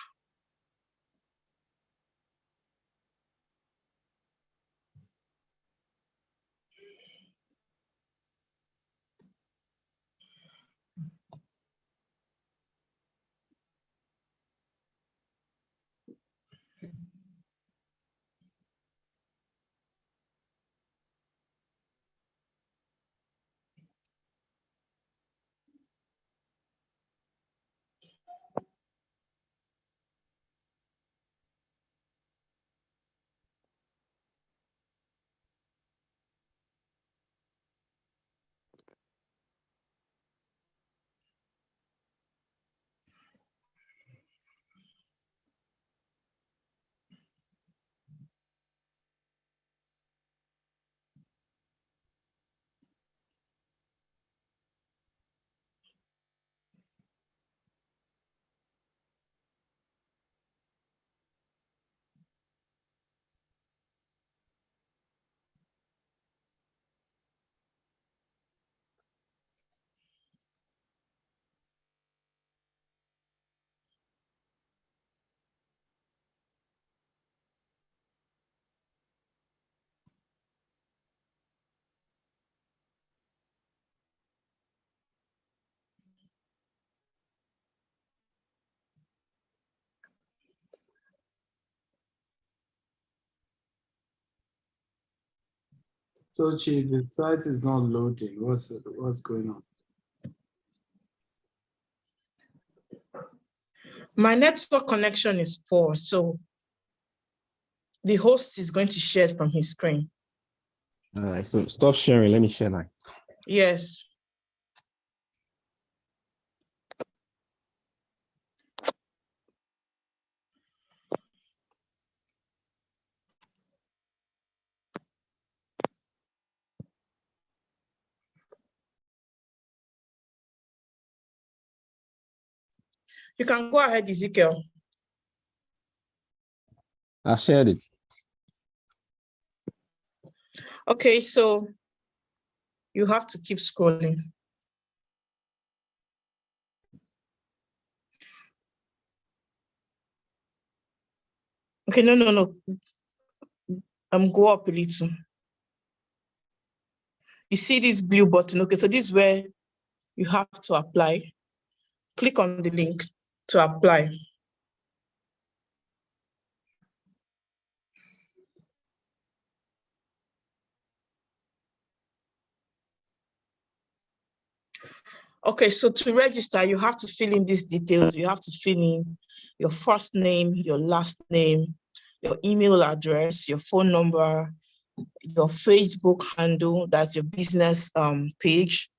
S1: So, Chief, the site is not loading. What's going on?
S4: My network connection is poor, so the host is going to share it from his screen.
S5: All right, so stop sharing. Let me share now.
S4: Yes. You can go ahead, Ezekiel.
S5: I've shared it.
S4: Okay, so you have to keep scrolling. Okay, no. Go up a little. You see this blue button. Okay, so this is where you have to apply. Click on the link to apply. Okay, so to register, you have to fill in these details. You have to fill in your first name, your last name, your email address, your phone number, your Facebook handle, that's your business page.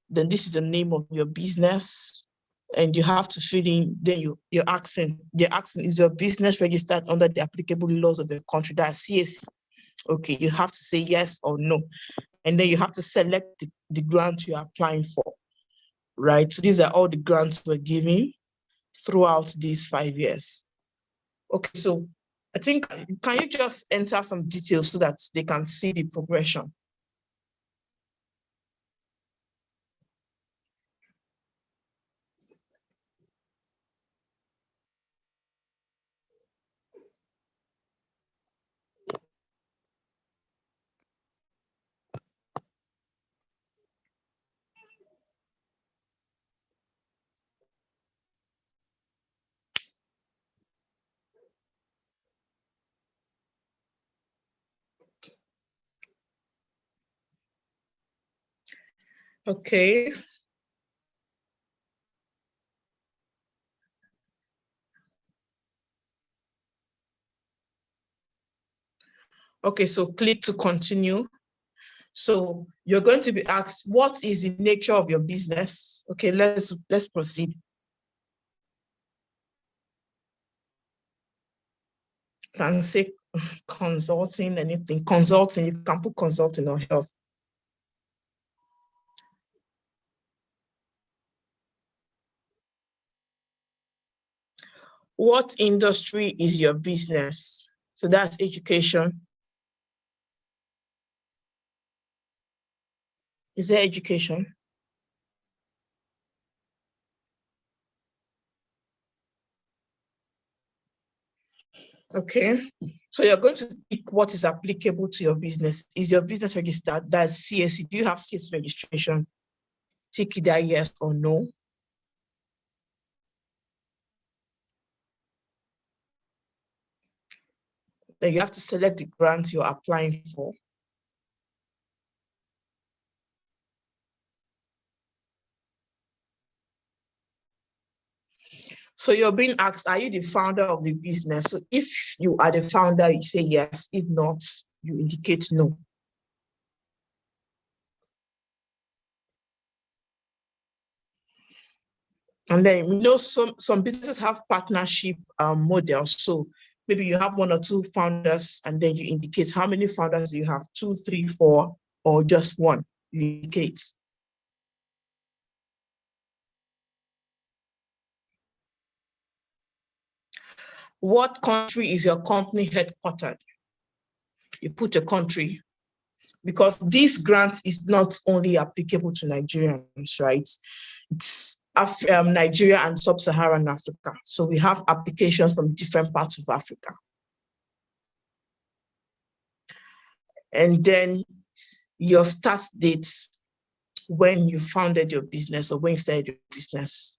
S4: Then this is the name of your business. And you have to fill in, then you're asking, is your business registered under the applicable laws of the country, that's CAC. Okay, you have to say yes or no. And then you have to select the grant you're applying for, right? So these are all the grants we're giving throughout these 5 years. Okay, so I think, can you just enter some details so that they can see the progression? Okay. Okay, so click to continue. So you're going to be asked, what is the nature of your business? Okay, let's proceed. Can say consulting, anything. Consulting, you can put consulting or health. What industry is your business? So that's education. Is there education? Okay. So you're going to pick what is applicable to your business. Is your business registered? That's CSC. Do you have CSC registration? Tick either yes or no. Then you have to select the grant you're applying for. So you're being asked, are you the founder of the business? So if you are the founder, you say yes. If not, you indicate no. And then we know some businesses have partnership models. So maybe you have one or two founders, and then you indicate how many founders you have, 2, 3, 4, or just one, you indicate. What country is your company headquartered? You put a country, because this grant is not only applicable to Nigerians, right? It's Nigeria and sub-Saharan Africa. So we have applications from different parts of Africa. And then your start dates, when you founded your business or when you started your business.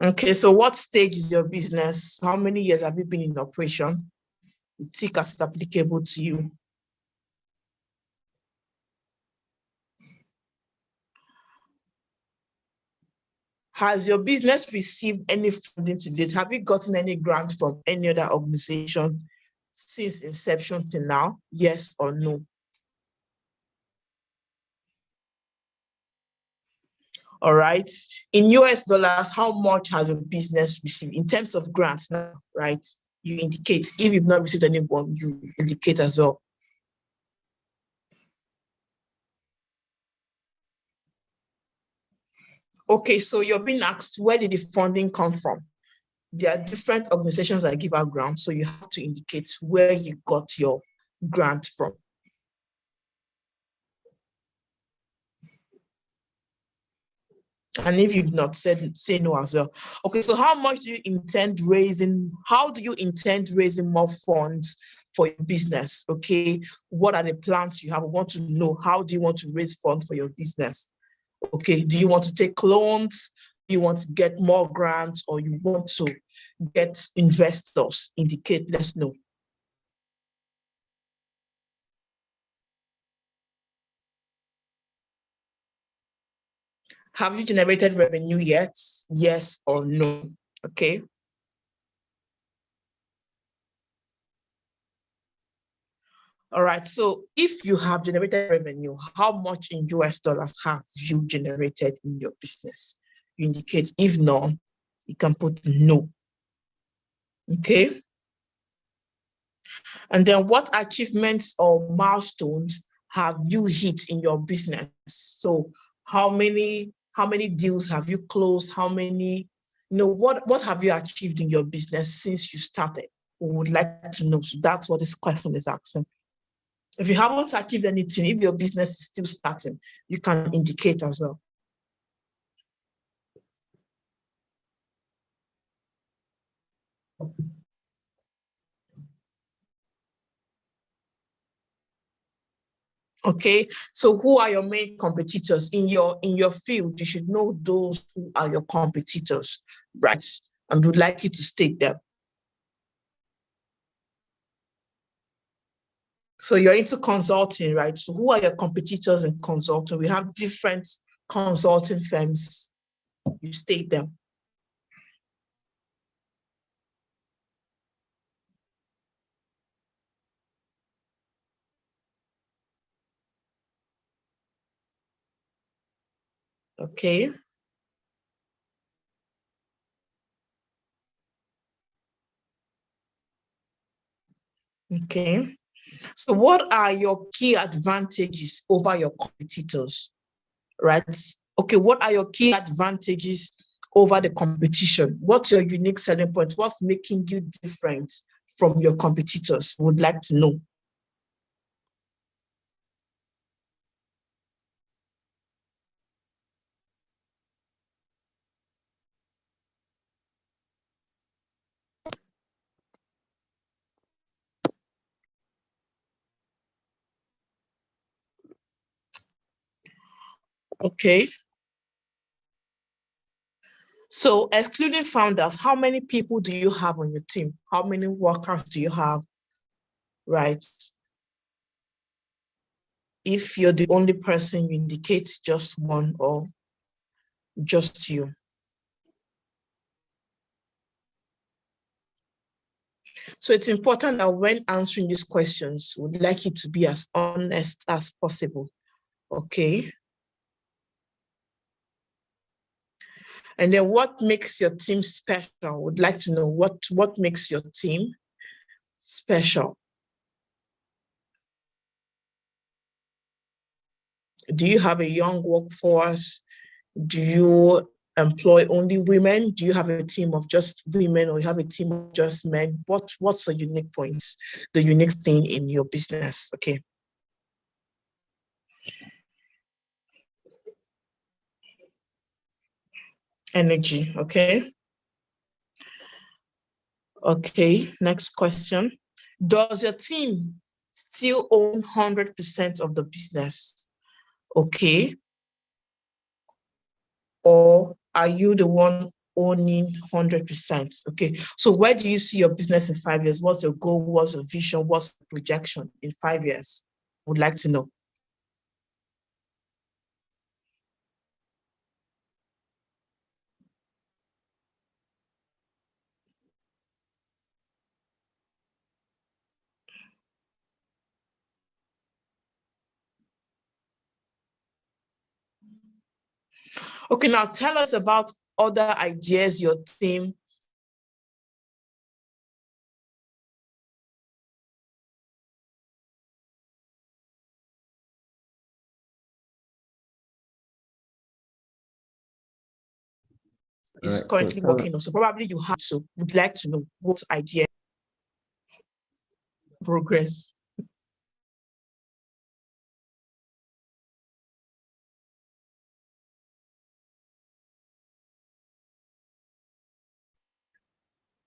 S4: Okay, so what stage is your business? How many years have you been in operation? You tick as it's applicable to you. Has your business received any funding to date? Have you gotten any grant from any other organization since inception to now? Yes or no? All right. In US dollars, how much has your business received in terms of grants now, right? You indicate. If you've not received any one, you indicate as well. Okay, so you're being asked, where did the funding come from? There are different organizations that give out grants, so you have to indicate where you got your grant from. And if you've not said, say no as well. Okay, so how much do you intend raising? How do you intend raising more funds for your business? Okay, what are the plans you have? We want to know, how do you want to raise funds for your business? Okay, do you want to take loans? Do you want to get more grants, or you want to get investors? Indicate, let's know. Have you generated revenue yet? Yes or no? Okay. All right, so if you have generated revenue, how much in US dollars have you generated in your business? You indicate. If no, you can put no. Okay. And then what achievements or milestones have you hit in your business? So how many deals have you closed? How many, what have you achieved in your business since you started? We would like to know. So that's what this question is asking. If you haven't achieved anything, if your business is still starting, you can indicate as well. Okay, so who are your main competitors in your field? You should know those who are your competitors, right? And would like you to state them. So you're into consulting, right? So who are your competitors in consulting? We have different consulting firms. You state them. Okay. Okay. So what are your key advantages over your competitors, right? Okay, what are your key advantages over the competition? What's your unique selling point? What's making you different from your competitors? Would like to know. Okay. So excluding founders, how many people do you have on your team? How many workers do you have, right? If you're the only person, you indicate just one or just you. So it's important that when answering these questions, we'd like you to be as honest as possible, okay? And then what makes your team special? Would like to know what makes your team special. Do you have a young workforce? Do you employ only women? Do you have a team of just women or you have a team of just men? What's the unique points, the unique thing in your business? Okay. Energy, okay. Okay, next question. Does your team still own 100% of the business? Okay. Or are you the one owning 100%? Okay. So where do you see your business in 5 years? What's your goal? What's your vision? What's the projection in 5 years? Would like to know. Okay, now tell us about other ideas your team is currently working on. So probably you have to would like to know what idea progress.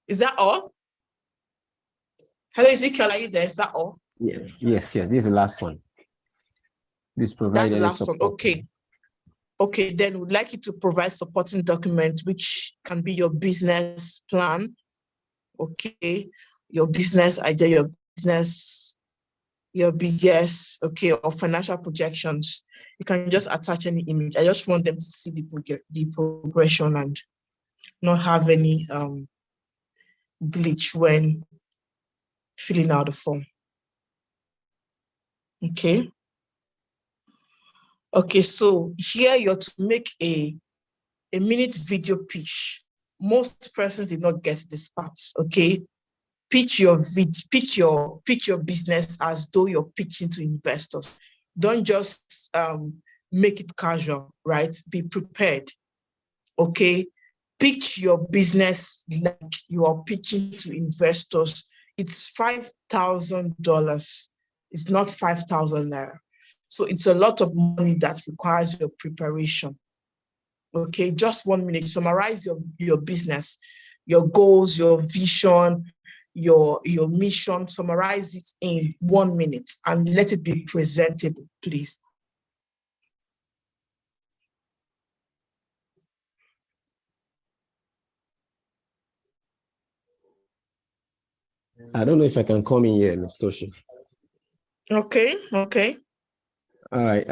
S4: Is that all? Hello, Ezekiel, are you there? Is that all?
S5: Yes. This is the last one. This provides
S4: That's the last one. Okay. Okay, then we'd like you to provide supporting document, which can be your business plan. Okay, your business idea, your business, your BS, okay, or financial projections. You can just attach any image. I just want them to see the progression and not have any glitch when filling out the form. Okay. Okay, so here you're to make a minute video pitch. Most persons did not get this part, okay? Pitch your business as though you're pitching to investors. Don't just make it casual, right? Be prepared, okay? Pitch your business like you are pitching to investors. It's $5,000. It's not 5,000 naira. So it's a lot of money that requires your preparation. Okay, just 1 minute. Summarize your business, your goals, your vision, your mission, summarize it in 1 minute, and let it be presentable, please.
S5: I don't know if I can come in here, Ms. Toshi.
S4: Okay.
S5: All right.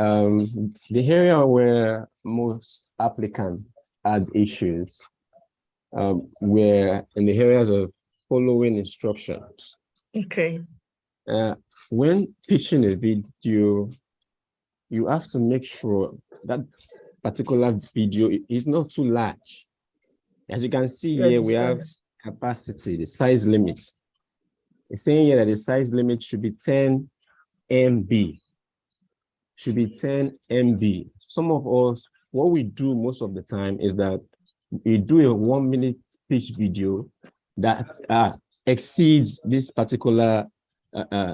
S5: The area where most applicants had issues were in the areas of following instructions.
S4: Okay.
S5: When pitching a video, you have to make sure that particular video is not too large. As you can see here, we have capacity, the size limits. It's saying here that the size limit should be 10 MB. Should be 10 MB. Some of us, what we do most of the time is that we do a 1 minute pitch video that exceeds this particular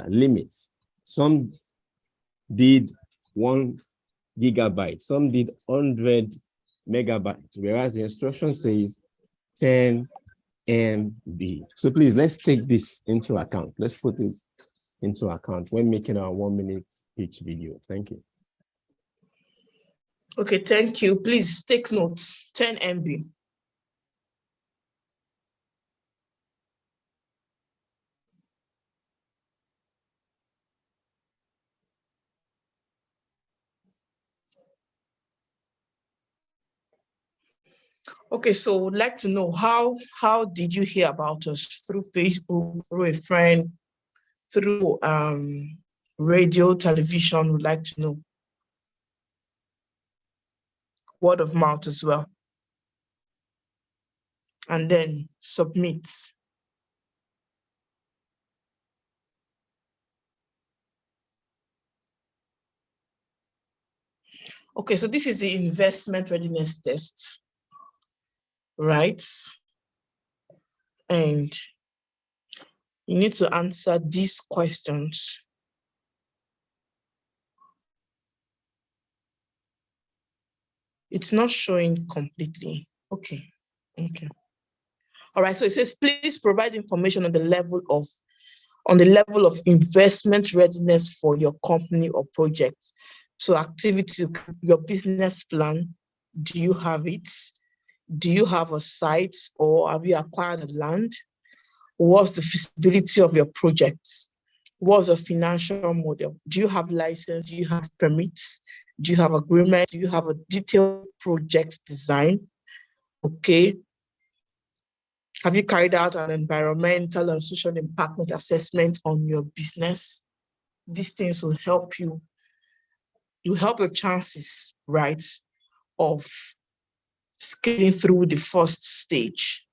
S5: limits. Some did 1 gigabyte, some did 100 megabytes, whereas the instruction says 10 MB. So please, let's take this into account. Let's put it into account when making our 1 minute pitch video. Thank you.
S4: Okay, thank you. Please take notes, 10 MB. Okay, so would like to know how did you hear about us? Through Facebook, through a friend, through radio, television? Would like to know. Word of mouth as well. And then submit. Okay, so this is the investment readiness test, right? And you need to answer these questions. It's not showing completely. Okay. All right, so it says, please provide information on the level of investment readiness for your company or project. So activity, your business plan, do you have it? Do you have a site, or have you acquired the land? What's the feasibility of your project? What's the financial model? Do you have license? Do you have permits? Do you have agreement? Do you have a detailed project design? Okay. Have you carried out an environmental and social impact assessment on your business? These things will help you. You help your chances, right, of scaling through the first stage.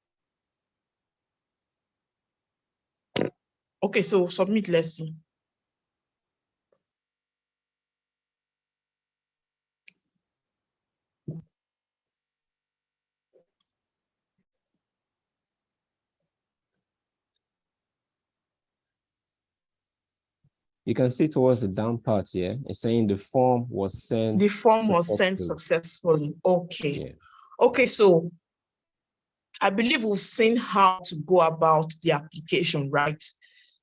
S4: Okay, so submit, let's see.
S5: You can see towards the down part here, it's saying the form was sent.
S4: The form was sent successfully. Okay.
S5: Yeah.
S4: Okay, so I believe we've seen how to go about the application, right?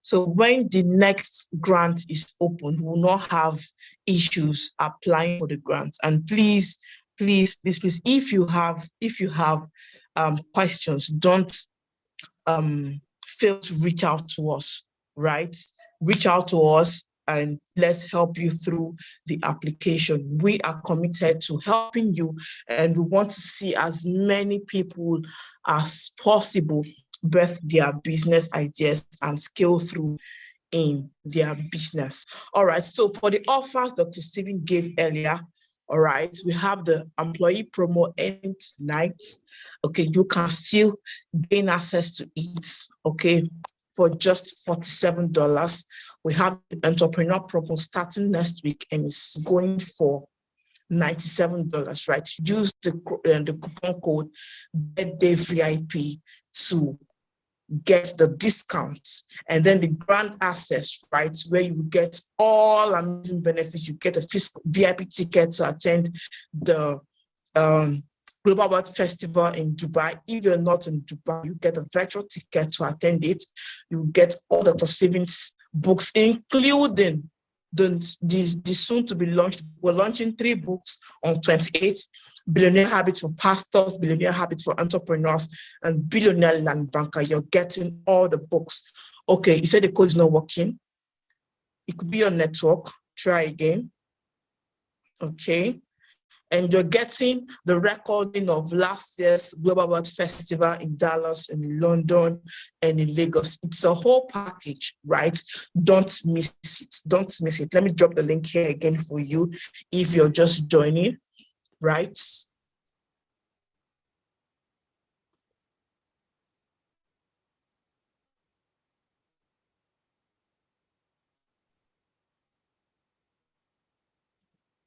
S4: So when the next grant is open, we will not have issues applying for the grant. And please, if you have questions, don't fail to reach out to us, right? Reach out to us and let's help you through the application. We are committed to helping you, and we want to see as many people as possible birth their business ideas and scale through in their business. All right, so for the offers Dr. Stephen gave earlier, all right, we have the employee promo end tonight. Okay, you can still gain access to it, okay, for just $47. We have the entrepreneur promo starting next week, and it's going for $97, right? Use the coupon code birthday VIP to get the discounts, and then the grand access, right, where you get all amazing benefits. You get a VIP ticket to attend the Global Wealth Festival in Dubai. If you're not in Dubai, you get a virtual ticket to attend it. You get all Dr. Stevens books, including the soon to be launched. We're launching 3 books on 28th. Billionaire Habits for Pastors, Billionaire Habits for Entrepreneurs, and Billionaire Land Banker. You're getting all the books. Okay, you said the code is not working. It could be your network. Try again. Okay. And you're getting the recording of last year's Global Wealth Festival in Dallas, in London, and in Lagos. It's a whole package, right? Don't miss it. Don't miss it. Let me drop the link here again for you if you're just joining, right?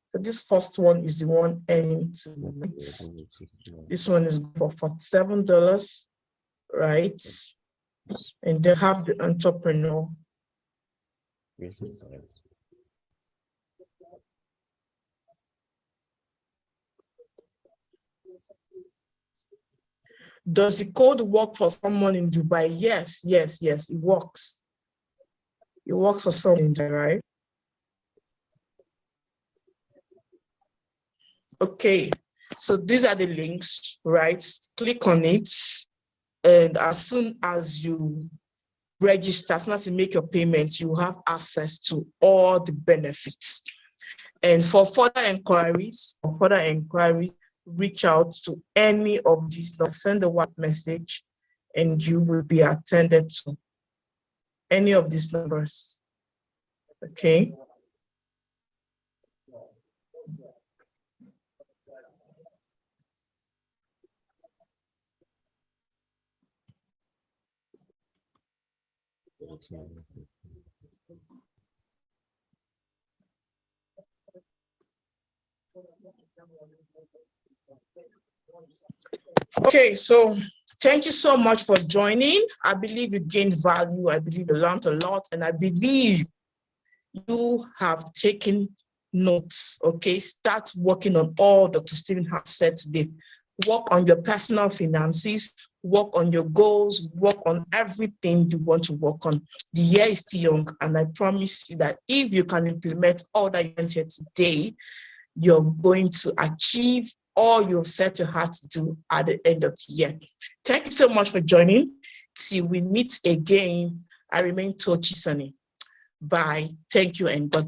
S4: So this first one is the one ending tonight. This one is for $47, right? And they have the entrepreneur. Does the code work for someone in Dubai? Yes, yes, yes, it works. It works for someone in Dubai, right? Okay, so these are the links, right? Click on it, and as soon as you register, as soon as you make your payment, you have access to all the benefits. And for further inquiries, reach out to any of these, send a WhatsApp message, and you will be attended to any of these numbers. Okay. Okay, so thank you so much for joining. I believe you gained value. I believe you learned a lot, and I believe you have taken notes. Okay, start working on all Dr. Stephen has said today. Work on your personal finances, work on your goals, work on everything you want to work on. The year is still young, and I promise you that if you can implement all that you learned here today, you're going to achieve all you've set your heart to do at the end of the year. Thank you so much for joining. Till we meet again, I remain Tochi Sunny. Bye. Thank you and God